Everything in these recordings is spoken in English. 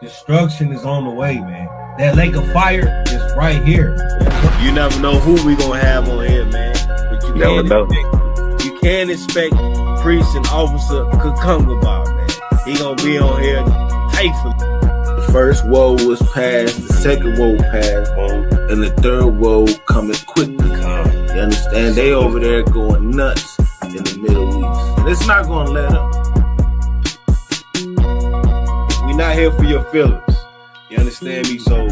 Destruction is on the way, man. That lake of fire is right here. You never know who we gonna have on here, man. But you can't expect Priest and Officer Kakungaba, man. He gonna be on here faithfully. The first woe was passed, the second woe passed, and the third woe coming quickly. You understand? They over there going nuts in the Middle East. And it's not gonna let up. We're not here for your feelings. You understand me? So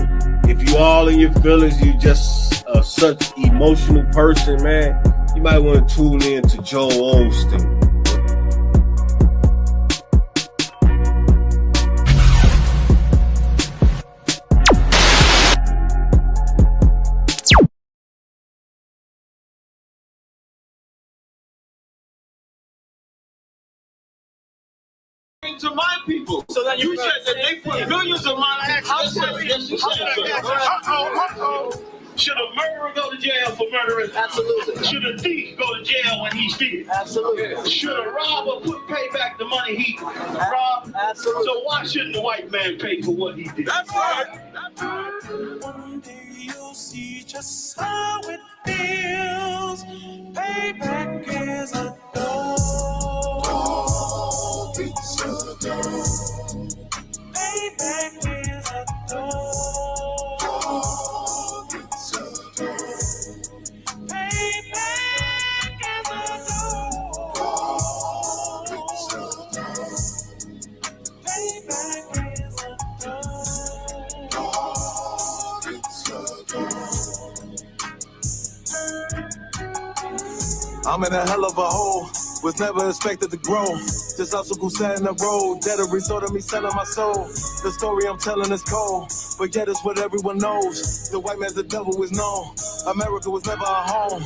if you all in your feelings, you just such emotional person, man, you might want to tune in to Joel Osteen. To my people, so that you said that they put millions of my actions. Should a murderer go to jail for murdering? Absolutely. Should a thief go to jail when he steals? Absolutely. Should a robber pay back the money he robbed? Absolutely. So why shouldn't the white man pay for what he did? That's right. One day you'll see just how it feels. Payback is a door. Payback is a door. I'm in a hell of a hole, was never expected to grow. Just obstacles set in the road, that a result of me selling my soul. The story I'm telling is cold, but yet it's what everyone knows. The white man's the devil is known. America was never a home,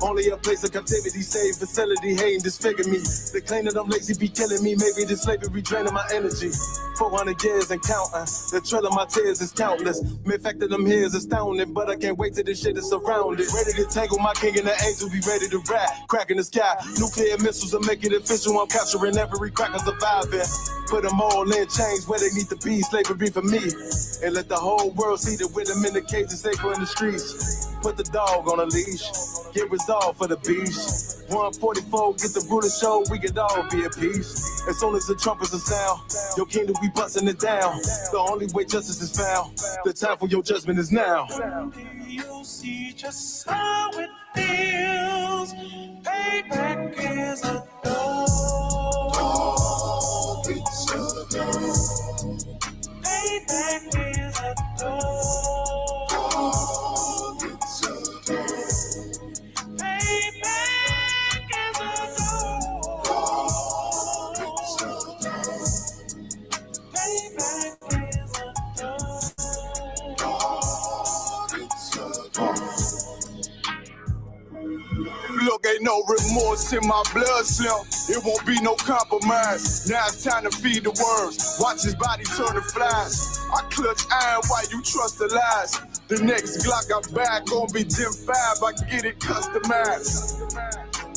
only a place of captivity, safe facility, hating, disfigure me. They claim that I'm lazy, be killing me. Maybe this slavery draining my energy. 400 years and counting. The trail of my tears is countless. The fact that I'm here is astounding, but I can't wait till this shit is surrounded. Ready to tangle my king and the angel, be ready to rap. Crack in the sky, nuclear missiles will make it official. I'm capturing every cracker surviving. Put them all in chains where they need to be. Slavery for me. And let the whole world see that with them in the cage and safer in the streets. Put the dog on a leash. Get resolved for the beast. 144, get the ruler show, we could all be at peace. As soon as the trumpets are sound, your kingdom we busting it down. The only way justice is found, the time for your judgment is now. You'll see just how it feels. Payback is a door. Payback is a door. Look, ain't no remorse in my blood slim. It won't be no compromise. Now it's time to feed the worms. Watch his body turn to flies. I clutch iron while you trust the lies. The next Glock I buy gon' be Gen 5. I get it customized.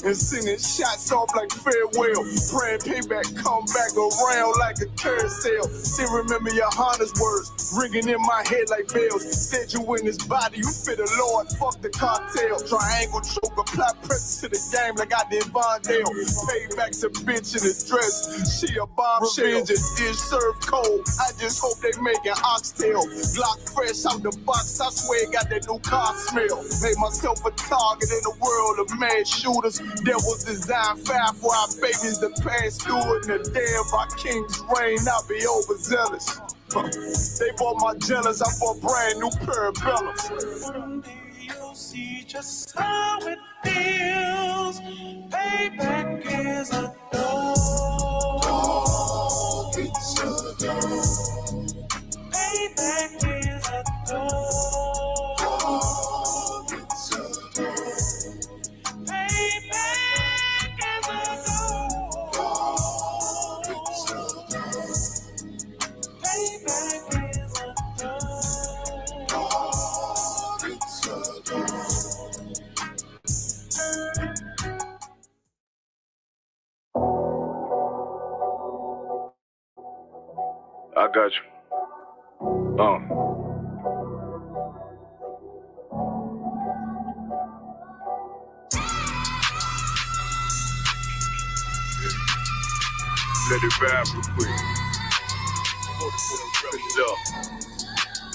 And sending shots off like farewell. Praying payback come back around like a carousel. Still remember your Honda's words ringing in my head like bells. Said you in his body, you fit the Lord, fuck the cartel. Triangle choke, apply pressure to the game like I did Vondale. Payback to bitch in the dress, she a bombshell. Revenge is dish served cold, I just hope they make an oxtail. Glock fresh out the box, I swear it got that new car smell. Made myself a target in the world of mad shooters. That was designed fire for our babies to pass through. In the day of our king's reign, I'll be overzealous. They bought my jealous, I bought brand new parabellums. One day you'll see just how it feels. Payback is a door. Payback is a door. I got you. Let it vibe real quick.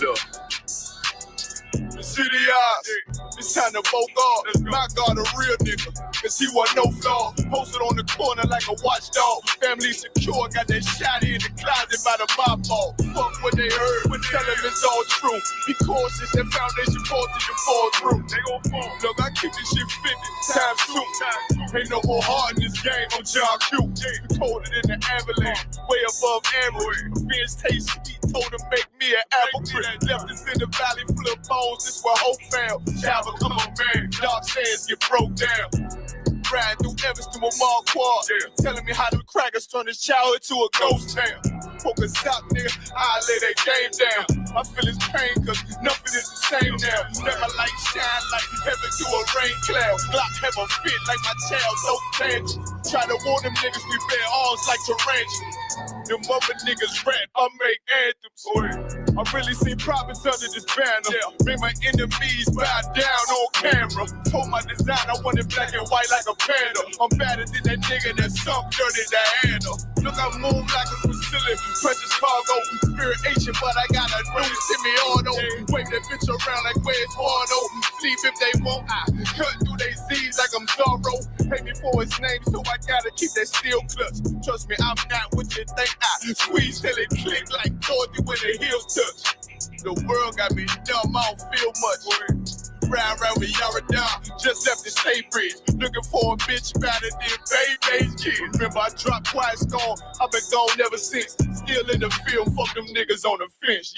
Look. The city eyes, it's time to vote off. My God, a real nigga, cause he wasn't no flaw. Posted on the corner like a watchdog. Family secure, got that shot in the closet by the mob ball. Fuck what they heard, but tell them it's all true. Be cautious, that foundation falls till you fall through. They gon' fall. Look, I keep this shit 50 times 2. Ain't no more heart in this game, I'm John Q. Colder than the avalanche, way above average. Revenge taste sweet, told him make me an apple tree. Left us in the valley full of bones, this where hope found. Child become a man, dark sands get broke down. Riding through Evanston with Mark Quad, telling me how the crackers turn his childhood to a ghost town. Focus out, nigga, I lay that game down. I feel his pain, cause nothing is the same now. Let my light shine like heaven through a rain cloud. Glock have a fit like my child, so tangent. Try to warn them niggas, we bear arms like tarantulas. Them other niggas rap, I make anthems. I really seen prophets under this banner. Made my enemies bow down on camera. Told my design I wanted black and white like a panda. I'm better than that nigga that sunk dirty to handle. Look, I move like a Brazilian, precious cargo, spirit ancient, but I got a new semi-auto. Wave that bitch around like where's Wardo. Sleep if they won't, I cut through they Z's like I'm Zorro. Pay me for his name, so I gotta keep that steel clutch. Trust me, I'm not what you think. I squeeze till it click like Dorothy when the heels touch. The world got me dumb, I don't feel much. Ride around with Yaradon, just left the state bridge. Looking for a bitch better than baby's kid. Remember I dropped Quiet Storm, I've been gone ever since. Still in the field, fuck them niggas on the fence,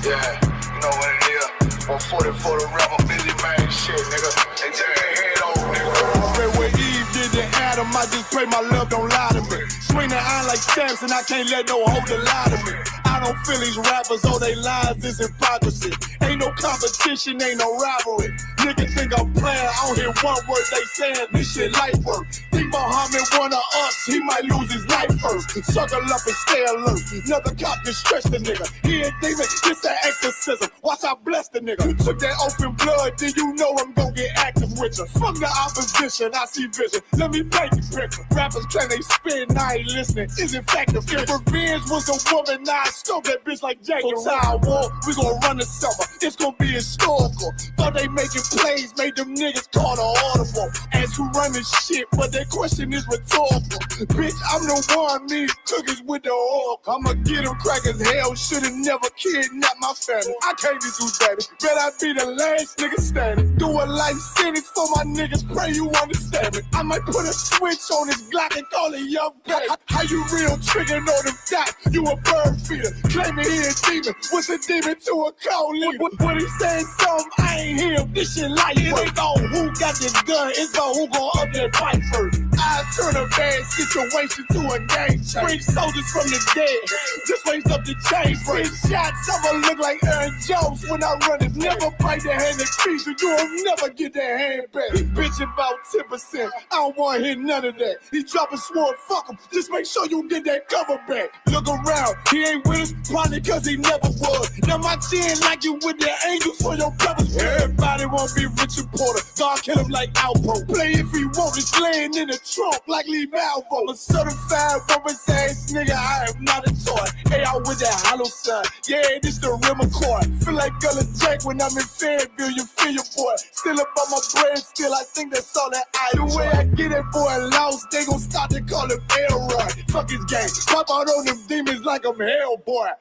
Yeah, you know what it is. 140 for the rapper, busy man, shit, nigga. They take their head over, nigga. Right where Eve did to Adam, I just pray my love don't lie to me. Swing the iron like Samson, I can't let no holder lie to me. I don't feel these rappers, all they lies is hypocrisy. Ain't no competition, ain't no rivalry. Niggas think I'm playing, I don't hear one word they saying, this shit light work. Think Muhammad one of us, he might lose his life first. Suckle up and stay alert, another cop can stretch the nigga. He ain't demon, this an exorcism, watch I bless the nigga. You took that open blood, then you know I'm gon' get active with you. Fuck the opposition, I see vision, let me paint the picture. Rappers claim they spit, I ain't listening, is in fact the fear. If revenge was a woman, now I scope that bitch like Jacob. So I war, we gon' run the summer, it's gon' be historical. Thought they making plays, made them niggas call the audible. As who run this shit, but that question is rhetorical. Bitch, I'm the one, me cookies with the oil. I'ma get them crackers, hell, should've never kidnapped my family. I can't be too daddy, bet I be the last nigga standing. Do a life sentence for my niggas, pray you understand me. I might put a switch on this Glock and call it young pay. How you real triggering on them dots? You a bird feeder, claiming he a demon. What's a demon to a cold leader? What he saying something, I ain't hear. This shit like it ain't on who got this gun, it's on who gon' up that fight first. I turn a bad situation to a game change. Bring soldiers from the dead, just raise up the chain. Bring shots, I'ma look like Aaron Jones when I run it. Never bite the hand that feeds you, you'll never get that hand back. He bitch about 10%, I don't wanna hear none of that. He dropping sword, fuck him, just make sure you get that cover back. Look around, he ain't with us, probably cause he never was. Now my chin like you with the angels for your brothers. Everybody won't be Richard Porter, God kill him like Alpo. Play if he want, it's laying in the trunk like Lee Malvo. A certified woman's ass nigga, I am not a toy. Hey, out with that hollow sign, yeah, this the real McCoy. Feel like Gullah Jack when I'm in Fayetteville, you feel your boy. Still up on my bread, still I think that's all that I do. The way I get it, boy, lost, they gon' start to call him Elroy. Fuck his game, pop out on them demons like I'm Hellboy.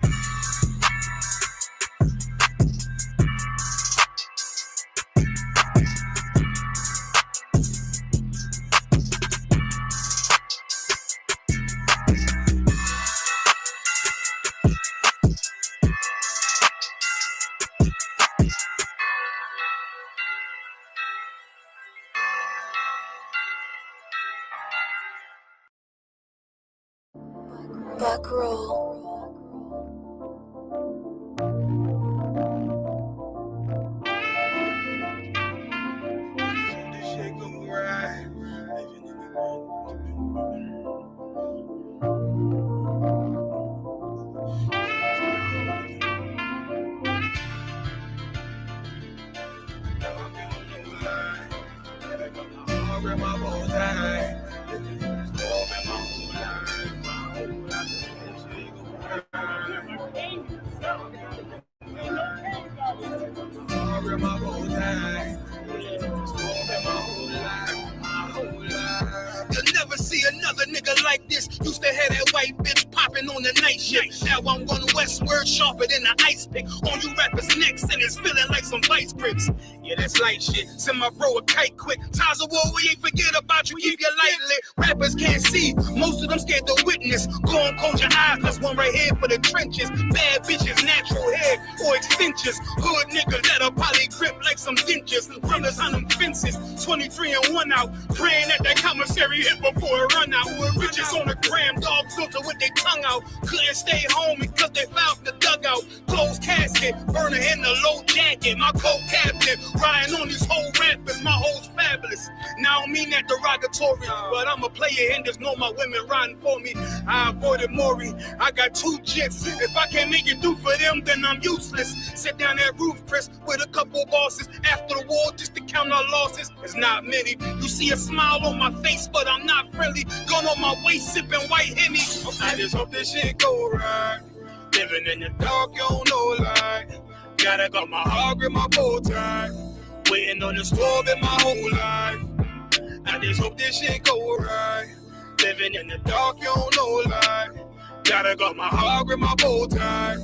Back roll. You'll never see another nigga like this. Used to have that white bitch popping on the night shift. Now I'm one westward, sharper than an ice pick. On you rappers' necks, and it's feeling like some vice grips. Yeah, that's light shit. Send my bro a kite quick. Times of war, we ain't forget about you. Keep your light lit. Rappers can't see. Most of them scared to witness. Go on, close your eyes. There's one right here for the trenches. Bad bitches, natural hair or extensions. Hood niggas that'll probably grip like some dentures. Brothers on them fences. 23 and 1 out. Praying that commissary hit before it run out. Bitches on the gram, dog filter with their tongue out. Couldn't stay home because they found the dugout. Closed casket, burner in the low jacket. My co-captain, riding on these whole rappers. My hoes fabulous. Now I don't mean that derogatory, but I'm a player and there's no my women riding for me. I avoided Maury. I got 2 jets. If I can't make it do for them, then I'm useless. Sit down that roof, Chris, with a couple bosses. After the war, just to count our losses. It's not many. You see a smile on my face, but I'm not friendly. Gun on my waist, sipping white Henny. I just hope this shit go right. Living in the dark, you don't know light. Gotta got my heart with my bow tie. Waiting on the storm in my whole life. I just hope this shit go right. Living in the dark, you don't know light. Gotta got my heart with my bow tie.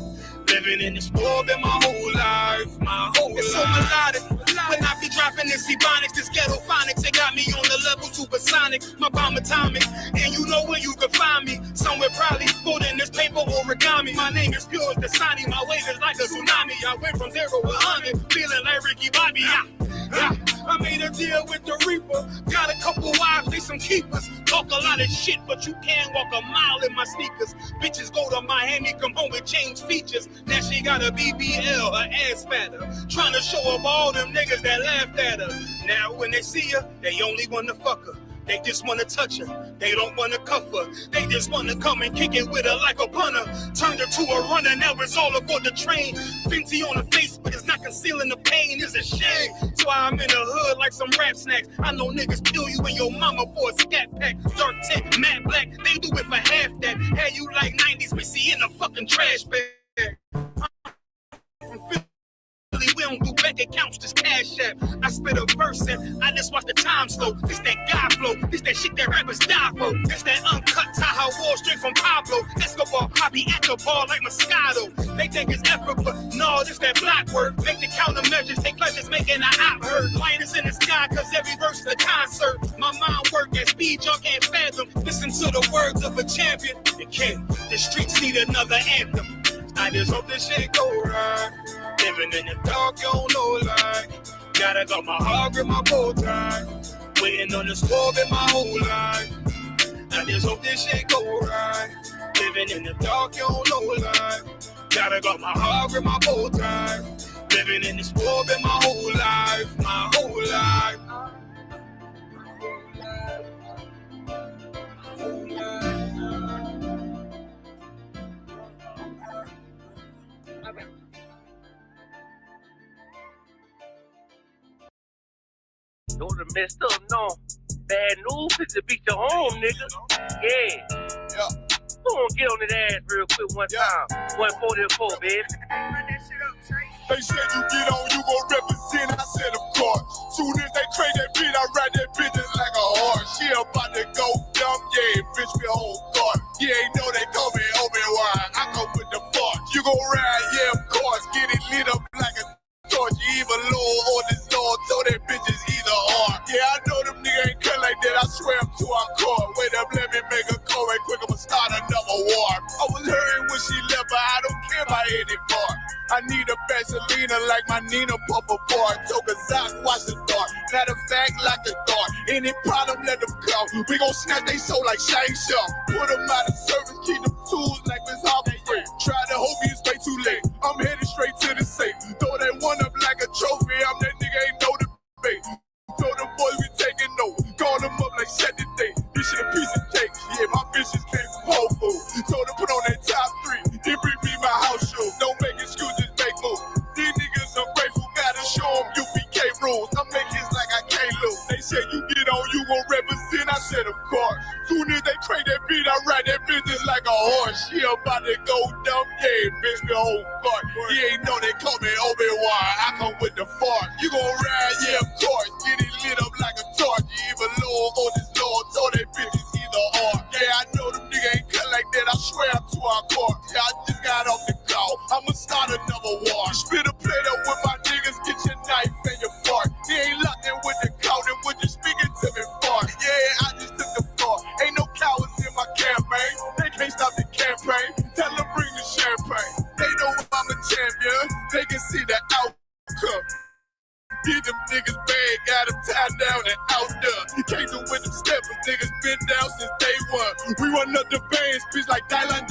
Living in the storm in my whole life. My whole life. It's so melodic. When I be dropping this ebonics, this ghetto phonics, it got me on the level supersonic. My bomb atomic, and you know where you can find me. Somewhere probably folding this paper origami. My name is pure as the Sani. My wave is like a tsunami. I went from 0 to 100, feeling like Ricky Bobby. I made a deal with the Reaper. Got a couple wives, they some keepers. Talk a lot of shit, but you can't walk a mile in my sneakers. Bitches go to Miami, come home with changed features. Now she got a BBL, her ass fatter. Trying to show up all them niggas that laughed at her. Now when they see her, they only want to fuck her. They just want to touch her. They don't want to cuff her. They just want to come and kick it with her like a punter. Turned her to a runner, now it's all aboard the train. Fenty on the face, but it's not concealing the pain. It's a shame. So I'm in the hood like some rap snacks. I know niggas kill you and your mama for a scat pack. Dark tint, matte black, they do it for half that. Had you like 90s Missy in a fucking trash bag. We don't do bank accounts, just cash app. I spit a verse and I just watch the time slow. This that God flow, this that shit that rappers die for. This that uncut Tahoe Wall straight from Pablo Escobar. I be at the bar like Moscato. They think it's effort, but no, this that block work. Make the countermeasures, take pleasures making a hot hurt. Lighters in the sky, cause every verse is a concert. My mind work at speed, y'all can't fathom. Listen to the words of a champion. The king, the streets need another anthem. I just hope this shit go right. Living in the dark, you don't know light. Gotta got my heart with my bow tie. Waiting on the storm in my whole life. I just hope this shit go right. Living in the dark, you don't know light. Gotta got my heart with my bow tie. Living in the storm in my whole life. My whole life. Don't have messed up, no. Bad news is to beat your home, nigga. Yeah. Go on, get on that ass real quick one time. 144, baby. They said you get on, you gon' represent. I said, of course. Soon as they trade that beat, I ride that bitch just like a horse. She about to go dumb, yeah, bitch, me whole thought. You ain't know they call me Obi-Wan. I go with the force. You gon' ride, yeah, of course. Get it lit up like a torch. You even low on this Lord, so that bitch is either or. Yeah, I know them niggas ain't cut like that. I swear I'm to our core. Wait up, let me make a call right quick. I'ma start another war. I was hurting when she left, but I don't care about any part. I need a Vaselina like my Nina Puffer bar. Took a sock, watch the dark. Matter of fact, like the dark. Any problem, let them come. We gon' snatch they soul like Shang Tsung. Put them out of service, keep them tools get on, you gon' represent. I said, of course. Soon as they trade that beat, I ride that business like a horse. She about to go dumb, yeah, bitch, the whole court. You ain't know they call me Obi-Wan, I come with the fart. You gon' ride, yeah, of course. Get it lit up like a torch. You even low on this Lord, told that bitches either or. Yeah, I know them niggas ain't cut like that, I swear to our court. Yeah, I just got off the call, I'ma start another war. Spit a plate up with my niggas, get your knife and your fork. He ain't locked in with the cow, then what you speaking to me for? Yeah, I just took the floor. Ain't no cowards in my campaign. They can't stop the campaign. Tell them bring the champagne. They know I'm a champion. They can see the outcome. Get them niggas bad, got them tied down and out there. You can't do with them steppers, niggas been down since day one. We run up the bands, bitch like Dylan.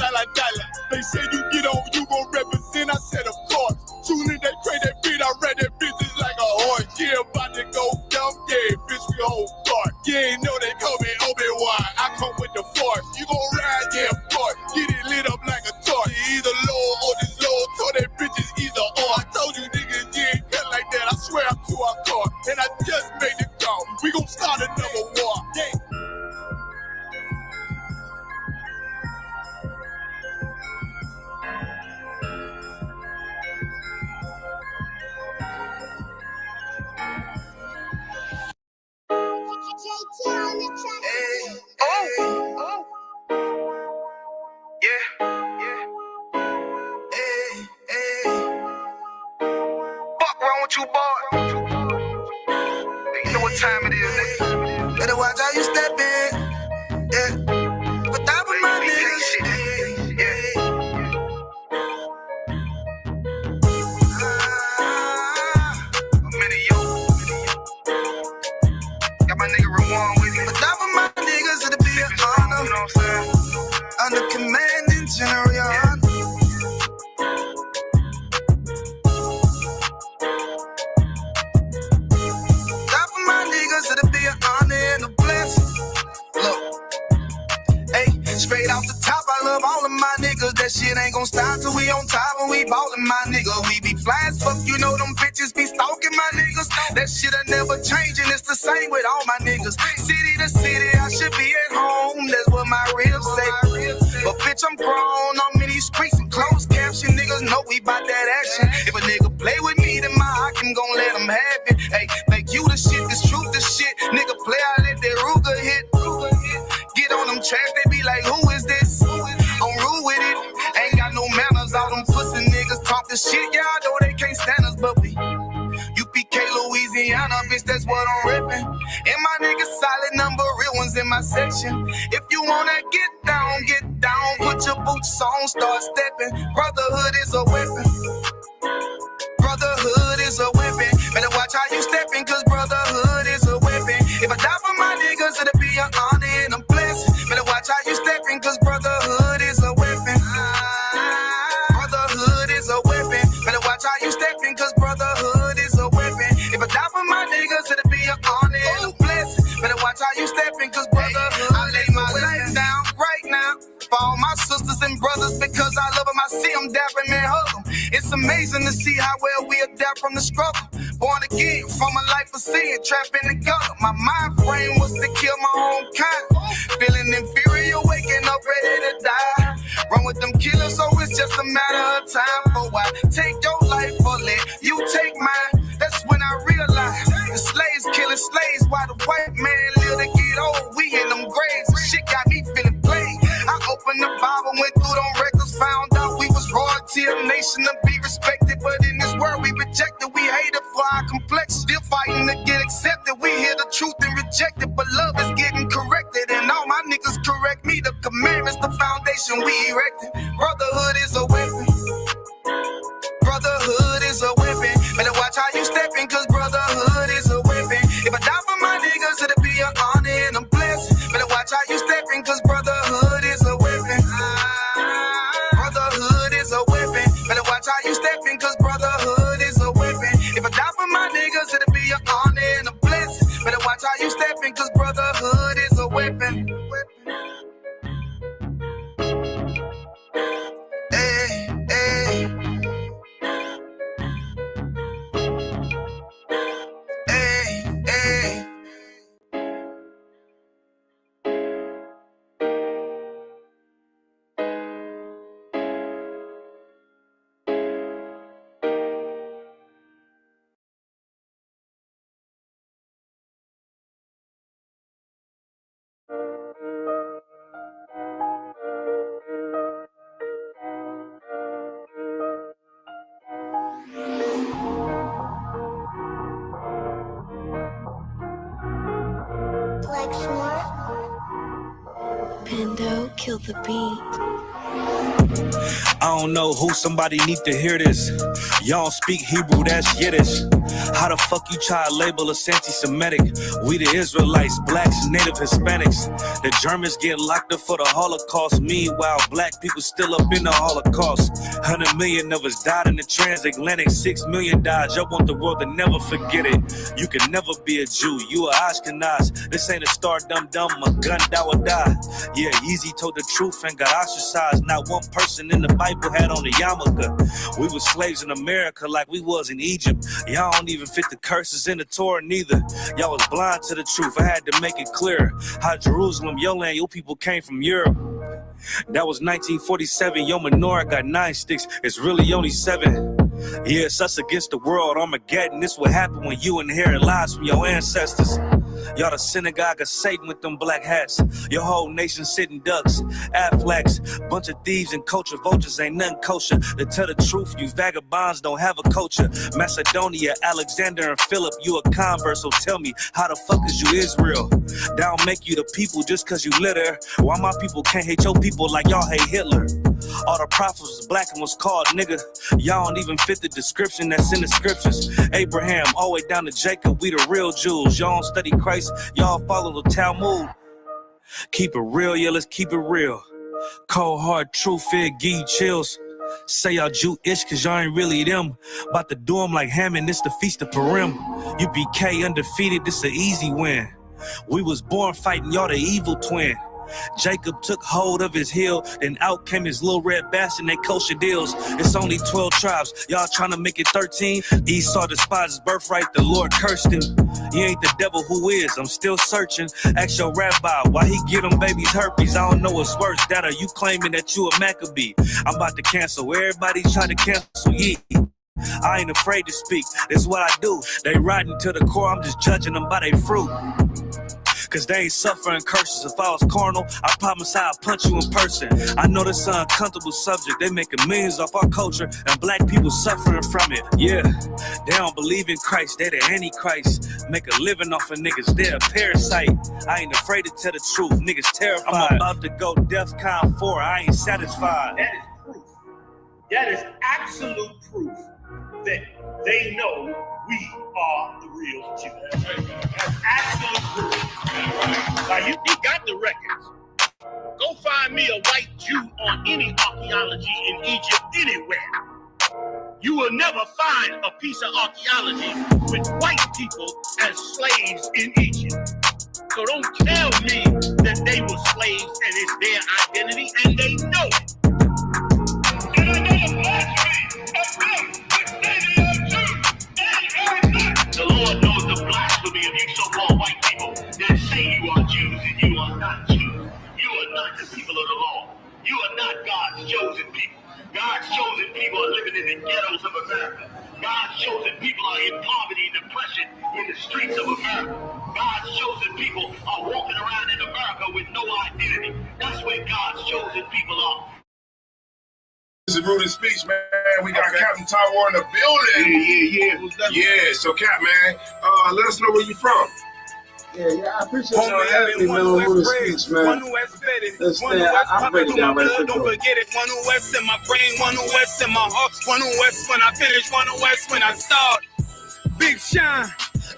They say you get on, you gon' represent. I said, of course. Soon as they pray that beat, I read that bitch like a horse. Yeah, about to go dumb, yeah, bitch, we whole start. Yeah, ain't know they call me Obi-Wan, I come with the force. You gon' ride, yeah, of course. Get it lit up like a torch. You either low or this low, told that bitches either or. I told you niggas, you ain't cut like that, I swear I'm to our court. And I just made the call, we gon' start another war. Yeah. Fuck wrong with you, boy? You know what time it is, nigga. Better watch how you step in. Yeah. But that was my niggas. Got my nigga Rawan with me. But that was my niggas, it'll be an honor. You know what I'm saying? Under commanding General Your Honor. That for my niggas, it'll be an honor and a blessing. Look, hey, straight off the top, I love all of my niggas. That shit ain't gon' stop till we on top and we ballin', my nigga. We be fly as fuck, you know them bitches be stalking my niggas. That shit'll never change and it's the same with all my niggas. City to city, I should be at home. That's what my ribs say. But bitch, I'm grown. I'm in these streets and closed caption. Niggas know we bout that action. If a nigga play with me, then my hock can gon' let him have it. Hey, make you the shit, this truth the shit. Nigga play, I let that Ruger hit. Get on them tracks, they be like, who is this? I'm rude with it. Ain't got no manners. All them pussy niggas talk the shit. Yeah, I know they can't stand us, but we UPK, Louisiana, bitch, that's what I'm rippin'. And my niggas solid number, real ones in my section. If you wanna get down, put your boots on, start stepping. Brotherhood is a weapon. Brotherhood is a weapon. Better watch how you steppin', cause brotherhood is a weapon. If I die for my niggas, it'll be an honor and a blessing. Better watch how you steppin', cause brotherhood is a weapon. Brotherhood is a weapon. Better watch how you steppin', cause brotherhood is a weapon. If I die for my niggas, it'll be an honor and a blessing. Better watch how you steppin', cause brotherhood. I lay my life down right now for all my sisters and brothers because I love them. I see them dapping and hug them. It's amazing to see how well we adapt from the struggle. Born again from a life of sin, trapped in the gutter. My mind frame was to kill my own kind. Feeling inferior, waking up ready to die. Run with them killers, so it's just a matter of time. For I take your life or let you take mine. That's when I realized the slaves killing slaves while the white man live to get old. We in them graves, and shit got me feeling played. I opened the Bible, went through them records, found out we was royalty, a nation to be respected. But in this world we rejected, we hated for our complex. Still fighting to get accepted. We hear the truth and reject it, but love is getting corrected. And all my niggas correct me. The commandments, the foundation we erected. Brotherhood is a weapon. Brotherhood is a weapon. Better watch how you steppin', cause brotherhood is a weapon. If I die for my niggas, it'll be an honor and a blessing. Better watch how you steppin', cause brotherhood is a weapon. Brotherhood is a weapon. Better watch how you steppin', cause brotherhood is a weapon. If I die for my niggas, it'll be an honor and a blessing. Better watch how you steppin', cause brotherhood is a weapon. Hey, hey. Hey, hey. Pando, kill the beat. I don't know who, somebody need to hear this. Y'all speak Hebrew, that's Yiddish. How the fuck you try to label us anti-Semitic? We the Israelites, blacks, native Hispanics. The Germans get locked up for the Holocaust. Meanwhile, black people still up in the Holocaust. 100 million of us died in the transatlantic. 6 million died. Y'all want the world to never forget it. You can never be a Jew. You a Ashkenaz. This ain't a star dum-dum. A gun that would die. Yeah, Yeezy told the truth and got ostracized. Not one person in the Bible had on a yarmulke. We were slaves in America like we was in Egypt. Y'all don't even fit the curses in the Torah neither. Y'all was blind to the truth. I had to make it clear how Jerusalem, your land, your people came from Europe. That was 1947. Your menorah got 9 sticks. It's really only 7. Yeah, it's us against the world. Armageddon. This what happened when you inherit lies from your ancestors. Y'all the synagogue of Satan with them black hats. Your whole nation sitting ducks, Aflacs, bunch of thieves and culture vultures, ain't nothing kosher. To tell the truth, you vagabonds don't have a culture. Macedonia, Alexander and Philip, you a convert, so tell me, how the fuck is you Israel? That don't make you the people just cause you live there. Why my people can't hate your people like y'all hate Hitler? All the prophets was black and was called nigga. Y'all don't even fit the description that's in the scriptures. Abraham, all the way down to Jacob, we the real Jews. Y'all don't study Christ, y'all follow the Talmud. Keep it real, yeah, let's keep it real. Cold hard truth, it give you chills. Say y'all Jewish cause y'all ain't really them. About to do them like Hammond, this the Feast of Purim. You BK undefeated, this an easy win. We was born fighting, y'all the evil twin. Jacob took hold of his heel, then out came his little red bastard, they kosher deals. It's only 12 tribes, y'all trying to make it 13. Esau despised his birthright, the Lord cursed him. He ain't the devil, who is? I'm still searching. Ask your rabbi, why he get them babies herpes? I don't know what's worse, that or you claiming that you a Maccabee. I'm about to cancel, everybody try to cancel ye. I ain't afraid to speak, that's what I do. They riding to the core, I'm just judging them by their fruit. Cause they ain't suffering curses. If I was carnal, I promise I'd punch you in person. I know this is an uncomfortable subject. They making millions off our culture and black people suffering from it. Yeah, they don't believe in Christ. They the Antichrist. Make a living off of niggas. They're a parasite. I ain't afraid to tell the truth. Niggas terrified. I'm about to go DEFCON 4. I ain't satisfied. That is proof. That is absolute proof that they know we are the real Jews. That's absolute proof. Now you got the records. Go find me a white Jew on any archaeology in Egypt anywhere. You will never find a piece of archaeology with white people as slaves in Egypt. So don't tell me that they were slaves and it's their identity, and they know it. And I know the blasphemy of them. The Lord knows the blasphemy of you so-called white people that say you are Jews and you are not Jews. You are not the people of the law. You are not God's chosen people. God's chosen people are living in the ghettos of America. God's chosen people are in poverty and depression in the streets of America. God's chosen people are walking around in America with no identity. That's where God's chosen people are. This is Rudy Speech, man. We got Captain Tywar in the building. Yeah. So, Cap, man, let us know where you from. Yeah, I appreciate y'all having me, man, on Rudy Speech, man. I'm breaking down right quick. Don't forget it. One West in my brain, one West in my heart, one West when I finish, one West when I start. Big shine.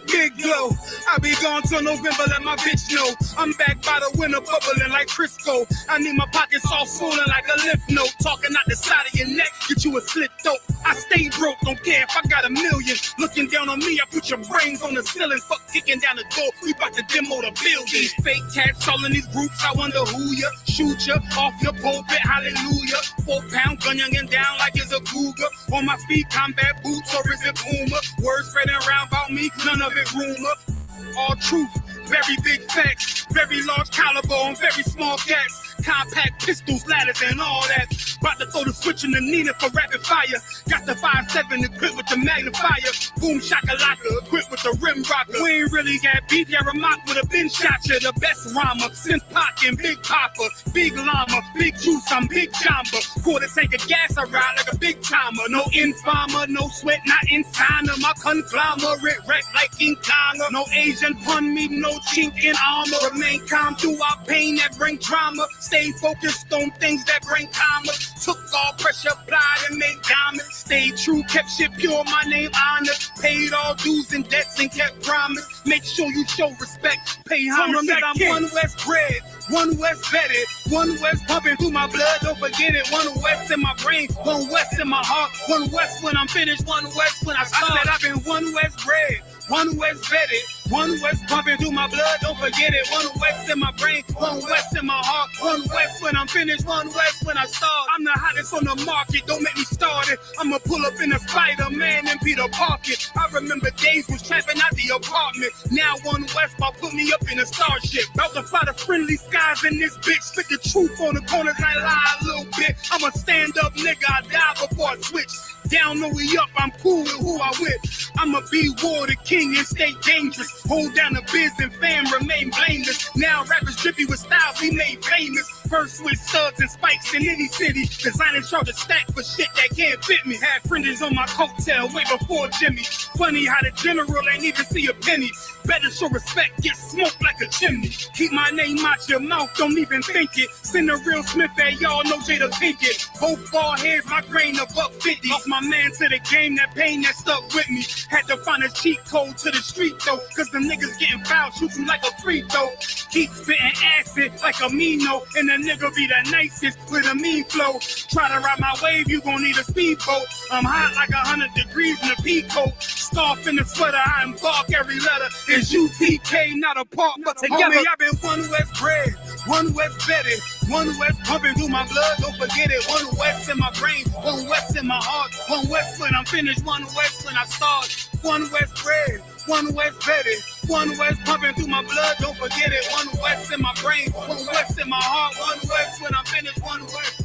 Big glow, I be gone till November, let my bitch know. I'm back by the winter, bubbling like Crisco. I need my pockets all swollen like a lymph node. Talking out the side of your neck, get you a slit throat. I stay broke, don't care if I got $1 million. Looking down on me, I put your brains on the ceiling. Fuck kicking down the door, we bout to demo the building. These fake tats all in these groups, I wonder who ya. Shoot ya off your pulpit, hallelujah. 4-pound gun youngin' down like it's a cougar. On my feet, combat boots, or is it Puma? Words spreading around about me, none of it rumor. All truth, very big facts, very large caliber on very small cats. compact pistols, ladders, and all that. About to throw the switch in the Nina for rapid fire. Got the 5.7 equipped with the magnifier. Boom shakalaka equipped with the rim rocker. We ain't really got beat, yeah, Ramak would have been shot you. The best rhymer since Pac and Big Papa. Big llama, big juice, I'm Big Jamba. Quarter tank of gas, I ride like a big timer. No informer, no sweat, not inside of my conglomerate. Wreck like King Kong. No Asian pun me, no chink in armor. Remain calm through our pain that bring drama. Stay focused on things that bring karma. Took all pressure, applied and made diamonds. Stayed true, kept shit pure, my name honored. Paid all dues and debts and kept promise. Make sure you show respect. Pay homage, I'm One West bred, One West vetted, One West pumping through my blood, don't forget it. One West in my brain, One West in my heart. One West when I'm finished, One West when I start. I said I've been One West bred, One West vetted, One West pumping through my blood, don't forget it. One West in my brain, One West in my heart. One West when I'm finished, One West when I start. I'm the hottest on the market, don't make me start it. I'ma pull up in a Spider-Man and Peter Parker. I remember days was trapping out the apartment. Now One West about put me up in a starship. About to fly the friendly skies in this bitch. Spit the truth on the corners, I lie a little bit. I'm a stand-up nigga, I die before I switch. Down, no we up, I'm cool with who I with. I'ma be war the king and stay dangerous. Hold down the biz and fam, remain blameless. Now rappers drippy with styles we made famous. First with studs and spikes in any city. Designing charge a stack for shit that can't fit me. Had friends on my coattail way before Jimmy. Funny how the general ain't even see a penny. Better show respect, get smoked like a chimney. Keep my name out your mouth, don't even think it. Send a real Smith at y'all, no Jada Pinkett. Both ball heads, my grain of up 50. Lost my man to the game, that pain that stuck with me. Had to find a cheat code to the street though, cause the niggas getting fouled, shooting like a free throw. Keep spitting acid like a Mino, and the nigga be the nicest with a mean flow. Try to ride my wave, you gon' need a speedboat. I'm hot like 100 degrees in a peacoat. Scarf in the sweater, I embark every letter. It's UPK, not a part, but together. Homie, I've been One West bred, One West vetted, One West pumping through my blood, don't forget it. One West in my brain, One West in my heart. One West when I'm finished, One West when I start. One West bred, One West vetted, One West pumping through my blood, don't forget it. One West in my brain, One West in my heart. One West when I'm finished, One West.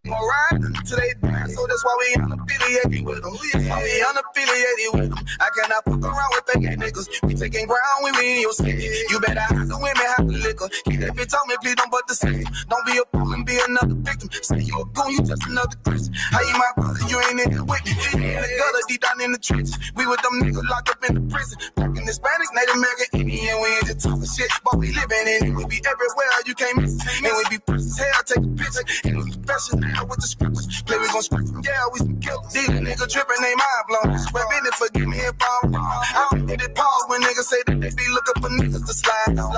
Alright, today, so that's why we unaffiliated with them. That's why we unaffiliated with them. I cannot fuck around with fake niggas. We taking ground when we in your city. You better have the women, have the liquor. Keep that bitch on me, please don't butt the system. Don't be a fool and be another victim. Say you a goon, you just another Christian. How you my brother, you ain't in the wicked. In the gutter, deep down in the trenches. We with them niggas locked up in the prison. Fucking Hispanic, Native American, Indian. We ain't just talking shit, but we living in it. We be everywhere, you can't miss it. And we be fresh as hell, take a picture. And we professional now with the scriptures. Play, we gon' scratch them, yeah, we some killers. These niggas tripping, they mind blown. Rap in it, forgive me if I'm wrong. I don't get it pause when niggas say that they be looking for niggas to slide on.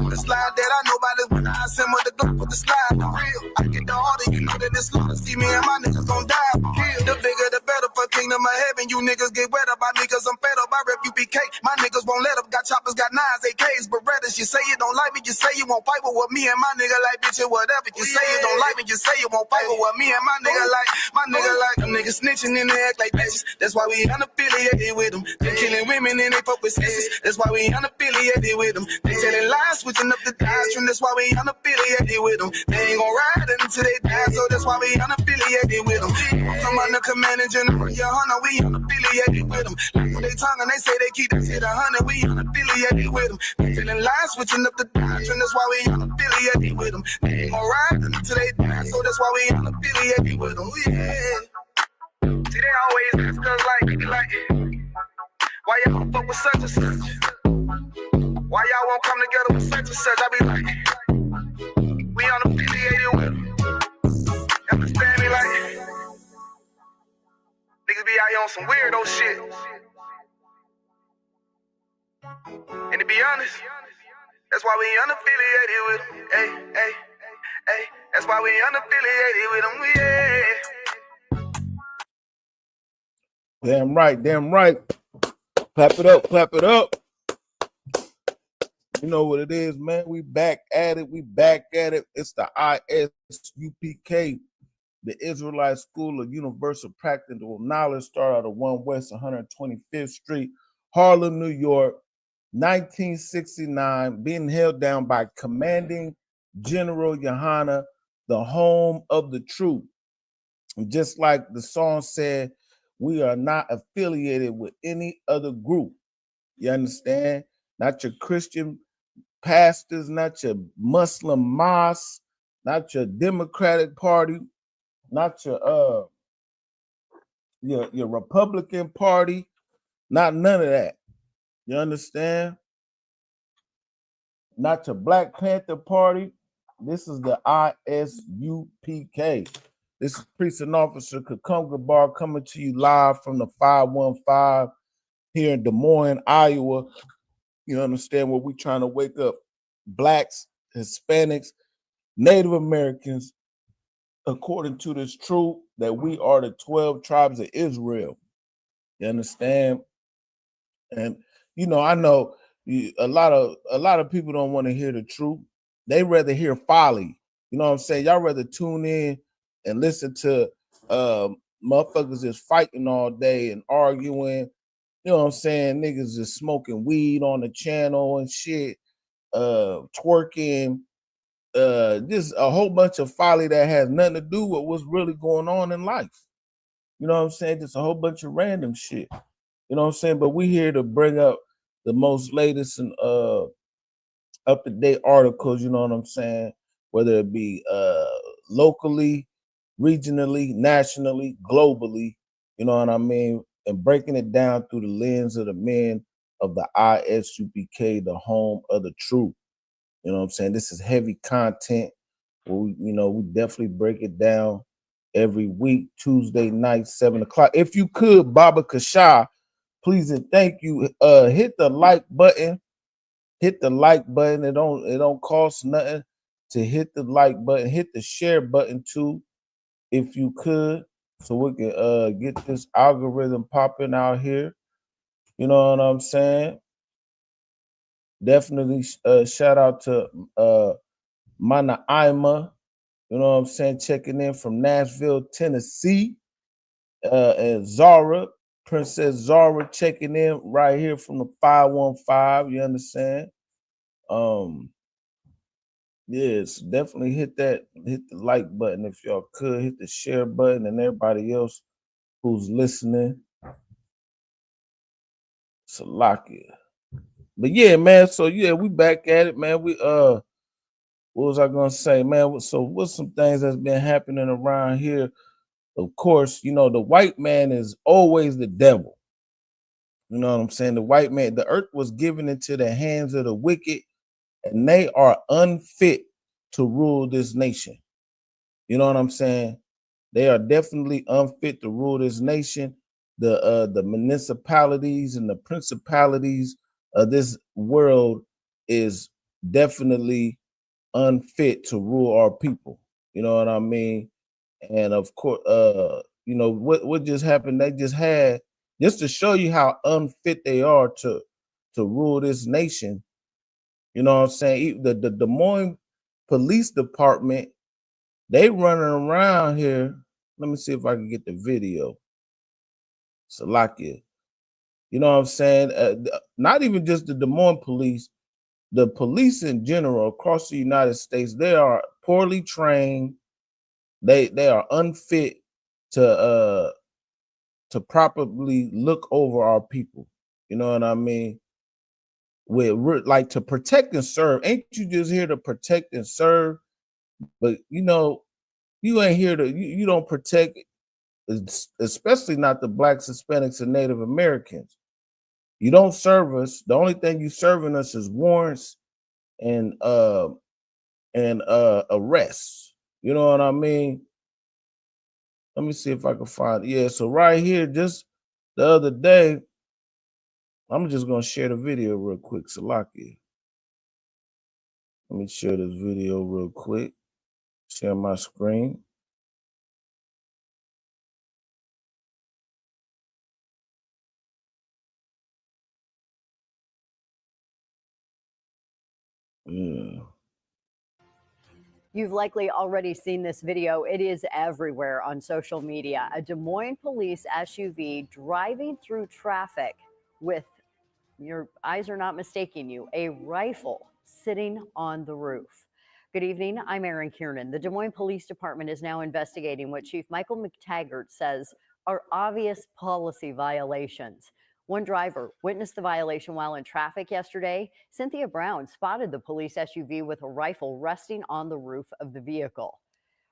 The slide that I know about is when I send with the Glock with the slide on. Real, I get the order, you know that it's slaughter. See me and my niggas gon' die. Kill. The bigger the better for kingdom of heaven. You niggas get wet up by me cause I'm fed up. I rep UPK. My niggas won't let up. Got choppers, got nines, AKs, Berettas. You say you don't like me, you say you won't fight with what me and my nigga like, bitch, or whatever. You say you don't like me, you say you won't fight with what me and my nigga like. My nigga like them niggas snitching and they act like bitches. That's why we unaffiliated with them. They killing women and they fuck with sisters. That's why we unaffiliated with them. They telling lies, switching up the doctrine. That's why we unaffiliated with them. They ain't gon' ride until they die, so that's why we unaffiliated with them. Come on the command and general, your hunter, we unaffiliated with them. Like they tongue and they say they keep that shit 100, we unaffiliated with them. They telling lies, switching up the doctrine. That's why we unaffiliated with them. They ain't gon' ride until they die, so that's why we unaffiliated with them. Yeah. See, they always ask us like, why y'all don't fuck with such and such? Why y'all won't come together with such and such? I be like, we unaffiliated with them. Understand me? Like, niggas be out here on some weirdo shit. And to be honest, that's why we unaffiliated with them. Hey, that's why we unaffiliated with them. Yeah. Damn right. Clap it up. You know what it is, man. We back at it. It's the ISUPK, the Israelite School of Universal Practical Knowledge, start out of 1 West 125th Street, Harlem, New York, 1969, being held down by Commanding General Yohana, the home of the truth. And just like the song said, we are not affiliated with any other group. You understand? Not your Christian pastors, not your Muslim mosque, not your Democratic Party, not your Republican Party, not none of that. You understand? Not your Black Panther Party. This is the ISUPK. This is Precinct Officer Kakunga Bar coming to you live from the 515 here in Des Moines, Iowa. You understand, where we trying to wake up Blacks, Hispanics, Native Americans, according to this truth that we are the 12 tribes of Israel. You understand? And you know, I know a lot of people don't want to hear the truth. They rather hear folly. You know what I'm saying? Y'all rather tune in and listen to motherfuckers just fighting all day and arguing. You know what I'm saying? Niggas just smoking weed on the channel and shit, twerking, just a whole bunch of folly that has nothing to do with what's really going on in life. You know what I'm saying? Just a whole bunch of random shit. You know what I'm saying? But we here to bring up the most latest and up-to-date articles, you know what I'm saying? Whether it be locally, regionally, nationally, globally, you know what I mean? And breaking it down through the lens of the men of the ISUPK, the home of the truth. You know what I'm saying? This is heavy content. We definitely break it down every week, Tuesday night, 7 o'clock. If you could, Baba Kasha, please and thank you. Hit the like button. Hit the like button. It don't cost nothing to hit the like button. Hit the share button too, if you could, so we can get this algorithm popping out here. You know what I'm saying? Definitely shout out to Mana Ima, you know what I'm saying, checking in from Nashville, Tennessee. And Zara, Princess Zara, checking in right here from the 515, you understand? Yes, definitely hit the like button if y'all could, hit the share button, and everybody else who's listening. Salakia. But yeah, man. So yeah, we back at it, man. We what was I gonna say, man? So what's some things that's been happening around here? Of course, you know, the white man is always the devil. You know what I'm saying? The white man, the earth was given into the hands of the wicked, and they are unfit to rule this nation. You know what I'm saying? They are definitely unfit to rule this nation. The municipalities and the principalities of this world is definitely unfit to rule our people. You know what I mean? And of course, you know what just happened? They just had, just to show you how unfit they are to rule this nation. You know what I'm saying? The Des Moines Police Department, they running around here. Let me see if I can get the video. Salakia. You know what I'm saying? Not even just the Des Moines police, the police in general across the United States, they are poorly trained. They are unfit to properly look over our people. You know what I mean? With like to protect and serve. Ain't you just here to protect and serve? But you know, you ain't here to you don't protect, especially not the Blacks, Hispanics, and Native Americans. You don't serve us. The only thing you serving us is warrants and arrests. You know what I mean? Let me see if I can find it. Yeah, so right here, just the other day, I'm just gonna share the video real quick. Salaki. Let me share this video real quick. Share my screen. Yeah. You've likely already seen this video. It is everywhere on social media. A Des Moines police SUV driving through traffic with, your eyes are not mistaking you, a rifle sitting on the roof. Good evening, I'm Erin Kiernan. The Des Moines Police Department is now investigating what Chief Michael McTaggart says are obvious policy violations. One driver witnessed the violation while in traffic yesterday. Cynthia Brown spotted the police SUV with a rifle resting on the roof of the vehicle.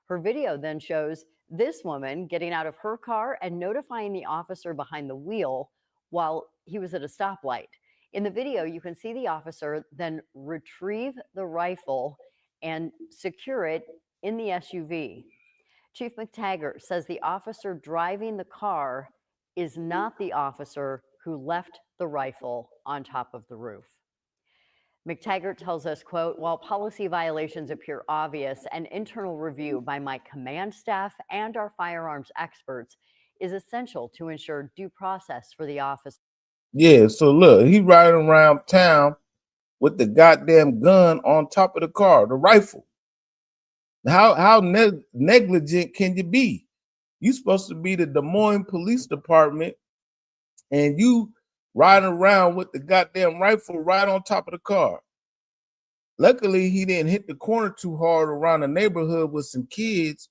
Her video then shows this woman getting out of her car and notifying the officer behind the wheel while he was at a stoplight. In the video, you can see the officer then retrieve the rifle and secure it in the SUV. Chief McTaggart says the officer driving the car is not the officer who left the rifle on top of the roof. McTaggart tells us, quote, while policy violations appear obvious, an internal review by my command staff and our firearms experts is essential to ensure due process for the officer. Yeah, so look, he riding around town with the goddamn gun on top of the car, the rifle. How negligent can you be? You supposed to be the Des Moines Police Department, and you riding around with the goddamn rifle right on top of the car. Luckily, he didn't hit the corner too hard around the neighborhood with some kids.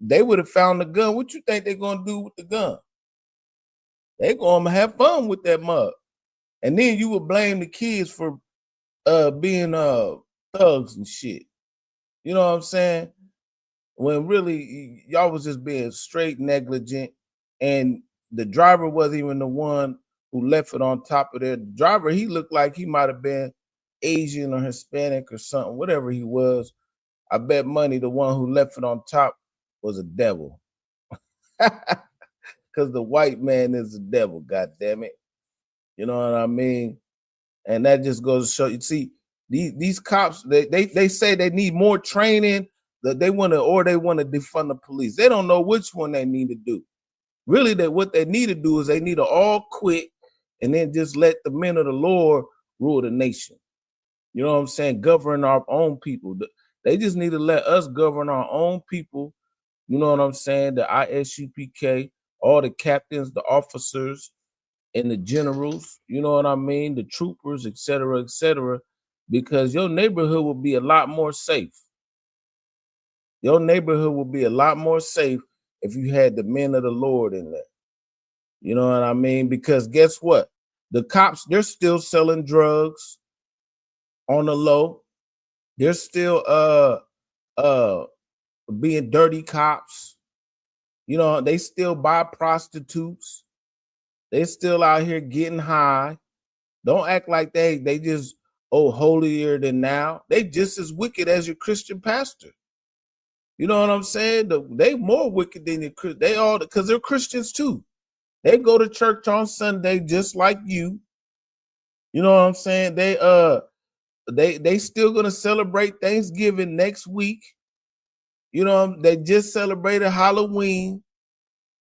They would have found the gun. What you think they're gonna do with the gun? They're gonna have fun with that mug. And then you would blame the kids for being thugs and shit. You know what I'm saying? When really y'all was just being straight negligent, and the driver wasn't even the one who left it on top of there. The driver, he looked like he might have been Asian or Hispanic or something, whatever he was. I bet money the one who left it on top was a devil. Because the white man is the devil, god damn it. You know what I mean? And that just goes to show you, see, these cops, they say they need more training, that they want to defund the police. They don't know which one they need to do. Really, what they need to do is they need to all quit and then just let the men of the Lord rule the nation. You know what I'm saying? Govern our own people. They just need to let us govern our own people. You know what I'm saying? The ISUPK, all the captains, the officers, and the generals, you know what I mean? The troopers, et cetera, because your neighborhood will be a lot more safe. Your neighborhood will be a lot more safe if you had the men of the Lord in there. You know what I mean? Because guess what? The cops, they're still selling drugs on the low. They're still being dirty cops. You know, they still buy prostitutes. They still out here getting high. Don't act like they just holier than now. They just as wicked as your Christian pastor. You know what I'm saying? They more wicked than your Christian. They all, because they're Christians too. They go to church on Sunday just like you. You know what I'm saying? They still gonna celebrate Thanksgiving next week. You know, they just celebrated Halloween.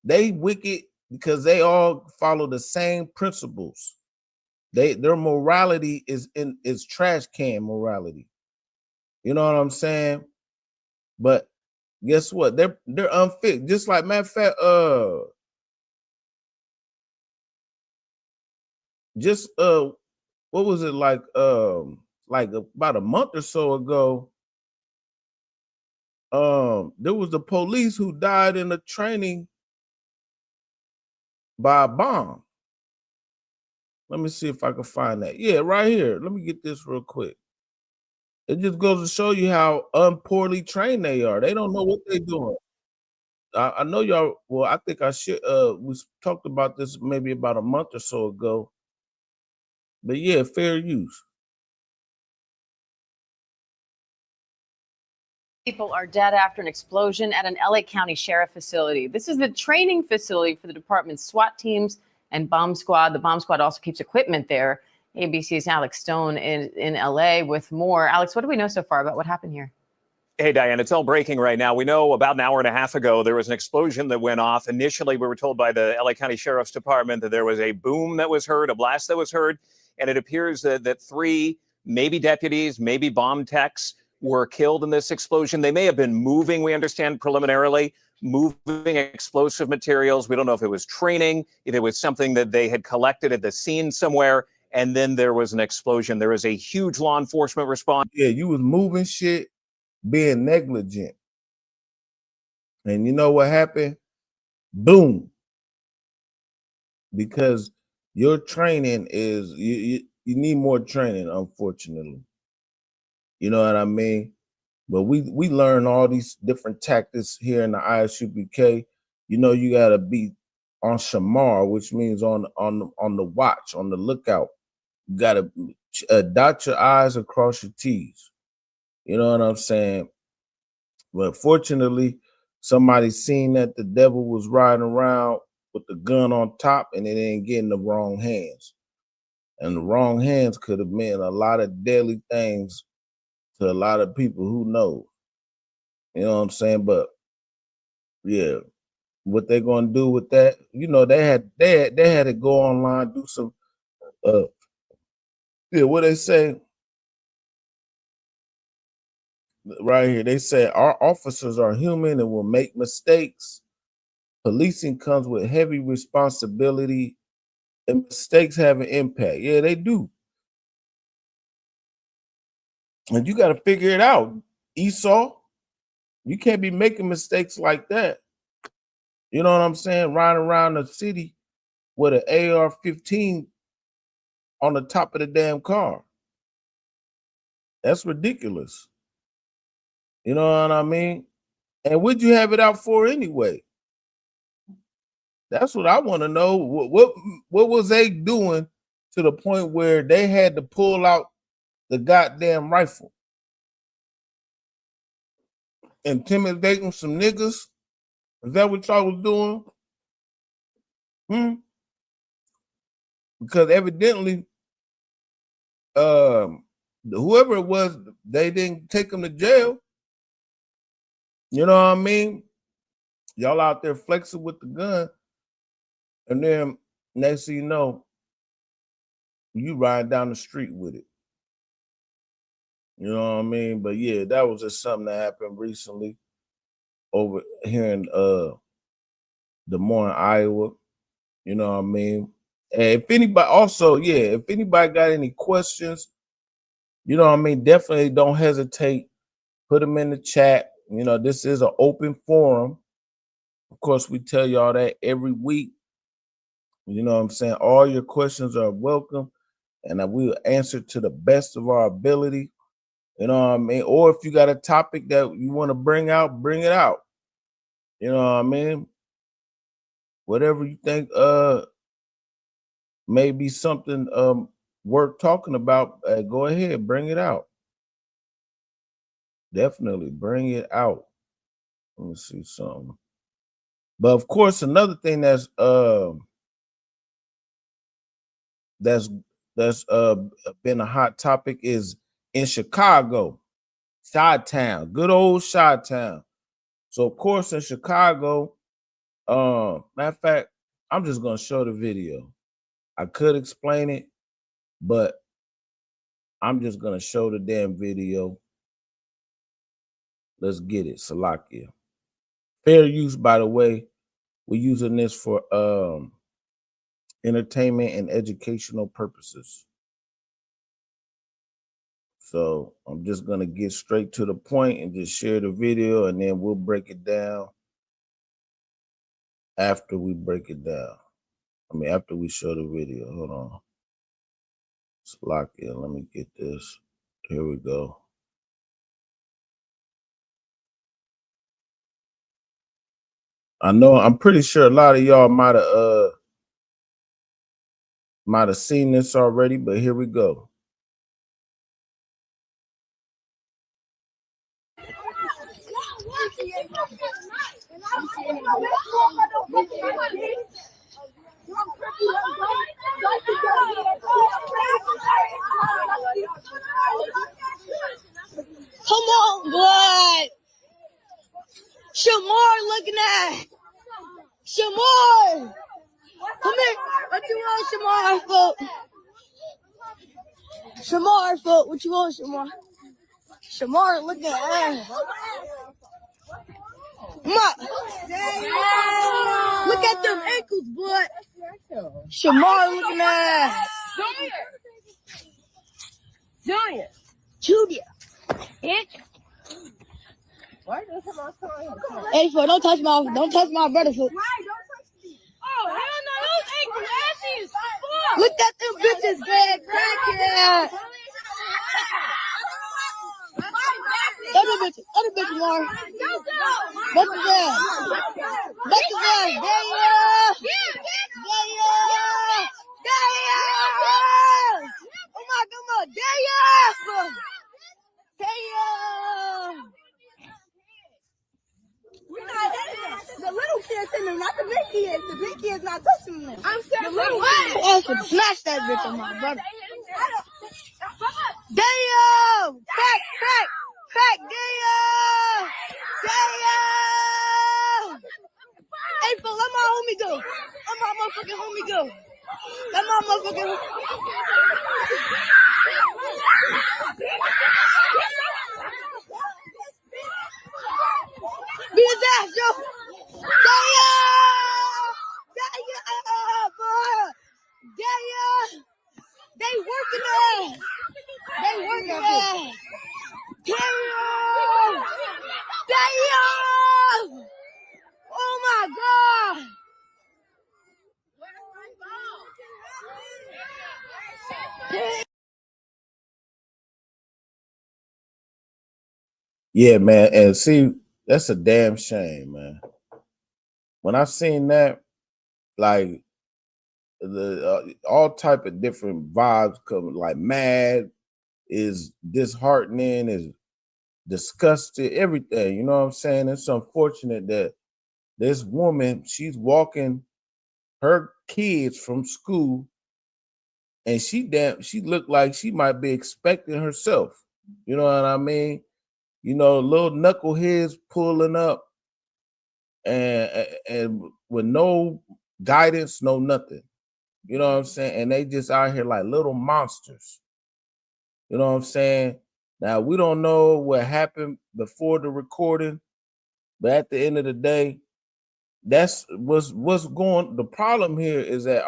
They wicked because they all follow the same principles. Their morality is trash can morality. You know what I'm saying? But guess what? They're unfit. Just like, matter of fact, what was it like about a month or so ago? There was the police who died in a training by a bomb. Let me see if I can find that. Yeah, right here. Let me get this real quick. It just goes to show you how poorly trained they are. They don't know what they're doing. I know y'all. Well, I think I should. We talked about this maybe about a month or so ago. But yeah, fair use. People are dead after an explosion at an LA County Sheriff facility. This is the training facility for the department's SWAT teams and bomb squad. The bomb squad also keeps equipment there. ABC's Alex Stone in LA with more. Alex, what do we know so far about what happened here? Hey, Diane, it's all breaking right now. We know about an hour and a half ago, there was an explosion that went off. Initially, we were told by the LA County Sheriff's Department that there was a boom that was heard, a blast that was heard. And it appears that 3, maybe deputies, maybe bomb techs were killed in this explosion. They may have been moving, we understand preliminarily, moving explosive materials. We don't know if it was training, if it was something that they had collected at the scene somewhere. And then there was an explosion. There was a huge law enforcement response. Yeah, you was moving shit, being negligent. And you know what happened? Boom. Because your training is, you need more training, unfortunately. You know what I mean? But we learn all these different tactics here in the ISUPK. You know, you got to be on shamar, which means on the watch, on the lookout. You got to dot your I's and cross your T's. You know what I'm saying? But fortunately, somebody seen that the devil was riding around with the gun on top and it didn't get in the wrong hands. And the wrong hands could have meant a lot of deadly things to a lot of people who know. You know what I'm saying? But yeah, what they're gonna do with that, you know, they had to go online, do some what they say right here. They say our officers are human and will make mistakes. Policing comes with heavy responsibility and mistakes have an impact. Yeah, they do. And you got to figure it out, Esau. You can't be making mistakes like that. You know what I'm saying? Riding around the city with an AR-15 on the top of the damn car. That's ridiculous. You know what I mean? And what'd you have it out for anyway? That's what I want to know. What was they doing to the point where they had to pull out the goddamn rifle? Intimidating some niggas? Is that what y'all was doing? Because evidently, whoever it was, they didn't take them to jail. You know what I mean? Y'all out there flexing with the gun, and then next thing you know, you ride down the street with it. You know what I mean? But yeah, that was just something that happened recently over here in Des Moines, Iowa. You know what I mean? And if anybody got any questions, you know what I mean, definitely don't hesitate. Put them in the chat. You know, this is an open forum. Of course, we tell y'all that every week. You know what I'm saying? All your questions are welcome, and we will answer to the best of our ability. You know what I mean? Or if you got a topic that you want to bring out, bring it out. You know what I mean? Whatever you think may be something worth talking about, go ahead, bring it out. Definitely bring it out. Let me see something. But of course, another thing that's been a hot topic is in Chicago, Chi-Town, good old Chi-Town. So of course in Chicago, matter of fact, I'm just gonna show the video. I could explain it, but I'm just gonna show the damn video. Let's get it, Salakia. Fair use, by the way. We're using this for entertainment and educational purposes. So I'm just gonna get straight to the point and just share the video, and then we'll break it down after we break it down. I mean, after we show the video. Hold on. Salakia, let me get this. Here we go. I know, I'm pretty sure a lot of y'all might have seen this already, but here we go. Come on, blood. Shamar looking at. Shamar. Come here. What you want, Shamar? Foot. Shamar, foot. What you want, Shamar? Shamar looking at. Come on. Look at them ankles, blood. Shamar looking at. Junior. Hey, foot, don't touch my brother, foot. Oh, hell no, those ankles ashy as fuck. Look at them bitches, bad crackhead. Other bitches, Lauren. Both of them. Oh my God, the little kids in them, not the big kids. The big kids not touching them. I'm saying the little kids. Smash that bitch on my brother. Damn! Crack! Damn! Hey, fool, let my homie go. Let my motherfucking homie go. Let my motherfucking. Beat his ass, yo! They working it! Damn! Oh my God! Yeah, man, and see, that's a damn shame, man. When I seen that, like the all type of different vibes come, like mad, is disheartening, is disgusted, everything. You know what I'm saying? It's unfortunate that this woman, she's walking her kids from school, and she looked like she might be expecting herself. You know what I mean? You know, little knuckleheads pulling up and with no guidance, no nothing. You know what I'm saying? And they just out here like little monsters. You know what I'm saying? Now, we don't know what happened before the recording, but at the end of the day, that's what's going. The problem here is that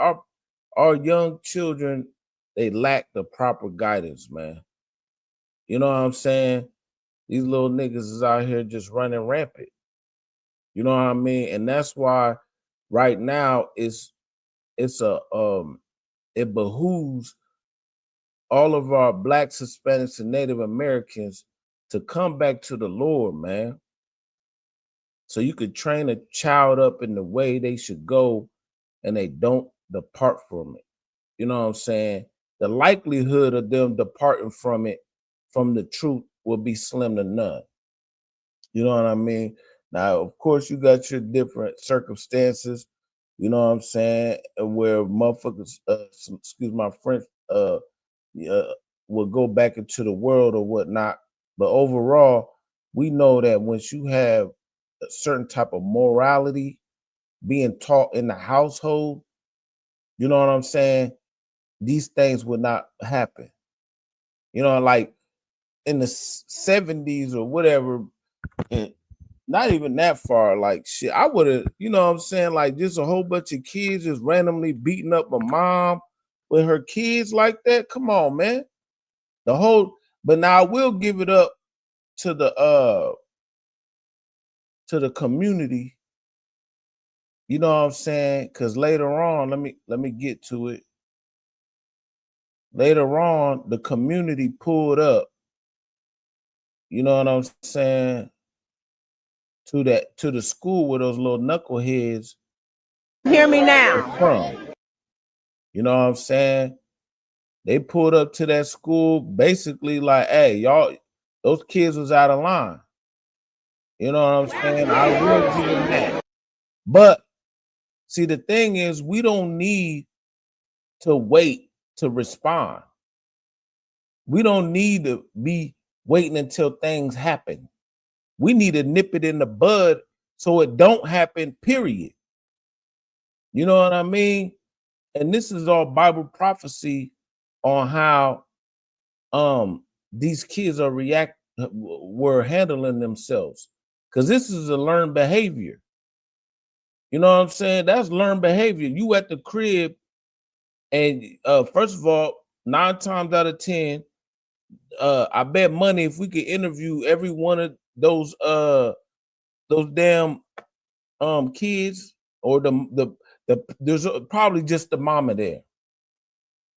our young children, they lack the proper guidance, man. You know what I'm saying? These little niggas is out here just running rampant. You know what I mean? And that's why right now it behooves all of our Blacks, Hispanics, and Native Americans to come back to the Lord, man. So you could train a child up in the way they should go and they don't depart from it. You know what I'm saying? The likelihood of them departing from it, from the truth, will be slim to none. You know what I mean? Now, of course, you got your different circumstances, you know what I'm saying, where motherfuckers, excuse my French, will go back into the world or whatnot. But overall, we know that once you have a certain type of morality being taught in the household, you know what I'm saying, these things would not happen. You know, like in the 70s or whatever, and not even that far, like shit, I would have, you know what I'm saying, like just a whole bunch of kids just randomly beating up a mom with her kids like that. Come on, man. But now I will give it up to the community. You know what I'm saying? Because later on, let me get to it. Later on, the community pulled up. You know what I'm saying? To the school where those little knuckleheads. Hear me now. From. You know what I'm saying? They pulled up to that school basically like, hey, y'all, those kids was out of line. You know what I'm saying? I will give them that. But see, the thing is, we don't need to wait to respond. We don't need to be waiting until things happen. We need to nip it in the bud so it don't happen, period. You know what I mean? And this is all Bible prophecy on how these kids were handling themselves. Because this is a learned behavior. You know what I'm saying? That's learned behavior. You at the crib, and first of all, 9 times out of 10, I bet money if we could interview every one of those damn kids, or there's probably just the mama there.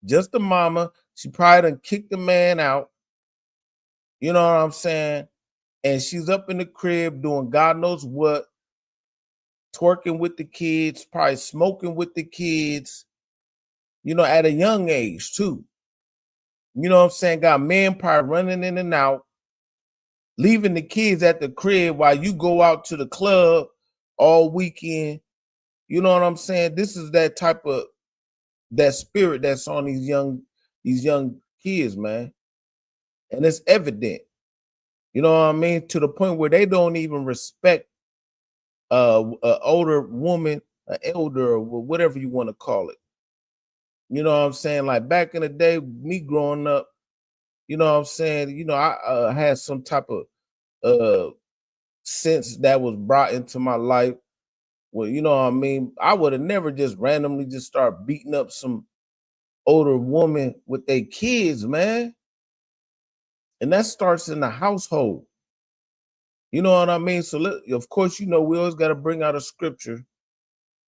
Just the mama. She probably done kicked the man out. You know what I'm saying? And she's up in the crib doing God knows what, twerking with the kids, probably smoking with the kids, you know, at a young age too. You know what I'm saying? Got men probably running in and out, leaving the kids at the crib while you go out to the club all weekend. You know what I'm saying? This is that type of, that spirit that's on these young kids, man. And it's evident. You know what I mean? To the point where they don't even respect an older woman, an elder, or whatever you want to call it. You know what I'm saying? Like back in the day, me growing up, you know what I'm saying? You know, I had some type of sense that was brought into my life. Well, you know what I mean? I would have never just randomly just start beating up some older woman with their kids, man. And that starts in the household. You know what I mean? So of course, you know, we always got to bring out a scripture.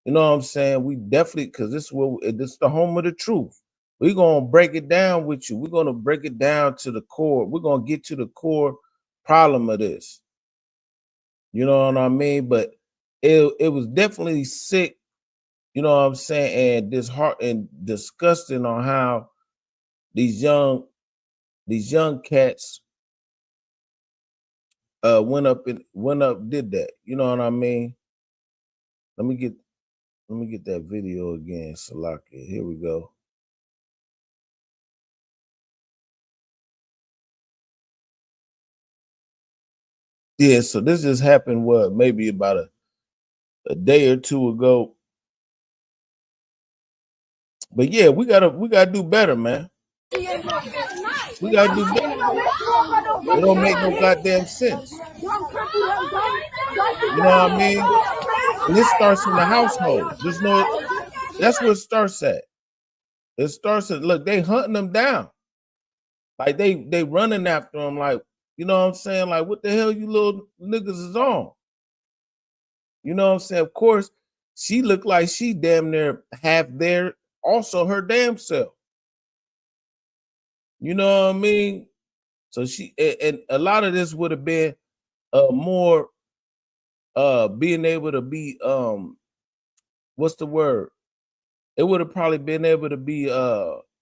You know what I'm saying? We definitely, because this is the home of the truth. We're going to break it down with you. We're going to break it down to the core. We're going to get to the core problem of this. You know what I mean? But it was definitely sick, you know what I'm saying, and disheartening and disgusting on how these young cats went up, did that. You know what I mean? Let me get that video again, Salaki. Here we go. Yeah, so this just happened, maybe about a day or two ago. But yeah, we gotta do better, man. We gotta do better. It don't make no goddamn sense. You know what I mean? And this starts in the household. That's where it starts at. It starts at, look, they hunting them down. Like they running after him, like, you know what I'm saying? Like, what the hell you little niggas is on? You know what I'm saying? Of course, she looked like she damn near half there, also her damn self. You know what I mean? So she and a lot of this would have been more being able to be what's the word? It would have probably been able to be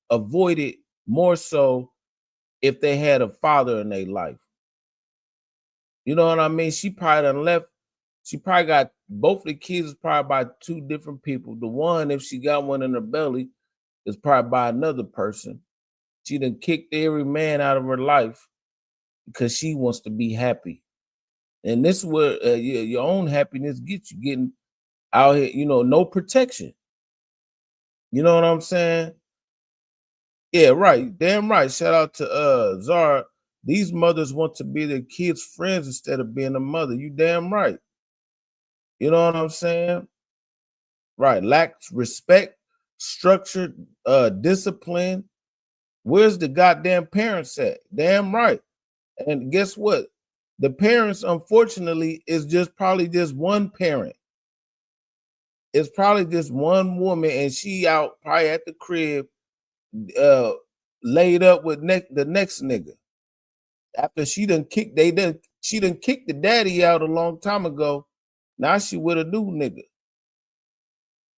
avoided more so if they had a father in their life. You know what I mean? She probably done left. She probably got both the kids is probably by two different people. The one, if she got one in her belly, is probably by another person. She done kicked every man out of her life because she wants to be happy. And this is where your own happiness gets you, getting out here, you know, no protection. You know what I'm saying? Yeah, right. Damn right. Shout out to Zara. These mothers want to be their kids' friends instead of being a mother. You damn right. You know what I'm saying? Right. Lacks respect, structure, discipline. Where's the goddamn parents at? Damn right. And guess what? The parents, unfortunately, is just probably just one parent. It's probably just one woman, and she out probably at the crib, laid up with the next nigga. After she done kicked, she done kicked the daddy out a long time ago. Now she with a new nigga.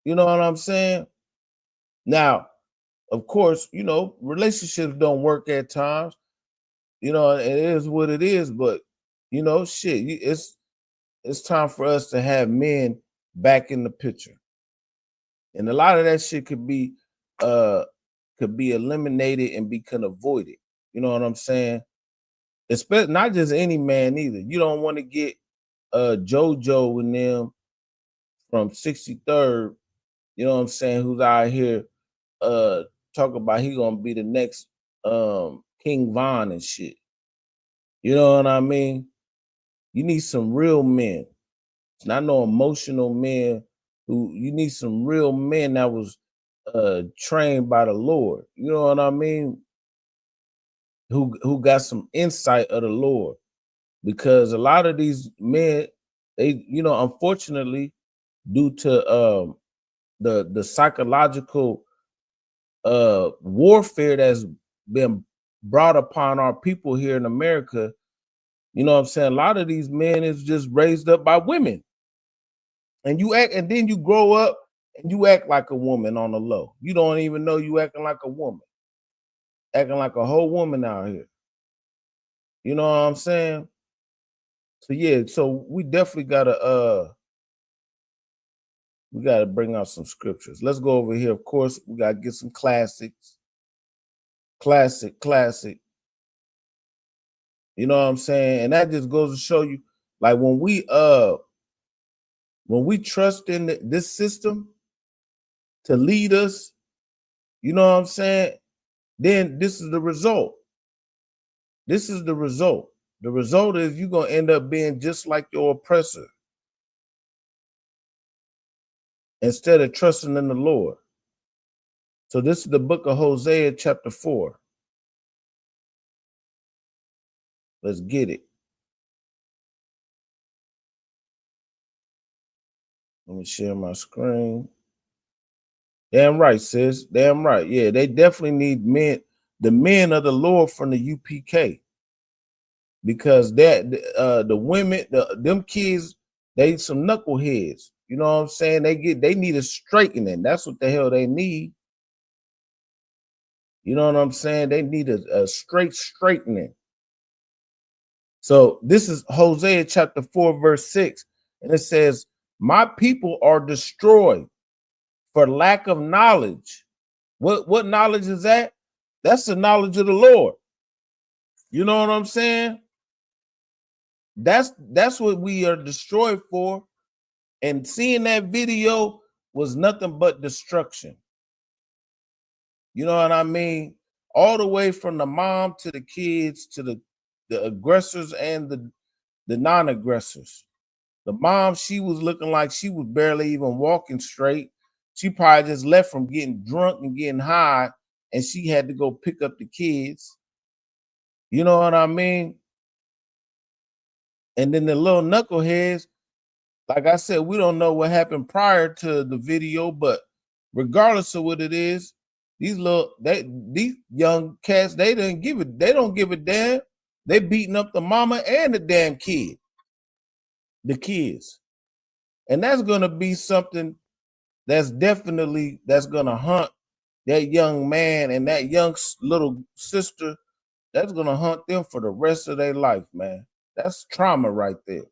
You know what I'm saying? Now, of course, you know, relationships don't work at times. You know, it is what it is, but you know, shit, it's time for us to have men back in the picture. And a lot of that shit could be eliminated and be avoided. You know what I'm saying? Especially not just any man either. You don't want to get JoJo and them from 63rd, you know what I'm saying, who's out here talk about he gonna be the next King Von and shit. You know what I mean? You need some real men. It's not no emotional men. You need some real men that was trained by the Lord. You know what I mean? Who got some insight of the Lord. Because a lot of these men, they, you know, unfortunately, due to the psychological warfare that's been brought upon our people here in America, you know what I'm saying? A lot of these men is just raised up by women. And then you grow up and you act like a woman on the low. You don't even know you acting like a woman. Acting like a whole woman out here. You know what I'm saying? So yeah, so we definitely gotta bring out some scriptures. Let's go over here. Of course, we gotta get some classics. Classic. You know what I'm saying? And that just goes to show you, like, when we trust in this system to lead us, you know what I'm saying? Then this is the result. This is the result. The result is you're going to end up being just like your oppressor instead of trusting in the Lord. So this is the book of Hosea, chapter 4. Let's get it. Let me share my screen. Damn right, sis. Damn right. Yeah, they definitely need men, the men of the Lord from the UPK. Because the women, them kids, they some knuckleheads. You know what I'm saying? They need a straightening. That's what the hell they need. You know what I'm saying? They need a straightening. So this is Hosea chapter 4, verse 6. And it says, my people are destroyed for lack of knowledge. What knowledge is that? That's the knowledge of the Lord. You know what I'm saying? That's what we are destroyed for. And seeing that video was nothing but destruction. You know what I mean? All the way from the mom to the kids to the aggressors and the non-aggressors. The mom, she was looking like she was barely even walking straight. She probably just left from getting drunk and getting high, and she had to go pick up the kids. You know what I mean? And then the little knuckleheads, like I said, we don't know what happened prior to the video, but regardless of what it is, these young cats, they don't give a damn. They beating up the mama and the damn kid, the kids. And that's gonna be something that's gonna haunt that young man and that young little sister. That's gonna haunt them for the rest of their life, man. That's trauma right there.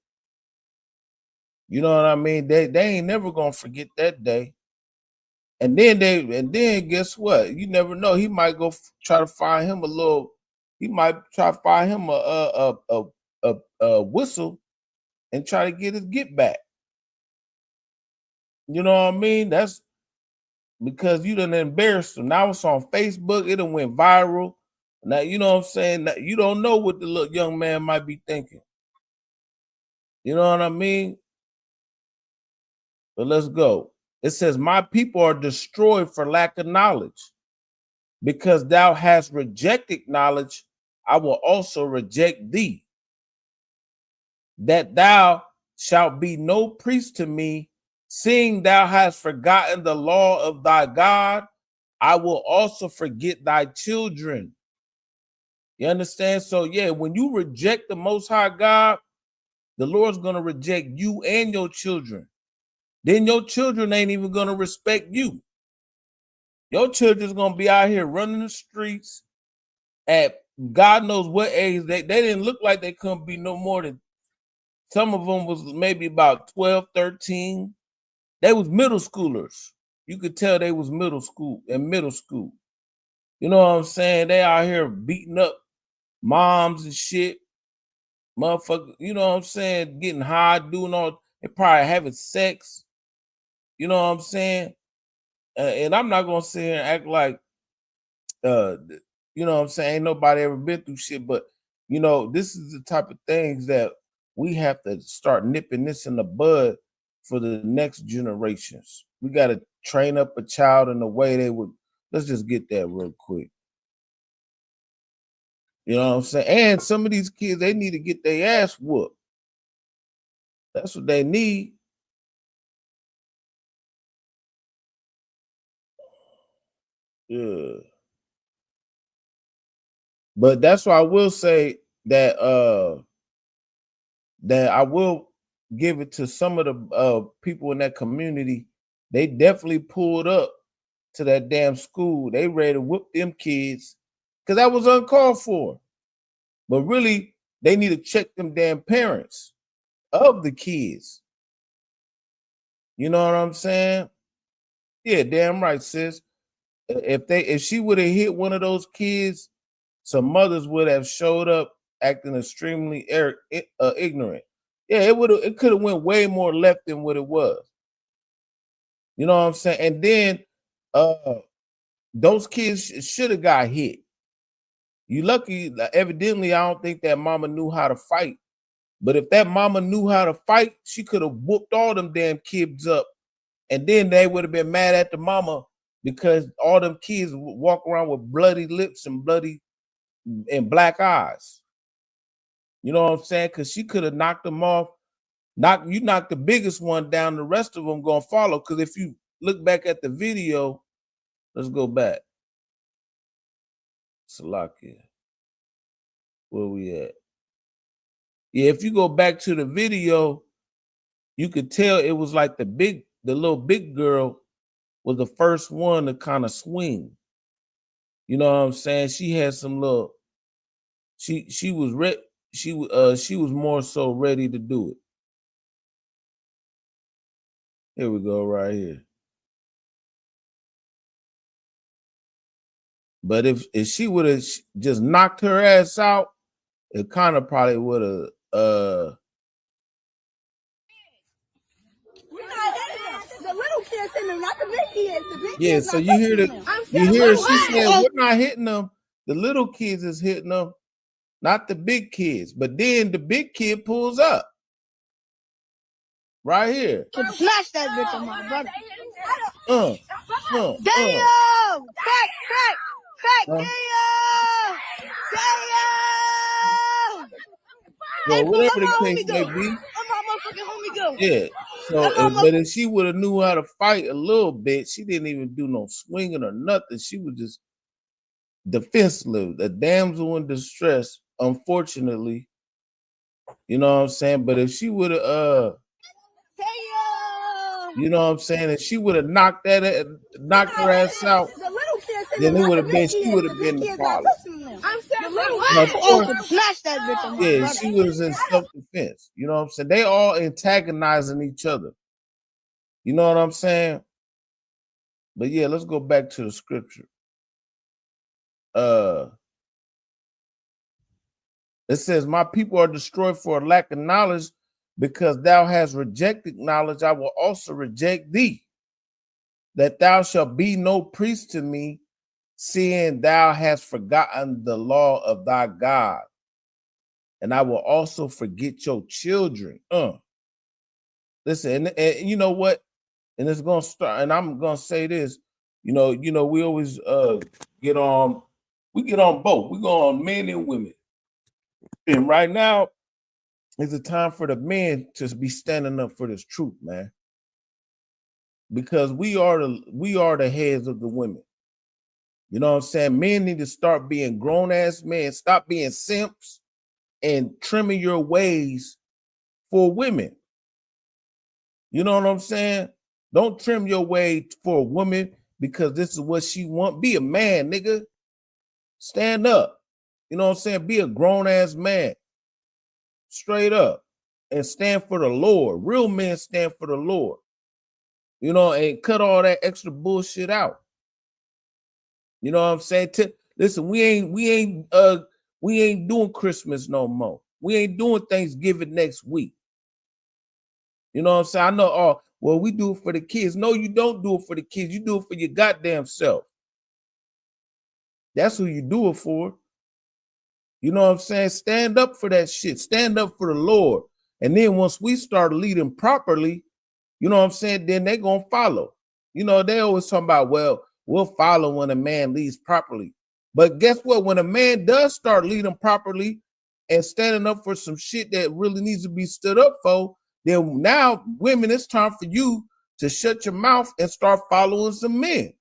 You know what I mean? They ain't never gonna forget that day. And then guess what? You never know. He might go try to find him a whistle and try to get his get back. You know what I mean? That's because you done embarrassed him. Now it's on Facebook. It done went viral. Now, you know what I'm saying? Now, you don't know what the little young man might be thinking. You know what I mean? But let's go. It says, my people are destroyed for lack of knowledge. Because thou hast rejected knowledge, I will also reject thee. That thou shalt be no priest to me, seeing thou hast forgotten the law of thy God, I will also forget thy children. You understand? So yeah, when you reject the Most High God, the Lord's going to reject you and your children. Then your children ain't even going to respect you. Your children's going to be out here running the streets at God knows what age. They didn't look like they couldn't be no more than, some of them was maybe about 12, 13. They was middle schoolers. You could tell they was middle school. You know what I'm saying? They out here beating up moms and shit. Motherfucker, you know what I'm saying? Getting high, doing all, they probably having sex. You know what I'm saying? And I'm not gonna sit here and act like you know what I'm saying, ain't nobody ever been through shit, but you know, this is the type of things that we have to start nipping this in the bud for the next generations. We got to train up a child in the way they would. Let's just get that real quick. You know what I'm saying? And some of these kids, they need to get their ass whooped. That's what they need. Yeah. But that's why I will say that that I will give it to some of the people in that community. They definitely pulled up to that damn school. They ready to whoop them kids because that was uncalled for. But really, they need to check them damn parents of the kids. You know what I'm saying? Yeah, damn right, sis. If she would have hit one of those kids, some mothers would have showed up acting extremely ignorant. Yeah, it could have went way more left than what it was. You know what I'm saying? And then those kids should have got hit. You lucky, evidently, I don't think that mama knew how to fight. But if that mama knew how to fight, she could have whooped all them damn kids up. And then they would have been mad at the mama because all them kids walk around with bloody lips and black eyes. You know what I'm saying? Because she could have knocked them off. You knocked the biggest one down, the rest of them gonna follow. Because if you look back at the video, let's go back. Salakia. Where we at? Yeah, if you go back to the video, you could tell it was like the little big girl was the first one to kind of swing. You know what I'm saying? She had some little. She was more so ready to do it. Here we go, right here. But if she would have just knocked her ass out, it kind of probably would have. The little kids in them, not the big kids. The big kids. So you hear she said, we're not hitting them. The little kids is hitting them, not the big kids. But then the big kid pulls up. Right here. Smash that bitch on my brother. Damn! Crack! Damn! So whatever the case may be. Yeah. So, but if she would have knew how to fight a little bit, she didn't even do no swinging or nothing. She was just defenseless, a damsel in distress. Unfortunately, you know what I'm saying. But if she would have, you know what I'm saying, if she would have knocked her ass out, then it would have been. She would have been the problem. Yeah, she was in self-defense. You know what I'm saying? They all antagonizing each other. You know what I'm saying? But yeah, let's go back to the scripture. It says, my people are destroyed for a lack of knowledge, because thou hast rejected knowledge, I will also reject thee, that thou shalt be no priest to me, seeing thou hast forgotten the law of thy God. And I will also forget your children. Listen, and you know what? And it's gonna start, and I'm gonna say this. You know, we always get on both. We go on men and women. And right now is the time for the men to be standing up for this truth, man. Because we are the heads of the women. You know what I'm saying? Men need to start being grown-ass men. Stop being simps and trimming your ways for women. You know what I'm saying? Don't trim your way for a woman because this is what she want. Be a man, nigga. Stand up. You know what I'm saying? Be a grown-ass man. Straight up. And stand for the Lord. Real men stand for the Lord. You know, and cut all that extra bullshit out. You know what I'm saying? Listen, we ain't doing Christmas no more. We ain't doing Thanksgiving next week. You know what I'm saying? I know, oh, well, we do it for the kids. No, you don't do it for the kids. You do it for your goddamn self. That's who you do it for. You know what I'm saying? Stand up for that shit. Stand up for the Lord. And then once we start leading properly, you know what I'm saying? Then they're going to follow. You know, they always talk about, well, we'll follow when a man leads properly. But guess what? When a man does start leading properly and standing up for some shit that really needs to be stood up for, then now, women, it's time for you to shut your mouth and start following some men.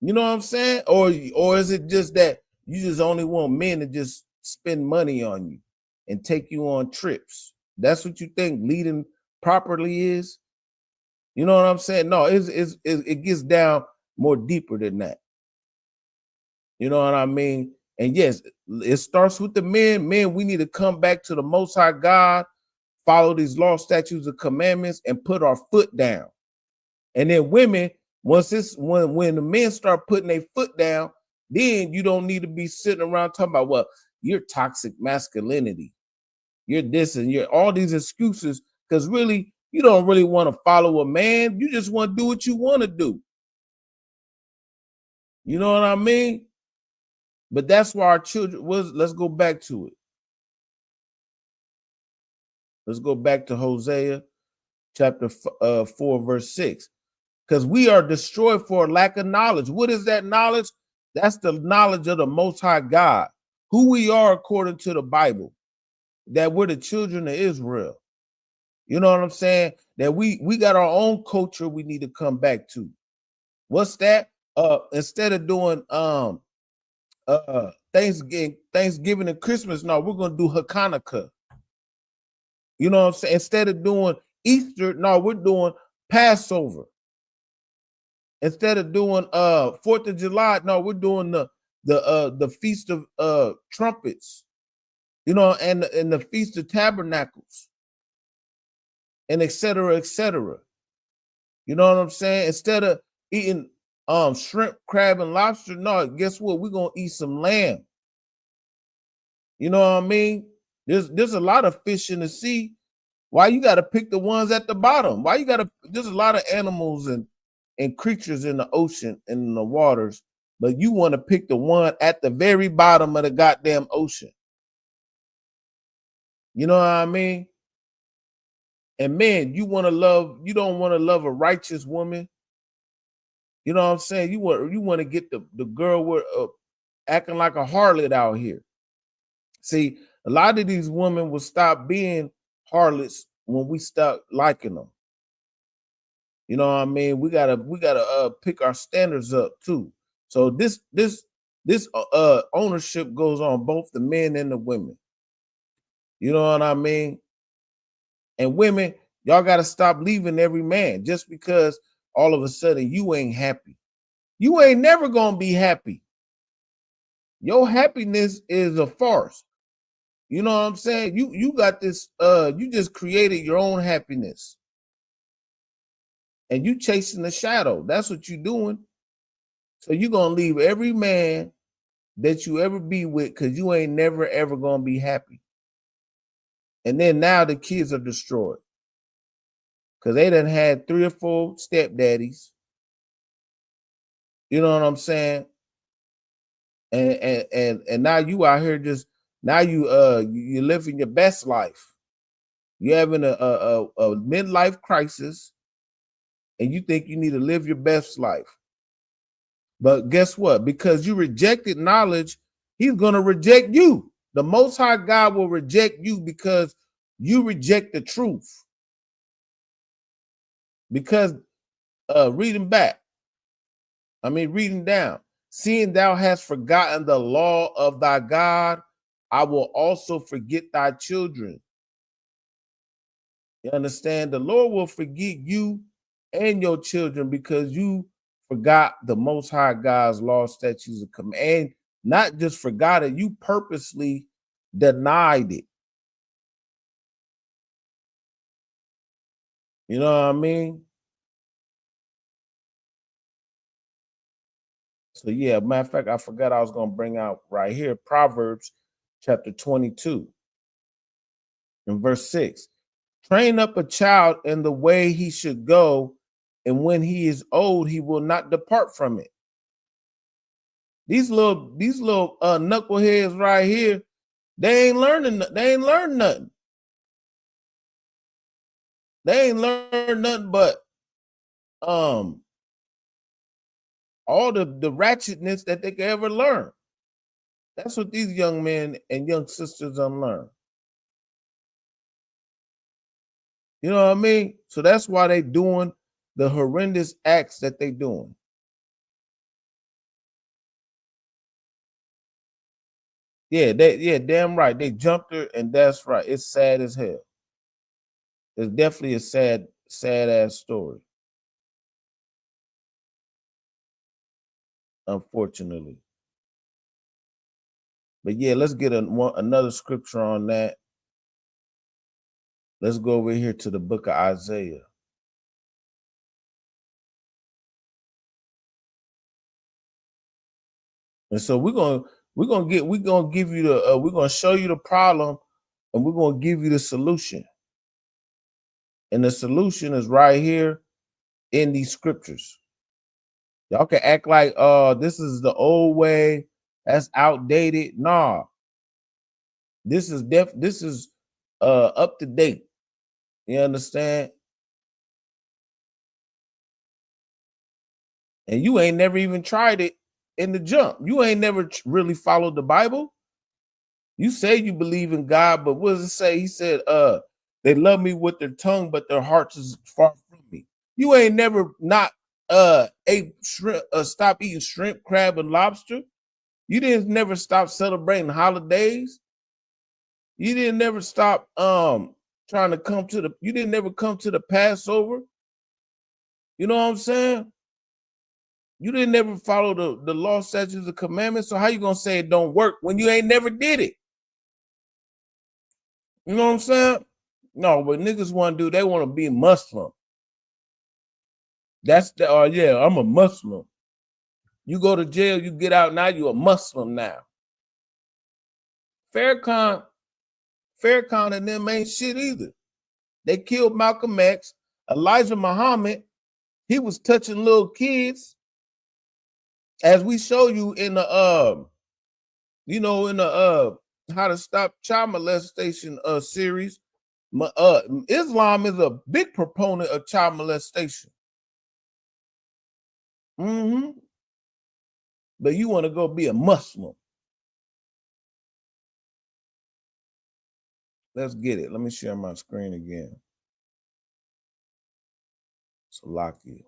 You know what I'm saying? Or is it just that you just only want men to just spend money on you and take you on trips? That's what you think leading properly is? You know what I'm saying? No, it gets down more deeper than that. You know what I mean? And yes, it starts with the men. Men, we need to come back to the Most High God, follow these laws, statutes, and commandments, and put our foot down. And then women, when the men start putting their foot down, then you don't need to be sitting around talking about, well, you're toxic masculinity. You're this and you're all these excuses, because really, you don't really want to follow a man. You just want to do what you want to do. You know what I mean? But that's why our children was. Let's go back to it. Let's go back to Hosea chapter 4, verse 6. Because we are destroyed for a lack of knowledge. What is that knowledge? That's the knowledge of the Most High God, who we are according to the Bible, that we're the children of Israel. You know what I'm saying? That we got our own culture we need to come back to. What's that? Instead of doing Thanksgiving and Christmas, no, we're gonna do Hanukkah. You know what I'm saying? Instead of doing Easter, no, we're doing Passover. Instead of doing 4th of July, no, we're doing the Feast of Trumpets, you know, and the Feast of Tabernacles, and et cetera, et cetera. You know what I'm saying? Instead of eating shrimp, crab, and lobster, no, guess what? We're gonna eat some lamb. You know what I mean? There's a lot of fish in the sea. Why you gotta pick the ones at the bottom? Why you gotta? There's a lot of animals and creatures in the ocean and in the waters, but you want to pick the one at the very bottom of the goddamn ocean. You know what I mean? And man, you don't want to love a righteous woman. You know what I'm saying? You want to get the girl with acting like a harlot out here. See, A lot of these women will stop being harlots when we start liking them. You know what I mean? We gotta pick our standards up too. So this ownership goes on both the men and the women. You know what I mean? And women, y'all gotta stop leaving every man just because all of a sudden you ain't happy. You ain't never gonna be happy. Your happiness is a farce. You know what I'm saying? You got this, you just created your own happiness. And you chasing the shadow. That's what you're doing. So you're gonna leave every man that you ever be with because you ain't never ever gonna be happy. And then now the kids are destroyed. Because they done had 3 or 4 stepdaddies. You know what I'm saying? And now you out here just now you're living your best life. You're having a midlife crisis, and you think you need to live your best life. But guess what? Because you rejected knowledge, he's gonna reject you. The Most High God will reject you because you reject the truth. Because reading down, seeing thou hast forgotten the law of thy God, I will also forget thy children. You understand? The Lord will forget you and your children because you forgot the Most High God's law, statutes, and commands. And not just forgot it, you purposely denied it. You know what I mean? So yeah, matter of fact, I forgot I was going to bring out right here, Proverbs chapter 22 and verse 6. Train up a child in the way he should go, and when he is old, he will not depart from it. These little knuckleheads right here, they ain't learning nothing. They ain't learned nothing but all the ratchetness that they could ever learn. That's what these young men and young sisters unlearn. You know what I mean? So that's why they doing the horrendous acts that they doing. Yeah, damn right. They jumped her, and that's right. It's sad as hell. It's definitely a sad ass story. Unfortunately. But yeah, let's get another scripture on that. Let's go over here to the book of Isaiah. And so we're gonna give you the we're gonna show you the problem, and we're gonna give you the solution. And the solution is right here in these scriptures. Y'all can act like this is the old way, that's outdated. Nah. This is up to date. You understand? And you ain't never even tried it in the jump. You ain't never really followed the Bible. You say you believe in God, but what does it say? He said, they love me with their tongue, but their hearts is far from me. You ain't never not ate shrimp, stop eating shrimp, crab, and lobster. You didn't never stop celebrating holidays. You didn't never stop trying to come to you didn't never come to the Passover. You know what I'm saying? You didn't never follow the law, statutes, and commandments. So how you gonna say it don't work when you ain't never did it? You know what I'm saying? No, what niggas want to do, they want to be Muslim. That's yeah, I'm a Muslim. You go to jail, you get out, now you're a Muslim now. Farrakhan and them ain't shit either. They killed Malcolm X. Elijah Muhammad, he was touching little kids. As we show you in the How to Stop Child Molestation series, Islam is a big proponent of child molestation. But you want to go be a Muslim. Let's get it. Let me share my screen again. Salakia.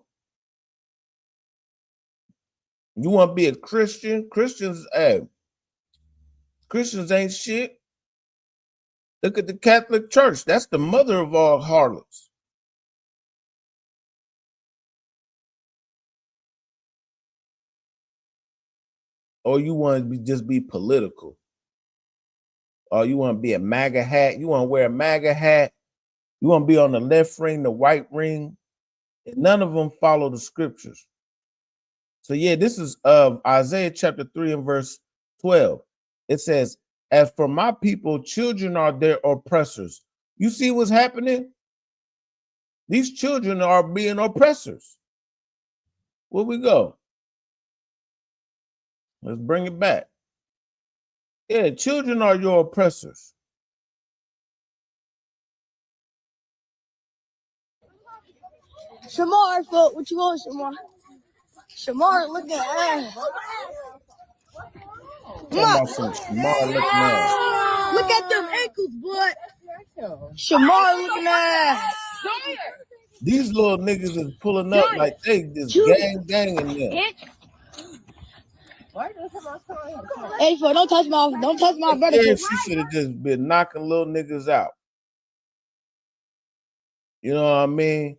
You want to be a Christian? Christians ain't shit. Look at the Catholic Church. That's the mother of all harlots. Or you want to just be political. Or you want to be a MAGA hat. You want to wear a MAGA hat. You want to be on the left ring, the right ring. And none of them follow the scriptures. So yeah, this is Isaiah chapter 3 and verse 12. It says, as for my people, children are their oppressors. You see what's happening? These children are being oppressors. Where we go? Let's bring it back. Yeah, children are your oppressors. Shamar, what you want, Shamar? Shamar looking ass. Look at them ankles, boy. Shamar looking ass. These little niggas is pulling up like they just gang in there. Hey, don't touch my brother. Yeah, she should have just been knocking little niggas out. You know what I mean?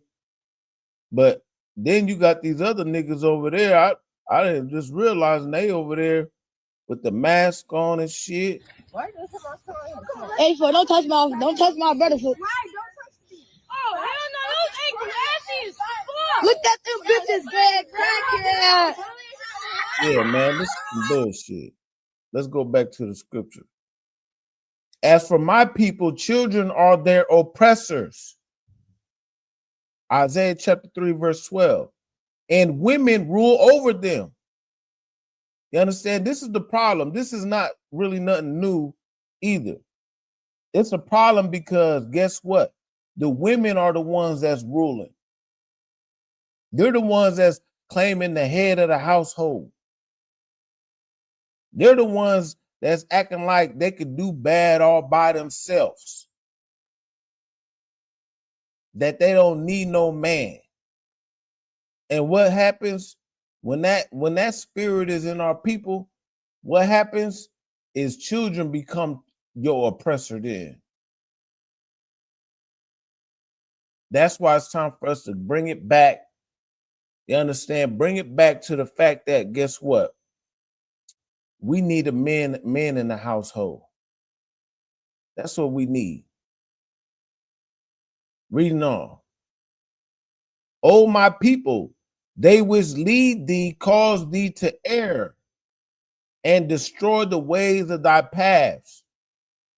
But then you got these other niggas over there. I didn't just realize they over there with the mask on and shit. Hey, don't touch my brother. Oh, hell no, those ankle asses. Look at them bitches, bad crackhead. Yeah, man, this is some bullshit. Let's go back to the scripture. As for my people, children are their oppressors. Isaiah chapter 3, verse 12. And women rule over them. You understand? This is the problem. This is not really nothing new either. It's a problem because guess what? The women are the ones that's ruling. They're the ones that's claiming the head of the household. They're the ones that's acting like they could do bad all by themselves. That they don't need no man. And what happens when that spirit is in our people? What happens is children become your oppressor then. That's why it's time for us to bring it back. You understand? Bring it back to the fact that guess what? We need a man in the household. That's what we need. Reading on. Oh, my people, they which lead thee cause thee to err and destroy the ways of thy paths.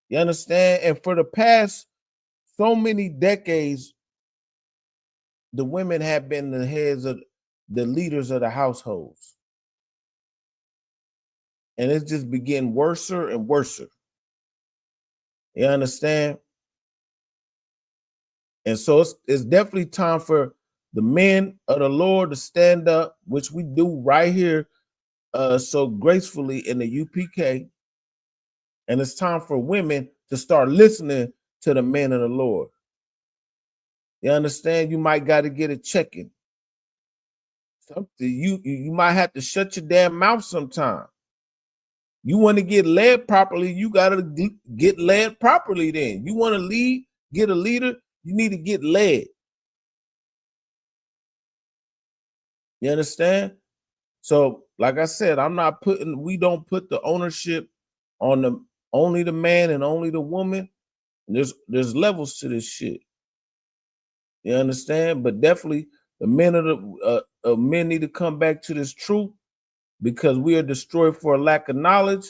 You understand? And for the past so many decades, the women have been the heads of the leaders of the households. And it's just getting worse and worse. You understand? And so it's definitely time for the men of the Lord to stand up, which we do right here so gracefully in the UPK. And it's time for women to start listening to the men of the Lord. You understand? You might got to get a check-in. You might have to shut your damn mouth sometime. You want to get led properly, you got to get led properly then. You want to lead, get a leader, you need to get led. You understand? So, like I said, we don't put the ownership on only the man and only the woman. There's levels to this shit. You understand? But definitely the men need to come back to this truth because we are destroyed for a lack of knowledge.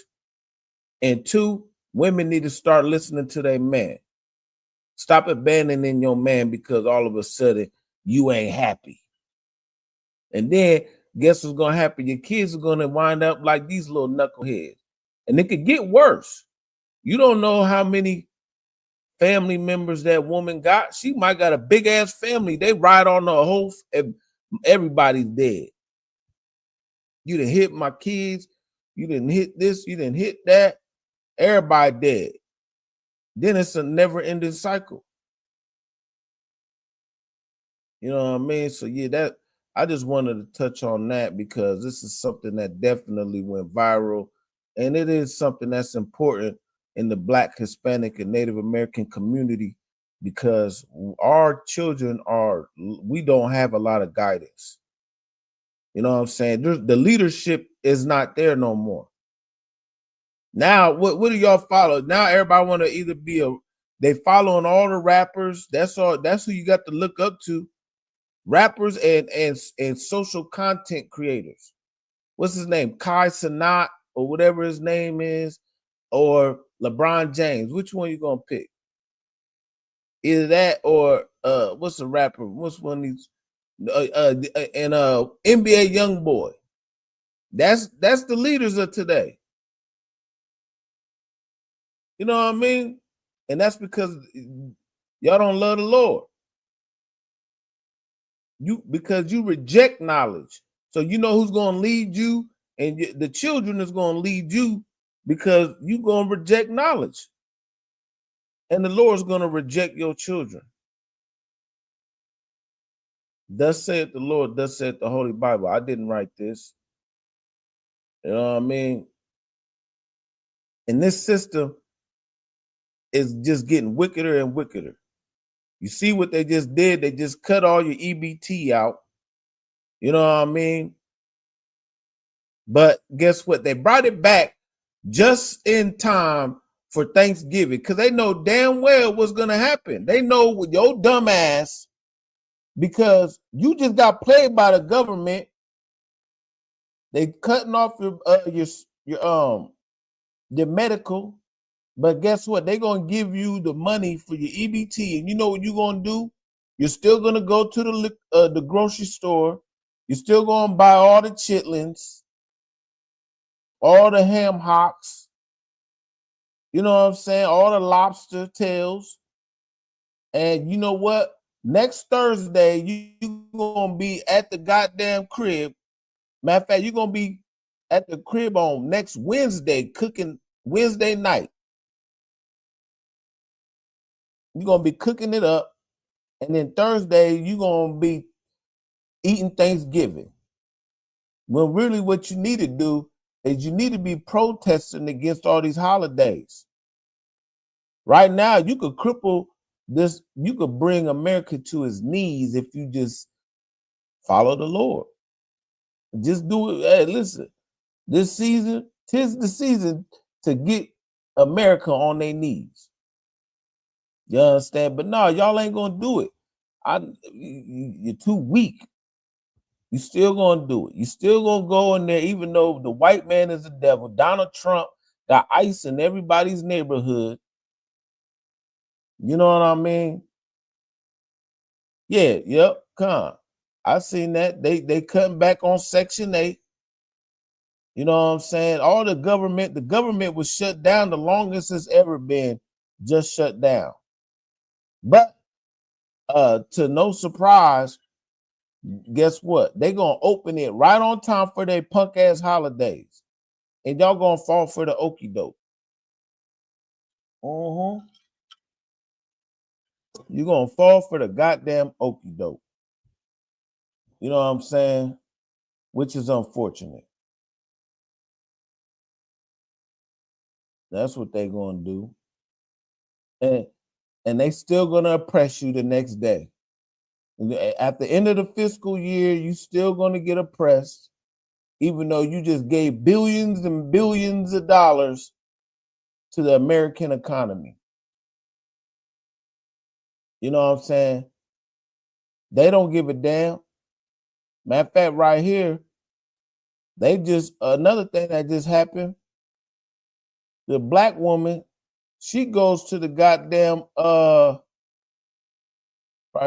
And 2, women need to start listening to their man. Stop abandoning your man because all of a sudden you ain't happy. And then guess what's going to happen? Your kids are going to wind up like these little knuckleheads. And it could get worse. You don't know how many family members that woman got. She might got a big ass family. They ride on the whole, everybody's dead. You done hit my kids. You didn't hit this. You didn't hit that. Everybody dead. then it's a never-ending cycle. You know what I mean? So yeah, that I just wanted to touch on that because this is something that definitely went viral, and it is something that's important in the Black, Hispanic, and Native American community because our children we don't have a lot of guidance. You know what I'm saying? The leadership is not there no more. Now, what do y'all follow? Now everybody want to either they following all the rappers. That's all. That's who you got to look up to. Rappers and social content creators. What's his name? Kai Cenat or whatever his name is, or LeBron James. Which one you gonna pick? Either that or what's the rapper? What's one of these? And NBA YoungBoy. That's the leaders of today. You know what I mean? And that's because y'all don't love the Lord. Because you reject knowledge. So you know who's going to lead you, and the children is going to lead you because you're going to reject knowledge. And the Lord's going to reject your children. Thus saith the Lord, thus saith the Holy Bible. I didn't write this. You know what I mean? And this system is just getting wickeder and wickeder. You see what they just did? They just cut all your EBT out. You know what I mean? But guess what? They brought it back just in time for Thanksgiving because they know damn well what's going to happen. They know with your dumb ass because you just got played by the government. They cutting off your medical. But guess what? They're going to give you the money for your EBT. And you know what you're going to do? You're still going to go to the grocery store. You're still going to buy all the chitlins, all the ham hocks. You know what I'm saying? All the lobster tails. And you know what? Next Thursday, you're going to be at the goddamn crib. Matter of fact, you're going to be at the crib on next Wednesday, cooking Wednesday night. You're going to be cooking it up. And then Thursday, you're going to be eating Thanksgiving. When really what you need to do is you need to be protesting against all these holidays. Right now, you could cripple this. You could bring America to its knees if you just follow the Lord. Just do it. Hey, listen, this season, 'tis the season to get America on their knees. You understand? But no, y'all ain't gonna do it. You're too weak. You still gonna do it. You still gonna go in there, even though the white man is the devil. Donald Trump got ice in everybody's neighborhood. You know what I mean? Yeah, yep, come. I seen that. They cutting back on Section 8. You know what I'm saying? All the government was shut down the longest it's ever been, just shut down. But to no surprise, guess what? They gonna open it right on time for their punk ass holidays, and y'all gonna fall for the okie doke. You're gonna fall for the goddamn okie doke. You know what I'm saying? Which is unfortunate. That's what they gonna do, and they still gonna oppress you the next day. At the end of the fiscal year, you still gonna get oppressed, even though you just gave billions and billions of dollars to the American economy. You know what I'm saying? They don't give a damn. Matter of fact, right here, another thing that just happened, the black woman, she goes to the goddamn, right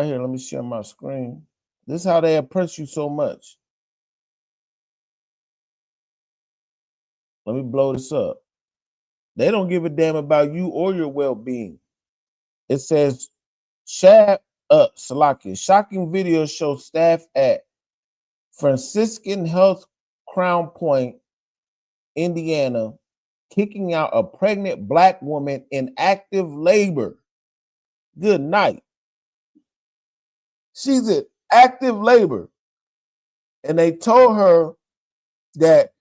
here, let me share my screen. This is how they oppress you so much. Let me blow this up. They don't give a damn about you or your well-being. It says, shocking video shows staff at Franciscan Health Crown Point, Indiana, kicking out a pregnant black woman in active labor. Good night. She's in active labor. And they told her that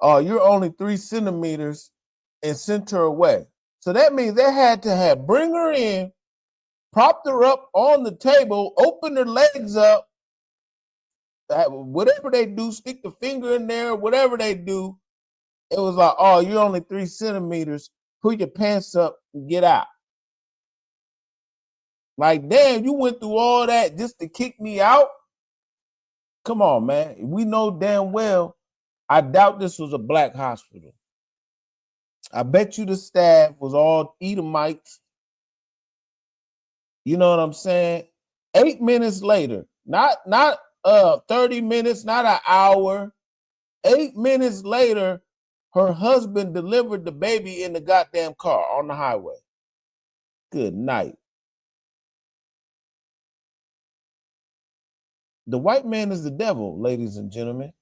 you're only 3 centimeters and sent her away. So that means they had to bring her in, propped her up on the table, open her legs up, whatever they do, stick the finger in there, whatever they do. It was like, oh, you're only 3 centimeters. Put your pants up and get out. Like, damn, you went through all that just to kick me out? Come on, man. We know damn well, I doubt this was a black hospital. I bet you the staff was all Edomites. You know what I'm saying? 8 minutes later, not 30 minutes, not an hour. 8 minutes later, her husband delivered the baby in the goddamn car on the highway. Good night. The white man is the devil, ladies and gentlemen.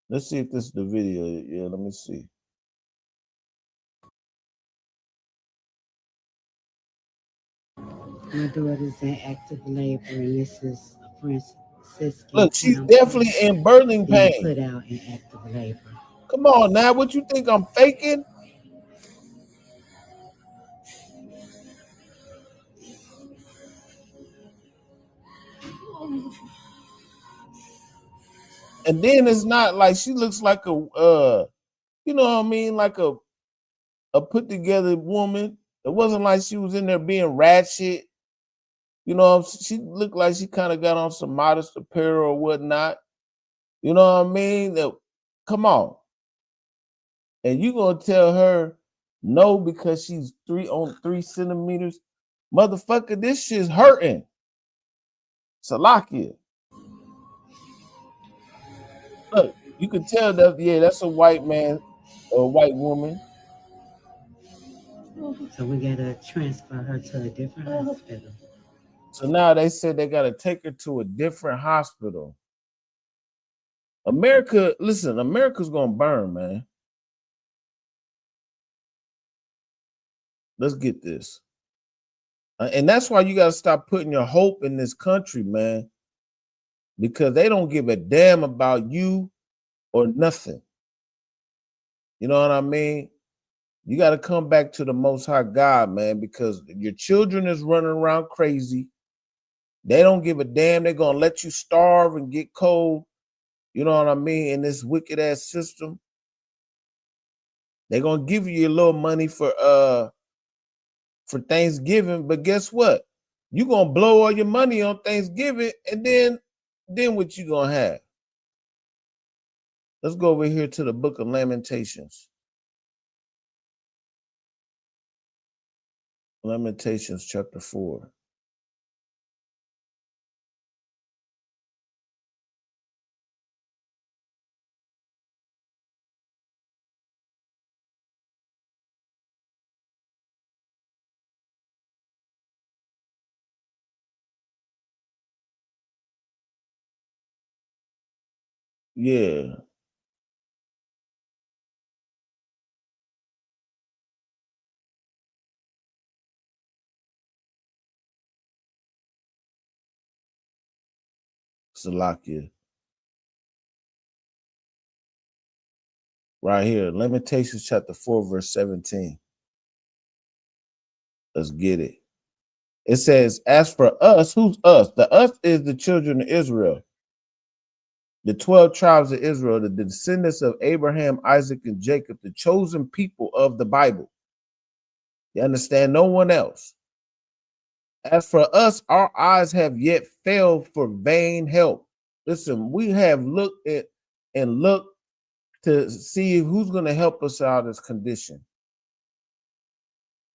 Let's see if this is the video. Yeah, let me see. My daughter's in active labor, and this is a Franciscan. Look, she's definitely in birthing pain. Put out in active labor. Come on now, what you think I'm faking? And then it's not like she looks like a you know what I mean, like a put together woman. It wasn't like she was in there being ratchet. You know, she looked like she kind of got on some modest apparel or whatnot. You know what I mean? Come on. And you gonna tell her no because she's 3 centimeters? Motherfucker, this shit's hurting. Salakia. Look, you can tell that, yeah, that's a white man or a white woman. So we gotta transfer her to a different hospital. So now they said they gotta take her to a different hospital. America, listen, America's gonna burn, man. Let's get this. And that's why you gotta stop putting your hope in this country, man. Because they don't give a damn about you or nothing. You know what I mean? You got to come back to the Most High God, man, because your children is running around crazy. They don't give a damn. They're going to let you starve and get cold. You know what I mean? In this wicked ass system. They're going to give you a little money for Thanksgiving, but guess what? You're going to blow all your money on Thanksgiving, and then what you gonna have? Let's go over here to the book of Lamentations. Lamentations chapter 4. Yeah. Salakia. Right here, Lamentations chapter 4, verse 17. Let's get it. It says, as for us, who's us? The us is the children of Israel. The 12 tribes of Israel, the descendants of Abraham, Isaac, and Jacob, the chosen people of the Bible. You understand? No one else. As for us, our eyes have yet failed for vain help. Listen, we have looked at and looked to see who's going to help us out of this condition.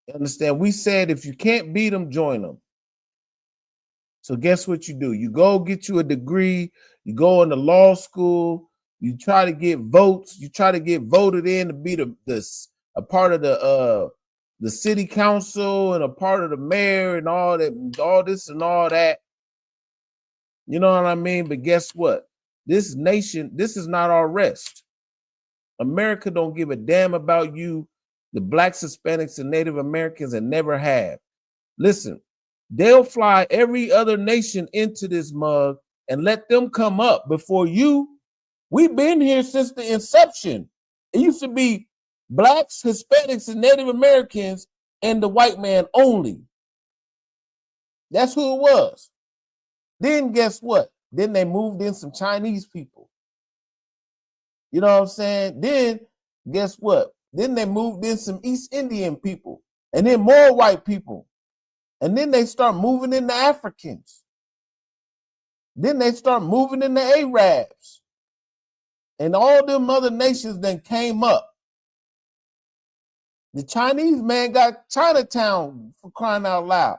You understand? We said if you can't beat them, join them. So guess what you do? You go get you a degree, you go into law school, you try to get votes, you try to get voted in to be a part of the city council and a part of the mayor and all that, all this and all that. You know what I mean? But guess what? This nation, this is not our rest. America don't give a damn about you, the blacks, Hispanics, and Native Americans, and never have. Listen, they'll fly every other nation into this mug and let them come up before you. We've been here since the inception. It used to be blacks, Hispanics, and Native Americans and the white man only. That's who it was. Then guess what? Then they moved in some Chinese people. You know what I'm saying? Then guess what? Then they moved in some East Indian people and then more white people. And then they start moving in the Africans. Then they start moving in the Arabs. And all them other nations then came up. The Chinese man got Chinatown, for crying out loud.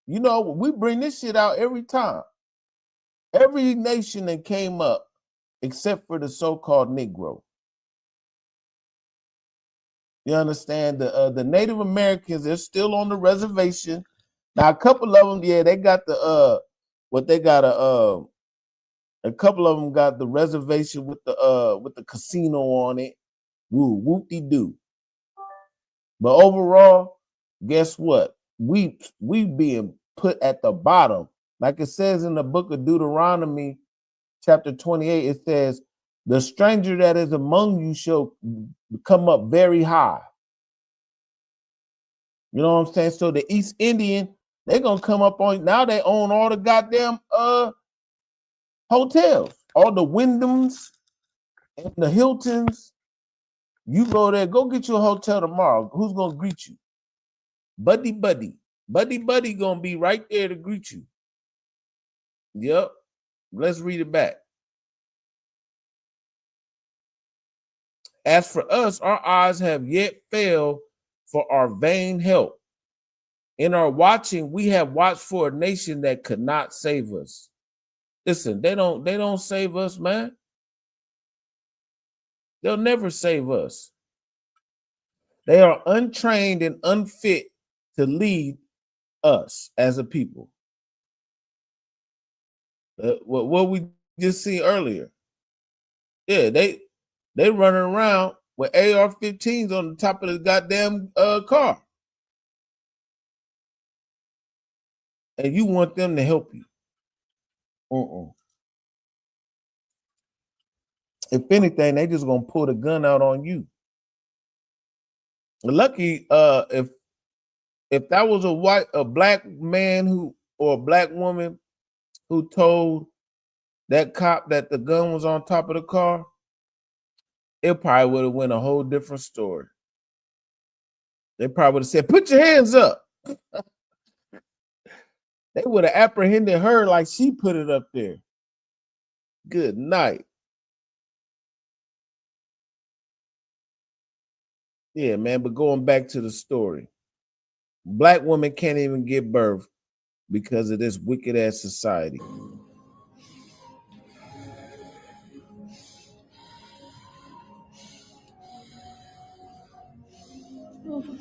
You know, we bring this shit out every time. Every nation that came up, except for the so-called Negro. You understand? The Native Americans, they're still on the reservation. Now, a couple of them, yeah, they got the a couple of them got the reservation with the casino on it. Woo, whoop-de-doo. But overall, guess what? We being put at the bottom. Like it says in the book of Deuteronomy, chapter 28, it says, the stranger that is among you shall come up very high. You know what I'm saying? So the East Indian, they're going to come up on, now they own all the goddamn hotels, all the Wyndhams and the Hiltons. You go there, go get you a hotel tomorrow. Who's going to greet you? Buddy Buddy. Buddy Buddy going to be right there to greet you. Yep. Let's read it back. As for us, our eyes have yet failed for our vain help. In our watching, we have watched for a nation that could not save us. Listen, they don't save us, man. They'll never save us. They are untrained and unfit to lead us as a people. What we just see earlier. Yeah, they running around with AR-15s on the top of the goddamn car. And you want them to help you. If anything, they just gonna pull the gun out on you. Lucky, if that was a black man or a black woman who told that cop that the gun was on top of the car, it probably would have went a whole different story. They probably would have said, "Put your hands up." They would have apprehended her like she put it up there. Good night. Yeah, man, but going back to the story. Black women can't even give birth because of this wicked ass society.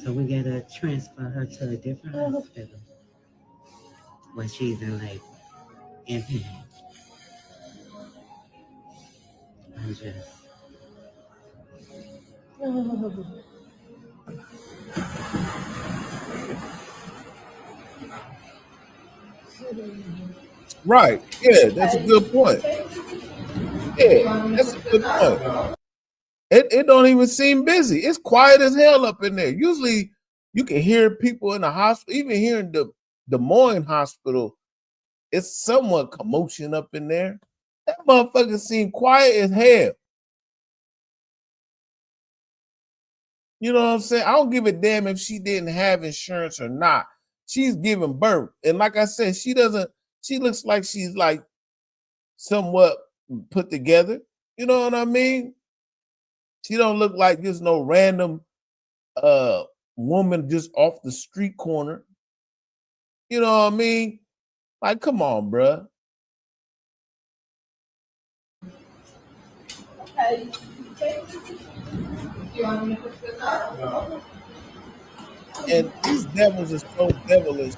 So we gotta transfer her to a different hospital where she's in labor in pain. I'm just. Right. Yeah, that's a good point. Yeah, that's a good point. It don't even seem busy. It's quiet as hell up in there. Usually you can hear people in the hospital, even here in the Des Moines hospital, it's somewhat commotion up in there. That motherfucker seemed quiet as hell. You know what I'm saying? I don't give a damn if she didn't have insurance or not. She's giving birth. And like I said, she looks like she's like somewhat put together. You know what I mean? She don't look like just no random woman just off the street corner. You know what I mean? Like, come on, bruh. Okay. And these devils are so devilish.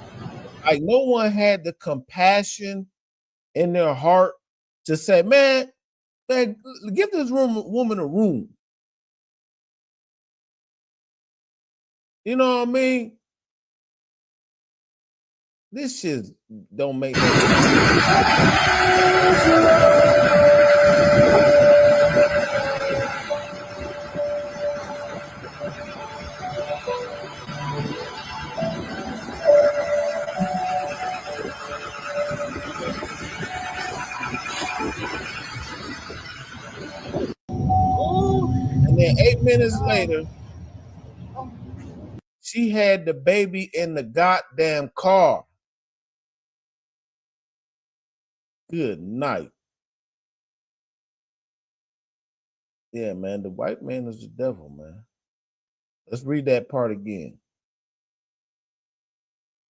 Like, no one had the compassion in their heart to say, man, give this woman a room. You know what I mean? This shit don't make no And then 8 minutes later, she had the baby in the goddamn car. Good night. Yeah, man, the white man is the devil, man. Let's read that part again.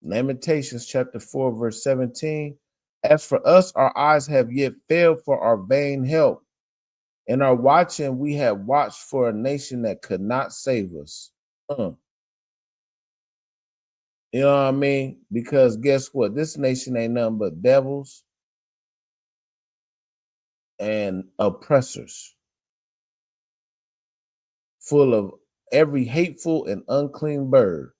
Lamentations chapter 4, verse 17. As for us, our eyes have yet failed for our vain help. In our watching, we have watched for a nation that could not save us. You know what I mean? Because guess what? This nation ain't nothing but devils and oppressors, full of every hateful and unclean bird,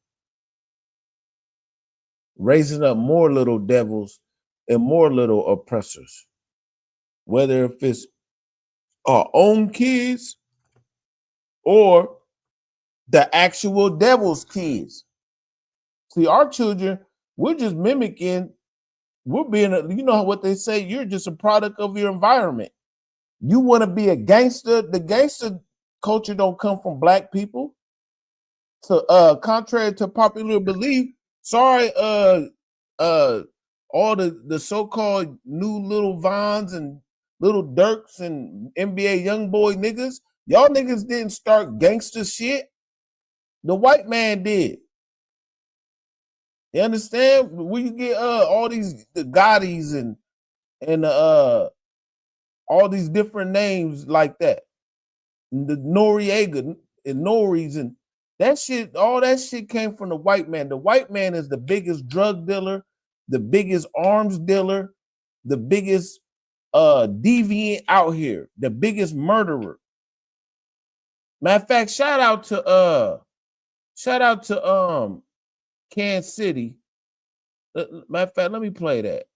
raising up more little devils and more little oppressors. Whether if it's our own kids or the actual devil's kids. See, our children, we're just mimicking. We're being, you know what they say, you're just a product of your environment. You want to be a gangster. The gangster culture don't come from black people. So contrary to popular belief, sorry, all the so-called new little Vons and little Dirks and NBA young boy niggas, y'all niggas didn't start gangster shit. The white man did. You understand? Where you get all these the Gottis and all these different names like that, and the Noriega and Noris and that shit. All that shit came from the white man. The white man is the biggest drug dealer, the biggest arms dealer, the biggest deviant out here, the biggest murderer. Matter of fact, shout out to Kansas City. Matter of fact, let me play that.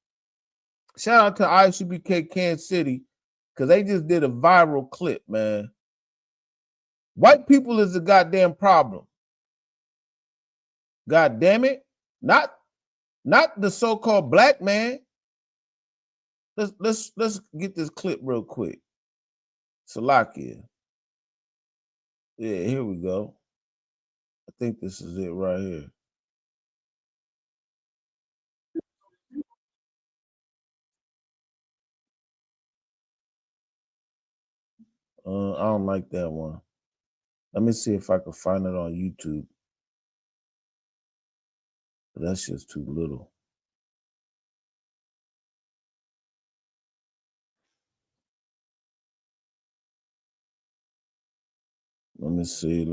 Shout out to ISUBK Kansas City, because they just did a viral clip, man. White people is a goddamn problem. God damn it. Not the so-called black man. Let's get this clip real quick. Salakia. Yeah, here we go. I think this is it right here. I don't like that one. Let me see if I can find it on YouTube. That's just too little. Let me see.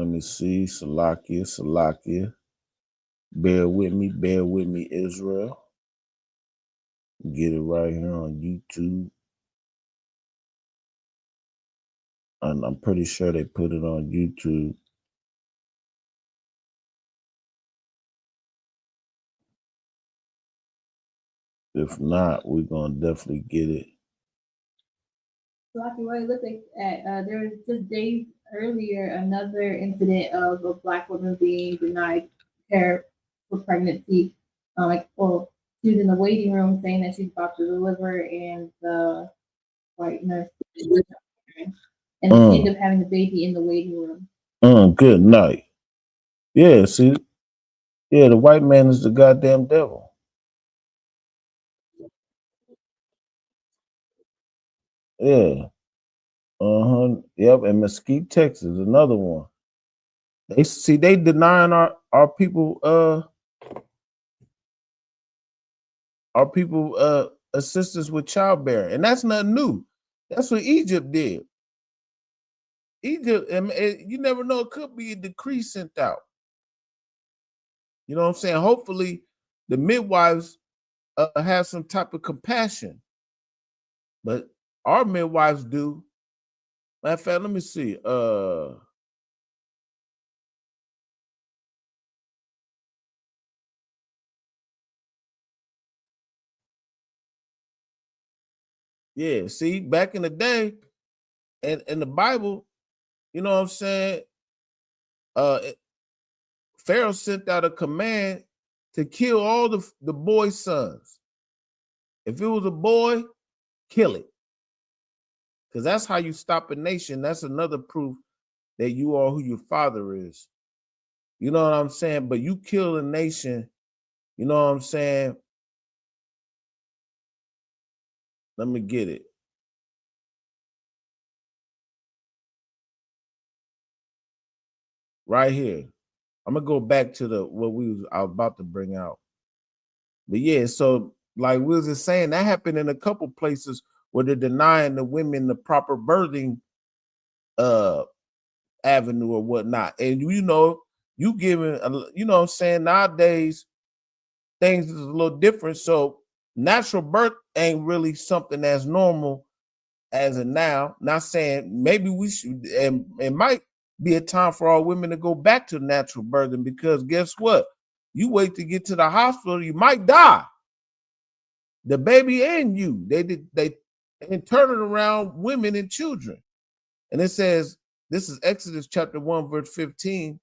Salakia. Bear with me, Israel. Get it right here on YouTube. And I'm pretty sure they put it on YouTube. If not, we're gonna definitely get it. Lucky way, look at there was just days earlier another incident of a black woman being denied care for pregnancy. She was in the waiting room saying that she's about to deliver, and the white nurse and she ended up having the baby in the waiting room. Good night. Yeah, see, yeah, the white man is the goddamn devil. Yeah. Yep, and Mesquite, Texas, another one. They denying our people assistance with childbearing, and that's nothing new. That's what Egypt did. Egypt, you never know, it could be a decree sent out. You know what I'm saying? Hopefully, the midwives have some type of compassion, but our midwives do. Matter of fact, let me see. Yeah, see, back in the day, and in the Bible, you know what I'm saying? Pharaoh sent out a command to kill all the boys' sons. If it was a boy, kill it. Because that's how you stop a nation. That's another proof that you are who your father is. You know what I'm saying? But you kill a nation, you know what I'm saying? Let me get it. Right here. I'm gonna go back to I was about to bring out. But yeah, so like we was just saying, that happened in a couple places where they're denying the women the proper birthing avenue or whatnot. And you know, you giving, you know what I'm saying, nowadays things is a little different. So natural birth ain't really something that's normal as of now. Not saying maybe we should, and it might be a time for all women to go back to natural birthing, because guess what? You wait to get to the hospital, you might die. The baby and you. They turn it around women and children. And it says, this is Exodus chapter 1, verse 15.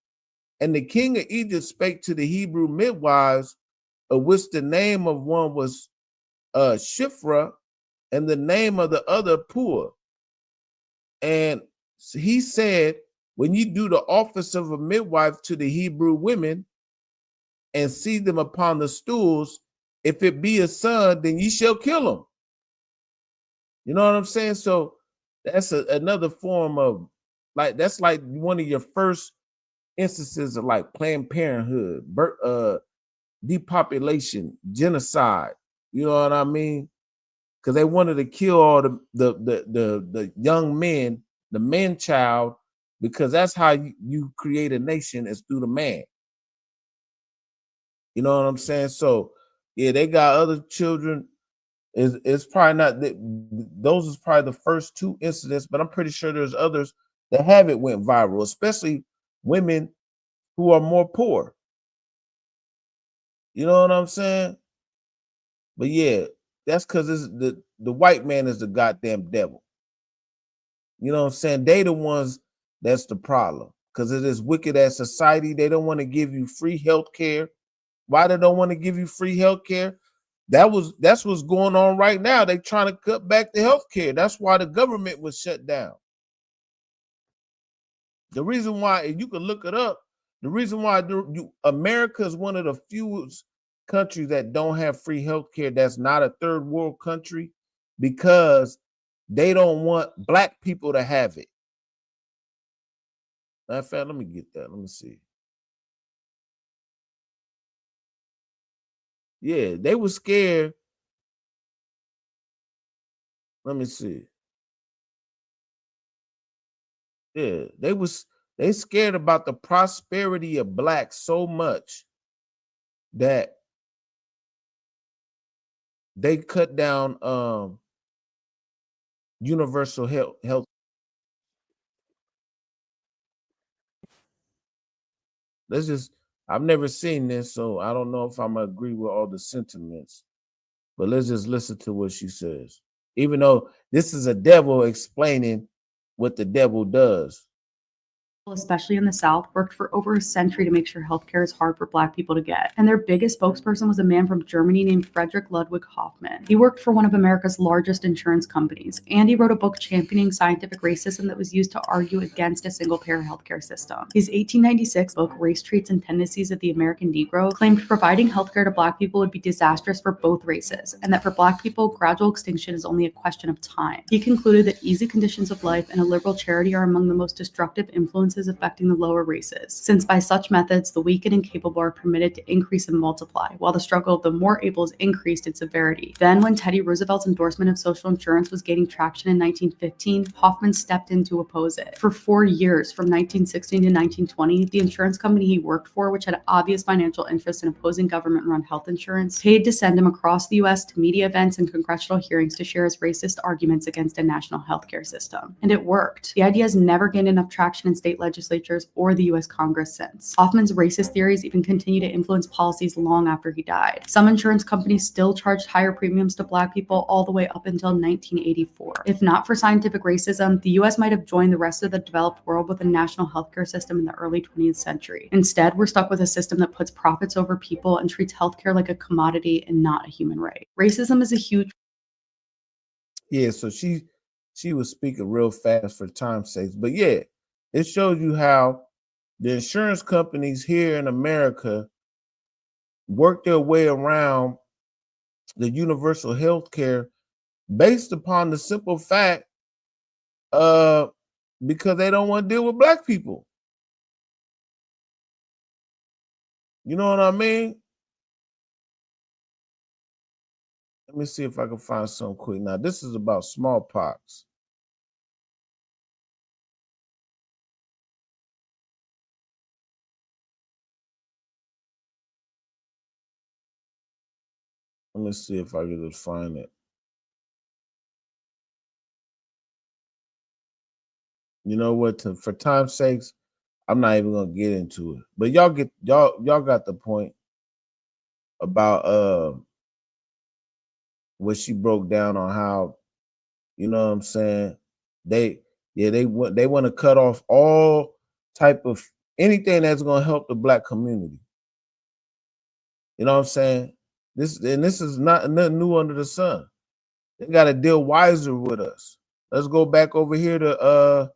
And the king of Egypt spake to the Hebrew midwives, of which the name of one was Shiphrah, and the name of the other Puah. And he said, when you do the office of a midwife to the Hebrew women and see them upon the stools, if it be a son, then ye shall kill him. You know what I'm saying? So that's another form of, like, that's like one of your first instances of like Planned Parenthood, depopulation, genocide. You know what I mean? Because they wanted to kill all the young men, the man child, because that's how you create a nation, is through the man. You know what I'm saying? So yeah, they got other children. It's probably not those is probably the first two incidents, but I'm pretty sure there's others that haven't went viral, especially women who are more poor. You know what I'm saying? But yeah, that's because the white man is the goddamn devil. You know what I'm saying? They the ones that's the problem, because of this wicked ass society. They don't want to give you free health care. Why they don't want to give you free health care? That's what's going on right now. They trying to cut back the health care. That's why the government was shut down. The reason why, and you can look it up, the reason why America is one of the few countries that don't have free health care, that's not a third world country, because they don't want black people to have it. Matter of fact, let me get that. Let me see. Yeah, they were scared. Let me see. Yeah, they scared about the prosperity of blacks so much that they cut down universal health. I've never seen this, so I don't know if I'm gonna agree with all the sentiments, but let's just listen to what she says. Even though this is a devil explaining what the devil does. Especially in the South, worked for over a century to make sure healthcare is hard for Black people to get. And their biggest spokesperson was a man from Germany named Frederick Ludwig Hoffman. He worked for one of America's largest insurance companies, and he wrote a book championing scientific racism that was used to argue against a single-payer healthcare system. His 1896 book, Race Traits and Tendencies of the American Negro, claimed providing healthcare to Black people would be disastrous for both races, and that for Black people, gradual extinction is only a question of time. He concluded that easy conditions of life and a liberal charity are among the most destructive influences affecting the lower races, since by such methods the weak and incapable are permitted to increase and multiply, while the struggle of the more able is increased in severity. Then, when Teddy Roosevelt's endorsement of social insurance was gaining traction in 1915, Hoffman stepped in to oppose it. For 4 years, from 1916 to 1920, the insurance company he worked for, which had obvious financial interest in opposing government-run health insurance, paid to send him across the U.S. to media events and congressional hearings to share his racist arguments against a national healthcare system. And it worked. The idea has never gained enough traction in state legislatures or the US Congress since. Hoffman's racist theories even continue to influence policies long after he died. Some insurance companies still charged higher premiums to Black people all the way up until 1984. If not for scientific racism, the US might have joined the rest of the developed world with a national healthcare system in the early 20th century. Instead, we're stuck with a system that puts profits over people and treats healthcare like a commodity and not a human right. Racism is a huge... Yeah, so she was speaking real fast for time's sake. But yeah, it shows you how the insurance companies here in America work their way around the universal health care based upon the simple fact because they don't want to deal with Black people. You know what I mean? Let me see if I can find something quick. Now, this is about smallpox. Let me see if I can just find it. You know what? For time's sakes, I'm not even gonna get into it. But y'all got the point about what she broke down on how, you know what I'm saying? They want to cut off all type of anything that's gonna help the Black community. You know what I'm saying? This is not nothing new under the sun. They got to deal wiser with us. Let's go back over here to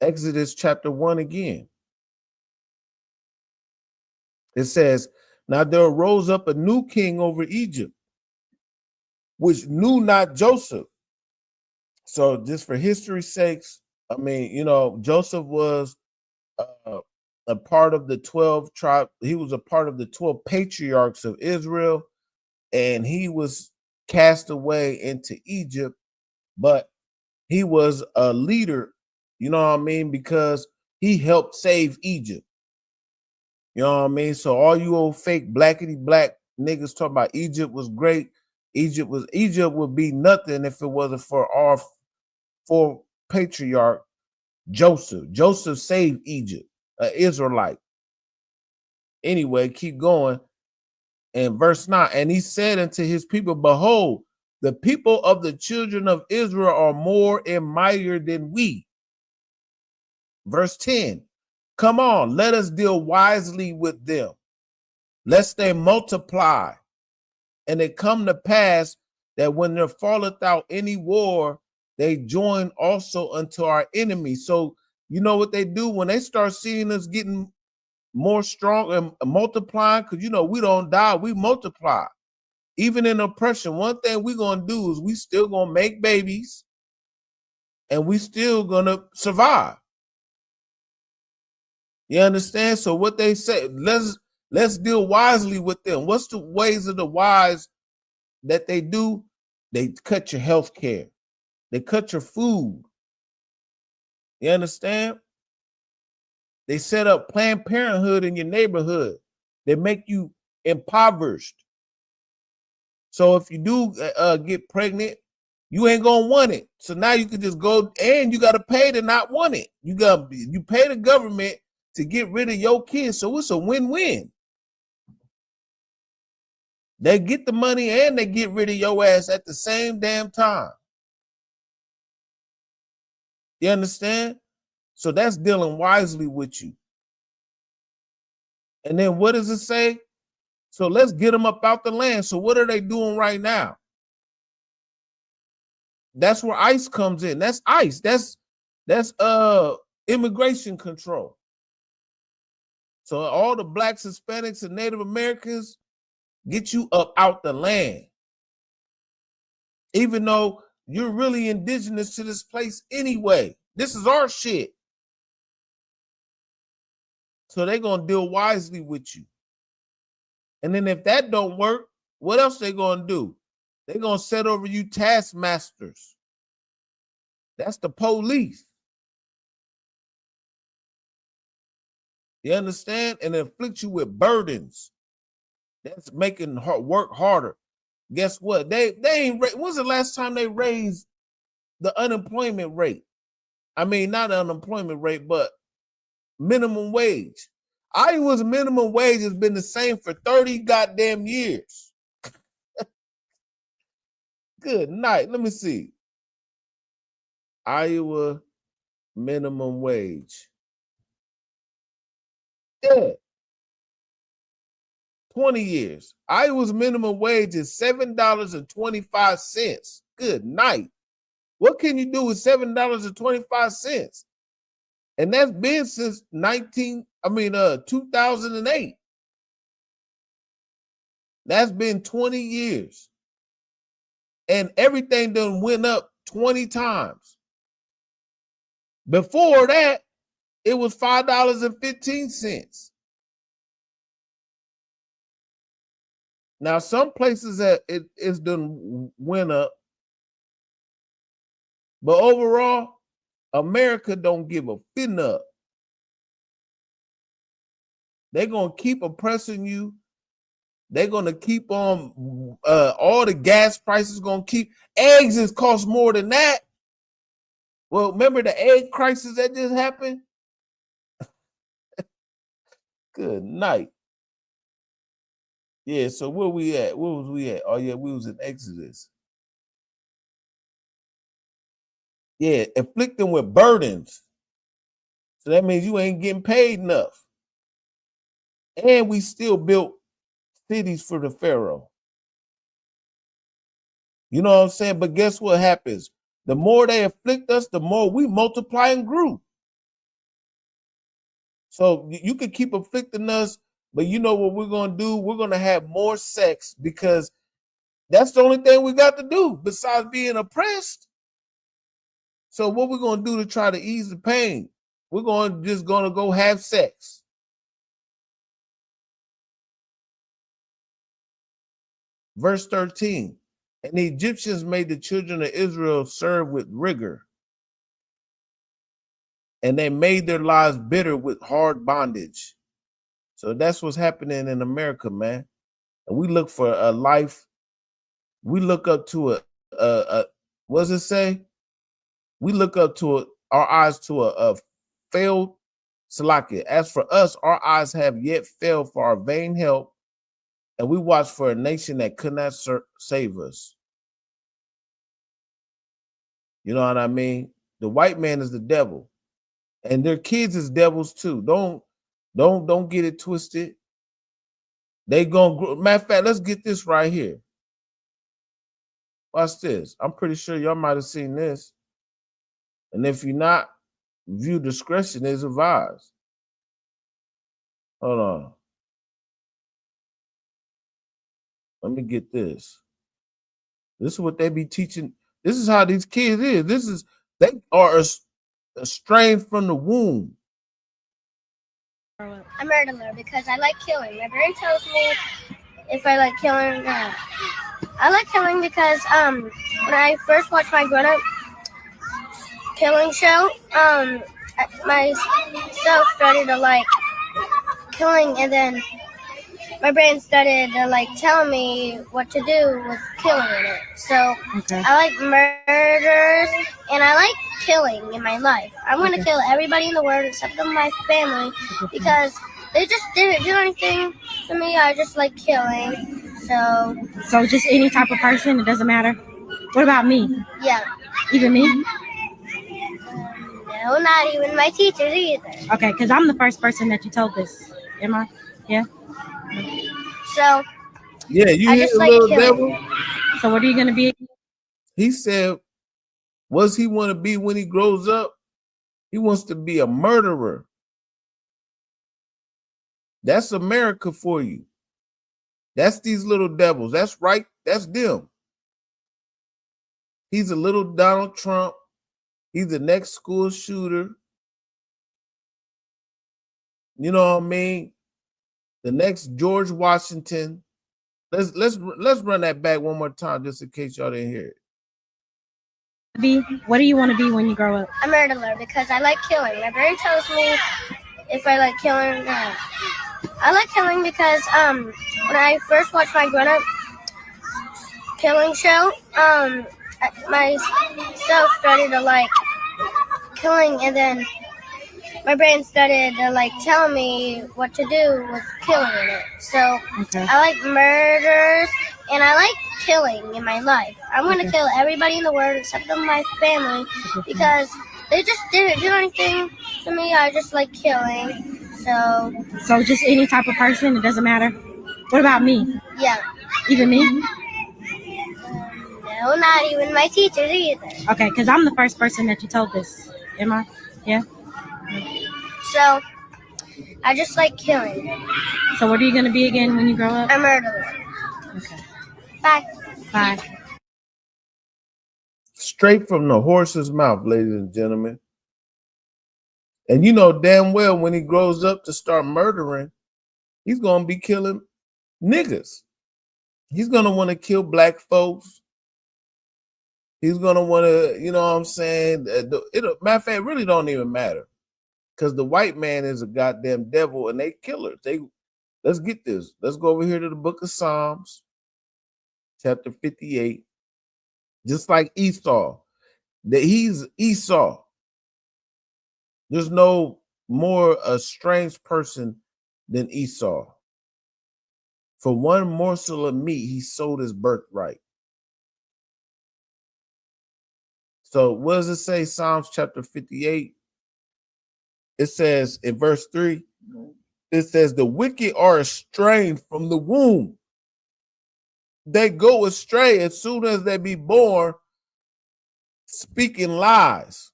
Exodus chapter 1 again. It says, now there arose up a new king over Egypt, which knew not Joseph. So just for history's sakes, I mean, you know, Joseph was a part of the 12 tribe. He was a part of the 12 patriarchs of Israel, and he was cast away into Egypt, but he was a leader, you know what I mean? Because he helped save Egypt. You know what I mean? So all you old fake blackity black niggas talking about Egypt was great. Egypt would be nothing if it wasn't for our patriarch Joseph. Joseph saved Egypt, an Israelite. Anyway, keep going. And verse 9, and he said unto his people, behold, the people of the children of Israel are more and mightier than we. Verse 10, come on, let us deal wisely with them, lest they multiply. And it come to pass that when there falleth out any war, they join also unto our enemies. So you know what they do when they start seeing us getting more strong and multiplying, because you know we don't die, we multiply. Even in oppression, one thing we're gonna do is we still gonna make babies and we still gonna survive. You understand? So what they say, let's deal wisely with them. What's the ways of the wise that they do? They cut your health care, they cut your food. You understand? They set up Planned Parenthood in your neighborhood. They make you impoverished. So if you do get pregnant, you ain't gonna want it. So now you can just go, and you gotta pay to not want it. You pay the government to get rid of your kids. So it's a win-win. They get the money and they get rid of your ass at the same damn time. You understand? So that's dealing wisely with you. And then what does it say? So let's get them up out the land. So what are they doing right now? That's where ICE comes in. That's ICE. That's immigration control. So all the Blacks, Hispanics, and Native Americans, get you up out the land. Even though you're really indigenous to this place anyway. This is our shit. So they're going to deal wisely with you. And then if that don't work, what else they going to do? They're going to set over you taskmasters. That's the police. You understand? And inflict you with burdens. That's making work harder. Guess what? They ain't. When's the last time they raised the unemployment rate? I mean, not unemployment rate, but minimum wage. Iowa's minimum wage has been the same for 30 goddamn years. Good night. Let me see. Iowa minimum wage. Yeah. 20 years. Iowa's minimum wage is $7.25. Good night. What can you do with $7.25? And that's been since 2008. That's been 20 years. And everything done went up 20 times. Before that, it was $5.15. Now, some places that it's done went up, but overall, America don't give a fin up. They're gonna keep oppressing you. They're gonna keep on. All the gas prices gonna keep. Eggs is cost more than that. Well, remember the egg crisis that just happened? Good night. Yeah, so where we at? Where was we at? Oh, yeah, we was in Exodus. Yeah, afflicting with burdens. So that means you ain't getting paid enough. And we still built cities for the Pharaoh. You know what I'm saying? But guess what happens? The more they afflict us, the more we multiply and grew. So you can keep afflicting us, but you know what we're going to do? We're going to have more sex because that's the only thing we got to do besides being oppressed. So what we're going to do to try to ease the pain? We're going to go have sex. Verse 13, and the Egyptians made the children of Israel serve with rigor, and they made their lives bitter with hard bondage. So that's what's happening in America, man. And we look for a life. We look up to what does it say? We look up to our eyes to a failed Salakia. As for us, our eyes have yet failed for our vain help, and we watch for a nation that could not save us. You know what I mean? The white man is the devil, and their kids is devils too. Don't get it twisted. They gonna matter of fact, let's get this right here. Watch this. I'm pretty sure y'all might have seen this. And if you're not, view discretion is advised. Hold on. Let me get this. This is what they be teaching. This is how these kids is. They are estranged from the womb. I'm murderer because I like killing. My brain tells me if I like killing or not. I like killing because when I first watched my grown-up killing show, myself started to like killing, and then my brain started to like telling me what to do with killing in it. So okay. I like murders and I like killing in my life. I'm gonna kill everybody in the world except for my family because they just didn't do anything to me. I just like killing. So just any type of person, it doesn't matter. What about me? Yeah. Even me? No, not even my teachers either. Okay, because I'm the first person that you told this. Am I? Yeah. So yeah, you hear the like little killing. devil? So what are you gonna be? He said, what's he want to be when he grows up? He wants to be a murderer. That's America for you. That's these little devils. That's right. That's them. He's a little Donald Trump. He's the next school shooter. You know what I mean? The next George Washington. Let's run that back one more time just in case y'all didn't hear it. What do you want to be when you grow up? A murderer because I like killing. My brain tells me if I like killing or not. I like killing because when I first watched my grown-up killing show, myself started to like killing, and then my brain started like telling me what to do with killing in it. So I like murders and I like killing in my life. I'm gonna kill everybody in the world except for my family because they just didn't do anything to me. I just like killing. So just any type of person, it doesn't matter. What about me? Yeah. Even me? No, not even my teachers either. Okay, because I'm the first person that you told this. Am I? Yeah. So I just like killing. So what are you gonna be again when you grow up? A murderer. Okay. Bye. Bye. Straight from the horse's mouth, ladies and gentlemen. And you know damn well when he grows up to start murdering, he's gonna be killing niggas. He's gonna want to kill black folks. He's gonna want to, you know what I'm saying? Matter of fact, it really don't even matter. Because the white man is a goddamn devil and they killers. Let's get this. Let's go over here to the book of Psalms, chapter 58. Just like Esau, that he's Esau. There's no more a strange person than Esau. For one morsel of meat, he sold his birthright. So what does it say? Psalms chapter 58. It says in verse 3, it says, the wicked are estranged from the womb. They go astray as soon as they be born, speaking lies.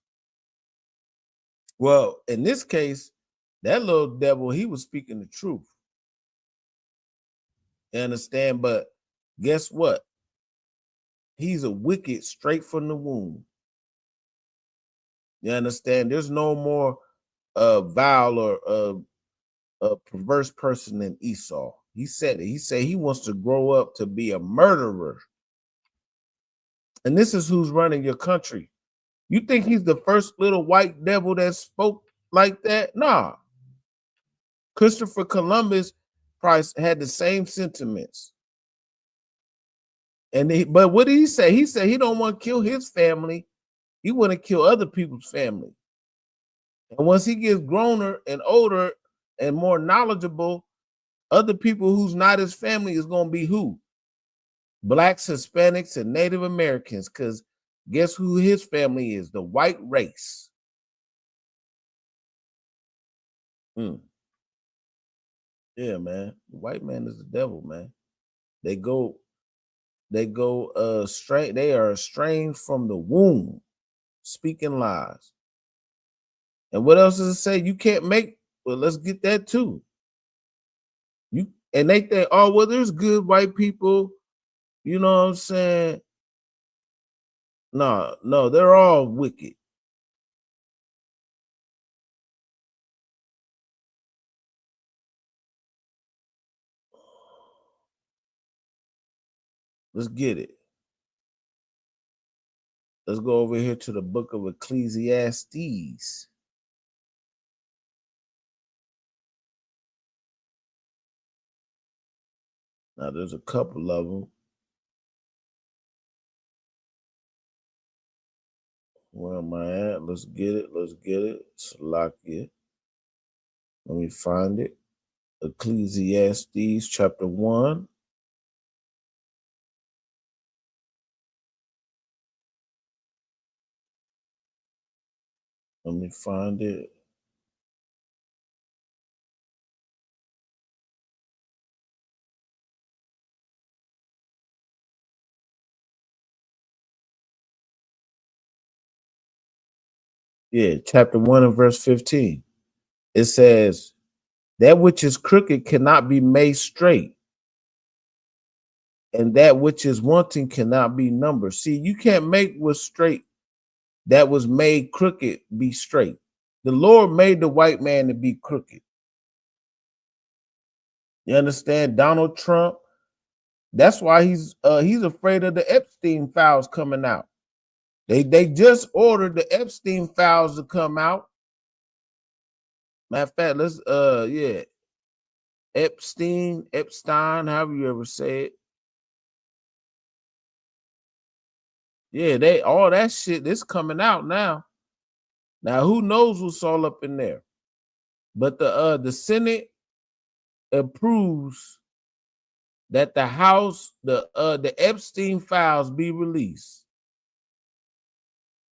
Well, in this case, that little devil, he was speaking the truth. You understand? But guess what? He's a wicked straight from the womb. You understand? There's no more vile or a perverse person than Esau. He said it. He said he wants to grow up to be a murderer. And this is who's running your country. You think he's the first little white devil that spoke like that? Nah. Christopher Columbus Price had the same sentiments. But what did he say? He said he don't want to kill his family. He want to kill other people's family. And once he gets growner and older and more knowledgeable, other people who's not his family is going to be who? Blacks, Hispanics, and Native Americans, because guess who his family is? The white race. Yeah, man. The white man is the devil, man. They are estranged from the womb, speaking lies. And what else does it say? You can't make, well, let's get that too. And they think, oh, well, there's good white people. You know what I'm saying? No, they're all wicked. Let's get it. Let's go over here to the book of Ecclesiastes. Now, there's a couple of them. Where am I at? Let's get it. Salakia. Let me find it. Ecclesiastes chapter 1. Let me find it. Yeah, chapter 1 and verse 15. It says, that which is crooked cannot be made straight, and that which is wanting cannot be numbered. See, you can't make what's straight that was made crooked be straight. The Lord made the white man to be crooked. You understand? Donald Trump, that's why he's afraid of the Epstein files coming out. They just ordered the Epstein files to come out. Matter of fact, let's Epstein, however you ever say it. Yeah, all that shit is coming out now. Now, who knows what's all up in there? But the Senate approves that the House, the Epstein files be released.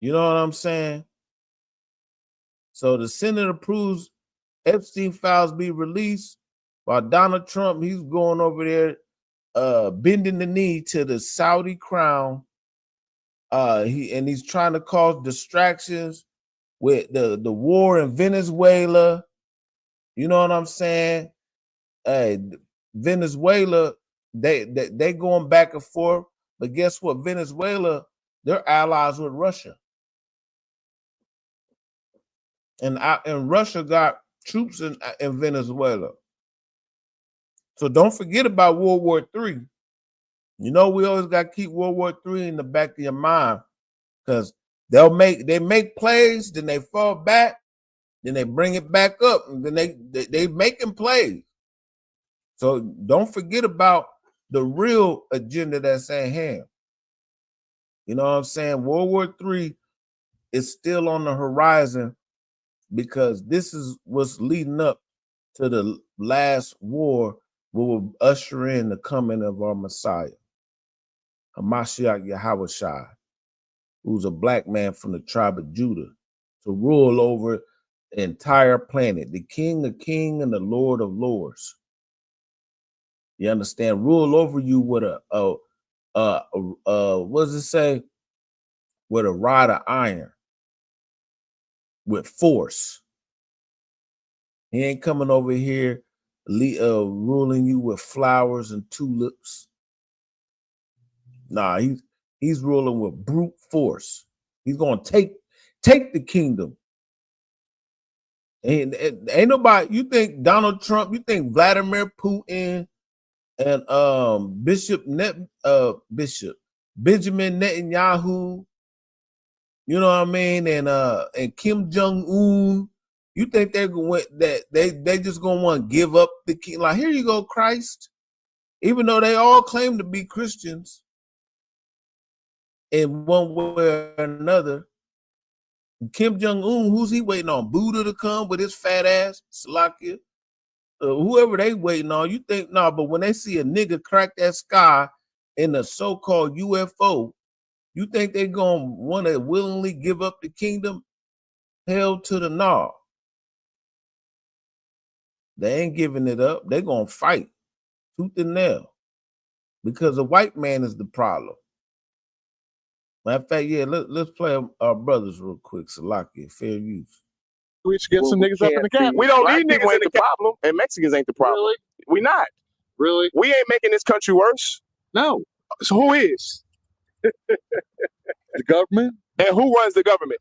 You know what I'm saying? So the Senate approves Epstein files be released, while Donald Trump, he's going over there, bending the knee to the Saudi crown. He's trying to cause distractions with the war in Venezuela. You know what I'm saying? Venezuela, they going back and forth, but guess what? Venezuela, they're allies with Russia, and Russia got troops in Venezuela. So don't forget about World War III. You know, we always got to keep World War III in the back of your mind, because they make plays, then they fall back, then they bring it back up, and then they making plays. So don't forget about the real agenda that's at hand. You know what I'm saying? World War III is still on the horizon, because this is what's leading up to the last war, we will usher in the coming of our Messiah, Hamashiach Yahushua, who's a black man from the tribe of Judah, to rule over the entire planet, the King of Kings and the Lord of Lords. You understand? Rule over you with what does it say? With a rod of iron, with force. He ain't coming over here ruling you with flowers and tulips. Nah, he's ruling with brute force. He's gonna take the kingdom. Ain't nobody. You think Donald Trump? You think Vladimir Putin and Bishop Benjamin Netanyahu? You know what I mean? And Kim Jong-un. You think they're going that they just gonna want to give up the king? Like, here you go, Christ. Even though they all claim to be Christians in one way or another, Kim Jong-un, who's he waiting on? Buddha to come with his fat ass, Salakia? Whoever they waiting on, you think, no, but when they see a nigga crack that sky in a so-called UFO, you think they're gonna want to willingly give up the kingdom? Hell to the no. They ain't giving it up. They're gonna fight tooth and nail, because the white man is the problem. Matter of fact, yeah, let's play our brothers real quick. Salakia, fair use. We should get some niggas up in the cabinet. We don't need niggas ain't the problem, and Mexicans ain't the problem. Really? We not. Really? We ain't making this country worse. No. So who is? The government. And who runs the government?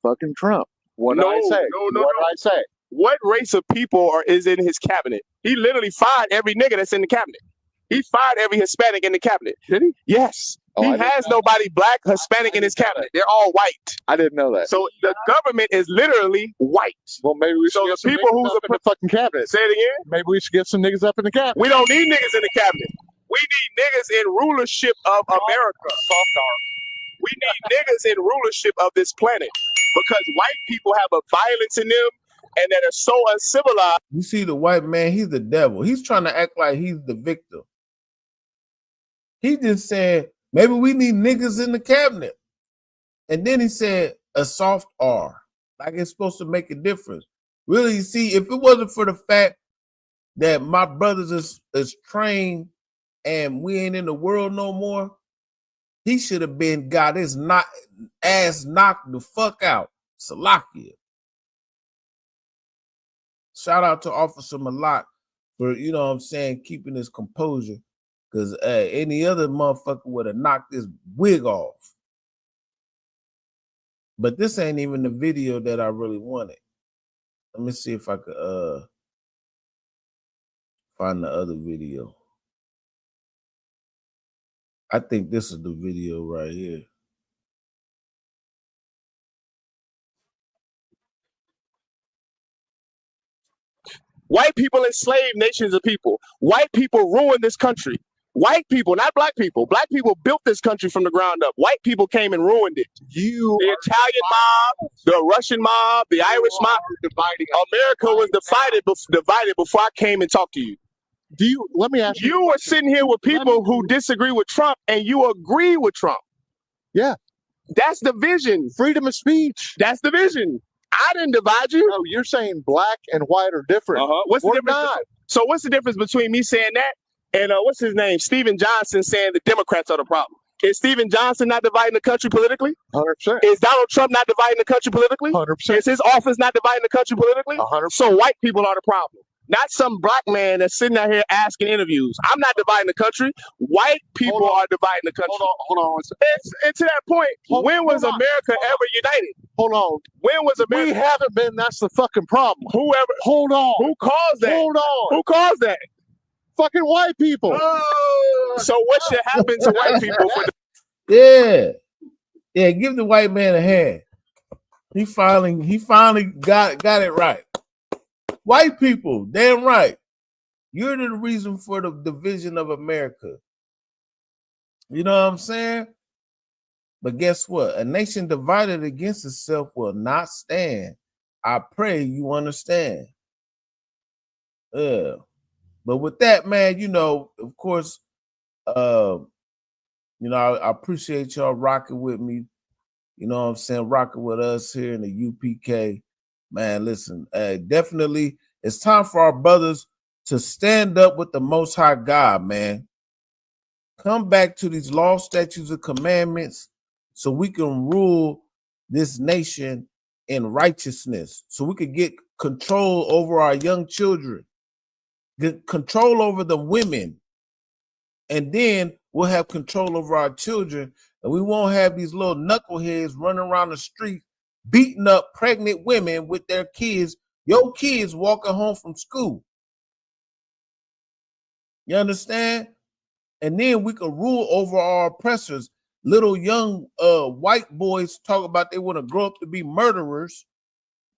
Fucking Trump. What did I say? What did I say? What race of people is in his cabinet? He literally fired every nigga that's in the cabinet. He fired every Hispanic in the cabinet. Did he? Yes. He has nobody black, Hispanic in his cabinet. They're all white. I didn't know that. So the government is literally white. Well, maybe we should get some people who's up in the fucking cabinet. Say it again. Maybe we should get some niggas up in the cabinet. We don't need niggas in the cabinet. We need niggas in rulership of America. We need niggas in rulership of this planet, because white people have a violence in them and that are so uncivilized. You see, the white man, he's the devil. He's trying to act like he's the victim. He just said, maybe we need niggas in the cabinet. And then he said a soft R, like it's supposed to make a difference. Really, you see, if it wasn't for the fact that my brothers is trained and we ain't in the world no more, he should have been got his ass knocked the fuck out. Salakia. Shout out to Officer Malak for, you know what I'm saying, keeping his composure. Because any other motherfucker would have knocked his wig off. But this ain't even the video that I really wanted. Let me see if I could find the other video. I think this is the video right here. White people enslave nations of people. White people ruin this country. White people, not black people. Black people built this country from the ground up. White people came and ruined it. The Italian mob, the Russian mob, the Irish mob. America was divided before I came and talked to you. Let me ask you. You were sitting here with people who disagree with Trump and you agree with Trump. Yeah. That's division. Freedom of speech. That's division. I didn't divide you. No, you're saying black and white are different. What's the We're difference? not. So what's the difference between me saying that and what's his name? Stephen Johnson saying the Democrats are the problem. Is Stephen Johnson not dividing the country politically? 100%. Is Donald Trump not dividing the country politically? 100%. Is his office not dividing the country politically? 100%. So white people are the problem. Not some black man that's sitting out here asking interviews. I'm not dividing the country. White people are dividing the country. Hold on. And to that point, when was America ever united? Hold on. When was America? We haven't been. That's the fucking problem. Whoever. Hold on. Who caused that? Hold on. Who caused that? Fucking white people. So what should happen to white people for Yeah, give the white man a hand. He finally got it right. White people, damn right. You're the reason for the division of America. You know what I'm saying? But guess what? A nation divided against itself will not stand. I pray you understand. But with that, man, of course, I appreciate y'all rocking with me. You know what I'm saying? Rocking with us here in the UPK. Man, listen, definitely it's time for our brothers to stand up with the Most High God, man. Come back to these law, statutes, and commandments so we can rule this nation in righteousness, so we can get control over our young children, get control over the women, and then we'll have control over our children, and we won't have these little knuckleheads running around the street beating up pregnant women with their kids, your kids walking home from school. You understand? And then we can rule over our oppressors. Little young white boys talk about they want to grow up to be murderers.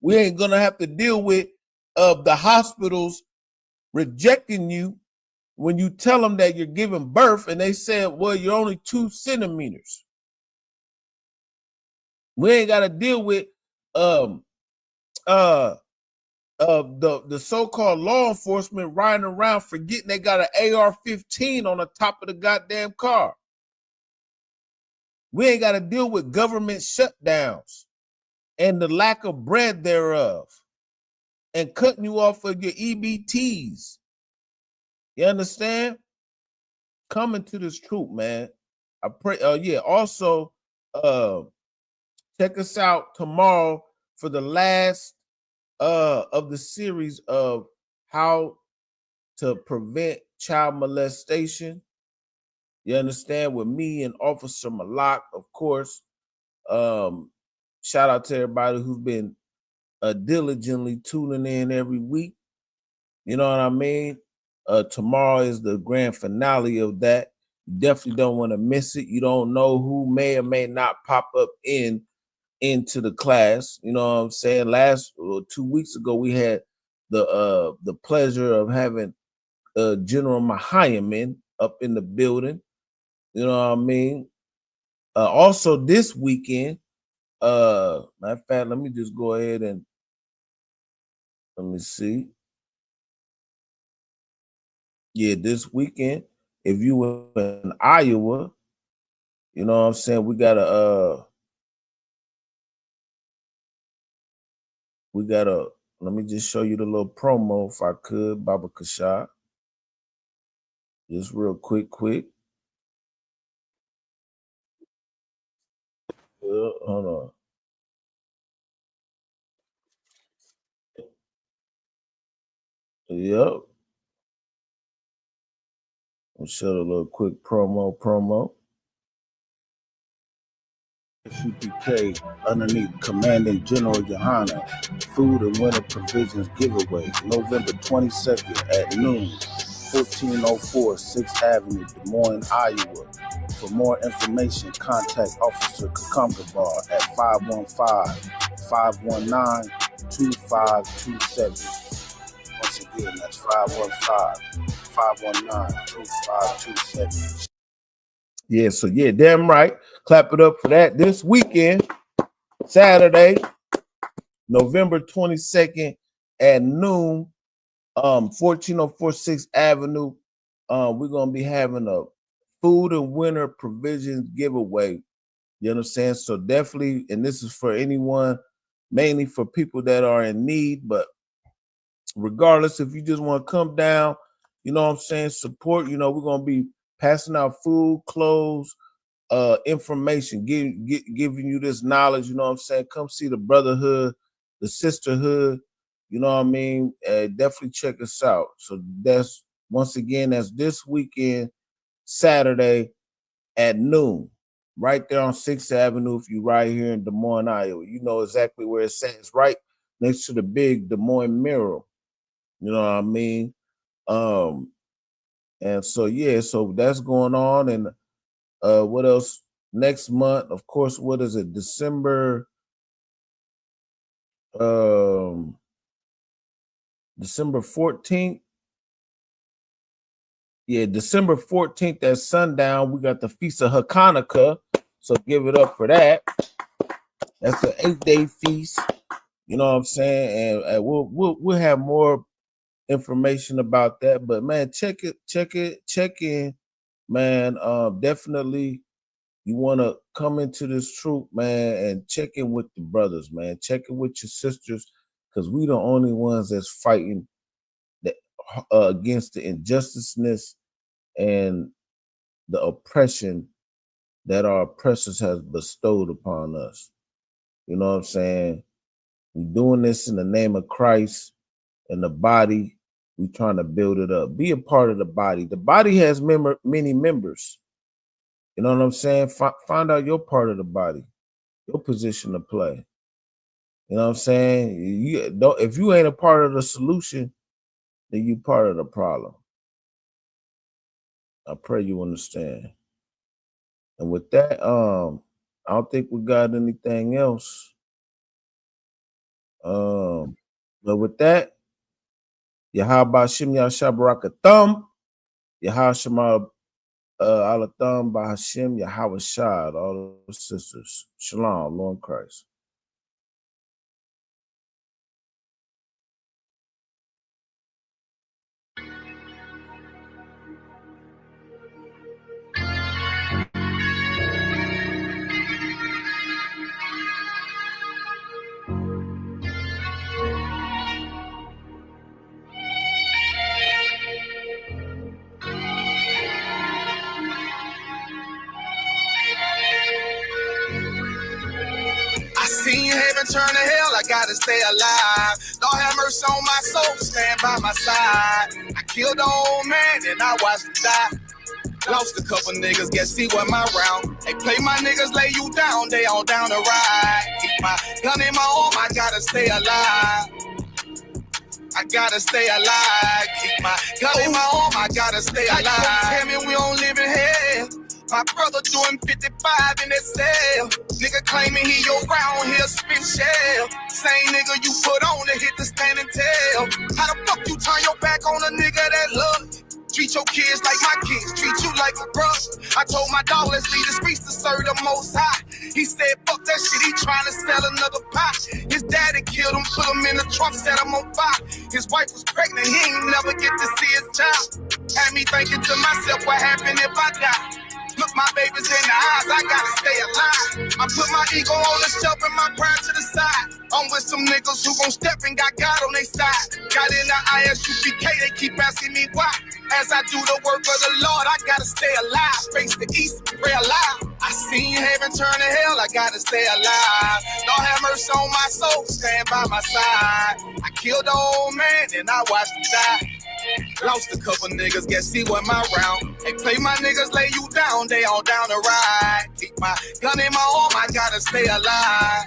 We ain't gonna have to deal with the hospitals rejecting you when you tell them that you're giving birth, and they said, well, you're only 2 centimeters. We ain't got to deal with the so-called law enforcement riding around forgetting they got an AR-15 on the top of the goddamn car. We ain't got to deal with government shutdowns and the lack of bread thereof and cutting you off of your EBTs. You understand? Coming to this truth, man. I pray. Also, check us out tomorrow for the last of the series of how to prevent child molestation. You understand? With me and Officer Malak, of course. Shout out to everybody who's been diligently tuning in every week. You know what I mean? Tomorrow is the grand finale of that. You definitely don't want to miss it. You don't know who may or may not pop up into the class. You know what I'm saying? 2 weeks ago, we had the pleasure of having General Mahayaman up in the building. You know what I mean? Also this weekend, matter of fact, let me just go ahead and let me see. Yeah, this weekend, if you were in Iowa, you know what I'm saying, we got let me just show you the little promo if I could, Baba Kashad. Just real quick. Hold on. Yep. I'll show a little quick promo. SUPK underneath Commanding General Yohana, Food and Winter Provisions Giveaway, November 22nd at noon, 1404 6th Avenue, Des Moines, Iowa. For more information, contact Officer Kakamgabar at 515-519-2527. Once again, that's 515 519-2527. Yeah, so yeah, damn right. Clap it up for that. This weekend, Saturday, November 22nd at noon, 14046 6th Avenue. We're gonna be having a food and winter provisions giveaway. You understand? So definitely, and this is for anyone, mainly for people that are in need, but regardless, if you just want to come down, you know what I'm saying, support, you know, we're going to be passing out food, clothes, information, giving you this knowledge, you know what I'm saying? Come see the brotherhood, the sisterhood, you know what I mean? Definitely check us out. So that's, once again, that's this weekend, Saturday at noon, right there on 6th Avenue. If you're right here in Des Moines, Iowa, you know exactly where it's at. It's right next to the big Des Moines mural. You know what I mean? And so, yeah, so that's going on. And what else? Next month, of course, what is it? December 14th. Yeah, December 14th at sundown, we got the Feast of Hanukkah. So give it up for that. That's an 8-day feast. You know what I'm saying? And we'll have more information about that. But man, check in, man. Definitely you want to come into this troop, man, and check in with the brothers, man. Check in with your sisters, because we the only ones that's fighting against the injusticeness and the oppression that our oppressors has bestowed upon us. You know what I'm saying? We're doing this in the name of Christ and the body. We're trying to build it up. Be a part of the body. The body has many members. You know what I'm saying? Find out your part of the body, your position to play. You know what I'm saying? If you ain't a part of the solution, then you part of the problem. I pray you understand. And with that, I don't think we got anything else. But with that, Yahweh Shem Yashabaraka Thumb, Yahweh Shema Allah Thumb by Hashem, Yahweh Shad, all the sisters. Shalom, Lord Christ. I seen heaven turn to hell, I gotta stay alive. Lord have mercy on my soul, stand by my side. I killed the old man and I watched him die. Lost a couple niggas, guess he wasn't my round. They play my niggas, lay you down, they all down the ride. Keep my gun in my arm, I gotta stay alive. I gotta stay alive. Keep my gun in my arm, I gotta stay alive. Tell me we don't live in hell. My brother doing 55 in that cell. Nigga claiming he your round here spin shell. Same nigga you put on to hit the stand and tell. How the fuck you turn your back on a nigga that love you? Treat your kids like my kids, treat you like a brother. I told my dog, let's leave the streets to serve the Most High. He said, fuck that shit, he trying to sell another pot. His daddy killed him, put him in the trunk, set him on fire. His wife was pregnant, he ain't never get to see his child. Had me thinking to myself, what happened if I die? Look my babies in the eyes, I gotta stay alive. I put my ego on the shelf and my pride to the side. I'm with some niggas who gon' step and got God on their side. Got in the ISUPK, they keep asking me why. As I do the work of the Lord, I gotta stay alive. Face the east, pray alive. I seen heaven turn to hell, I gotta stay alive. Lord have mercy on my soul, stand by my side. I killed the old man and I watched him die. Lost a couple niggas, guess he wasn't my round. They play my niggas, lay you down, they all down the ride. Keep my gun in my arm, I gotta stay alive.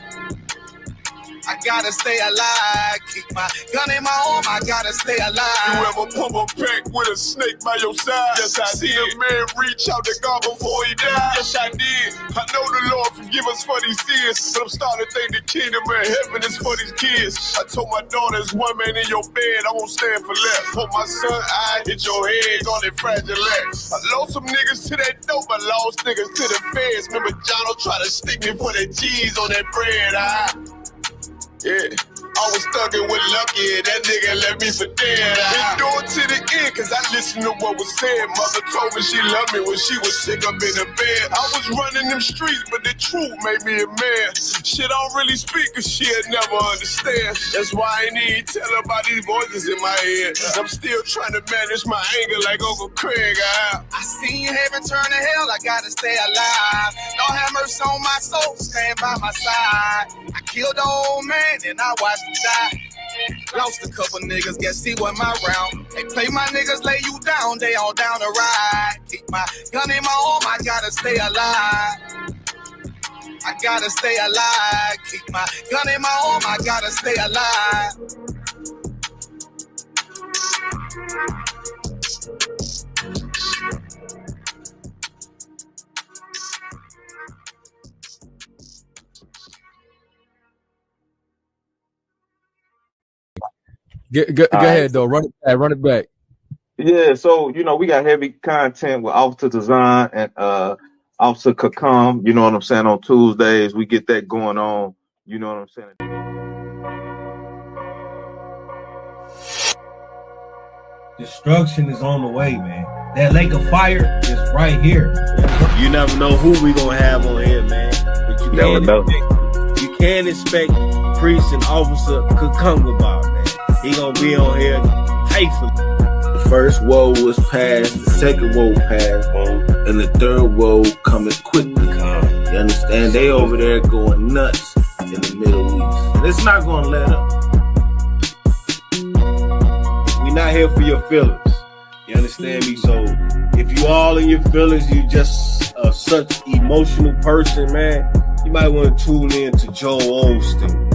I gotta stay alive. Keep my gun in my arm, I gotta stay alive. You ever pump a pack with a snake by your side? Yes, I see a man reach out to God before he died. Yes, I did. I know the Lord forgive us for these sins, but I'm starting to think the kingdom of heaven is for these kids. I told my daughter, there's one man in your bed, I won't stand for less. Hope my son, I hit your head on that fragile legs. I lost some niggas to that dope, I lost niggas to the feds. Remember Jono tried to stick me for that cheese on that bread, yeah. I was stuck in with Lucky, that nigga left me for dead. Endure to the end, cause I listened to what was said. Mother told me she loved me when she was sick up in the bed. I was running them streets, but the truth made me a man. Shit, I don't really speak, cause she'll never understand. That's why I need to tell her about these voices in my head. I'm still trying to manage my anger like Uncle Craig. I seen heaven turn to hell, I gotta stay alive. Lord have mercy on my soul, stand by my side. I killed the old man and I watched him die. Lost a couple niggas, guess he wasn't my round. They play my niggas, lay you down, they all down to ride. Keep my gun in my arm, I gotta stay alive. I gotta stay alive. Keep my gun in my arm, I gotta stay alive. Go ahead though. Run it back. Yeah, so we got heavy content with Officer Design and Officer Kakam, you know what I'm saying, on Tuesdays. We get that going on, you know what I'm saying. Destruction is on the way, man. That lake of fire is right here. You never know who we gonna have on here, man. But you never know. You can't expect Priest and Officer Kakam, man. He gonna be on here faithfully. The first woe was passed, the second woe passed, and the third woe coming quickly. You understand? They over there going nuts in the Middle East. And it's not gonna let up. We not here for your feelings. You understand me? So if you all in your feelings, you just such emotional person, man, you might want to tune in to Joel Osteen.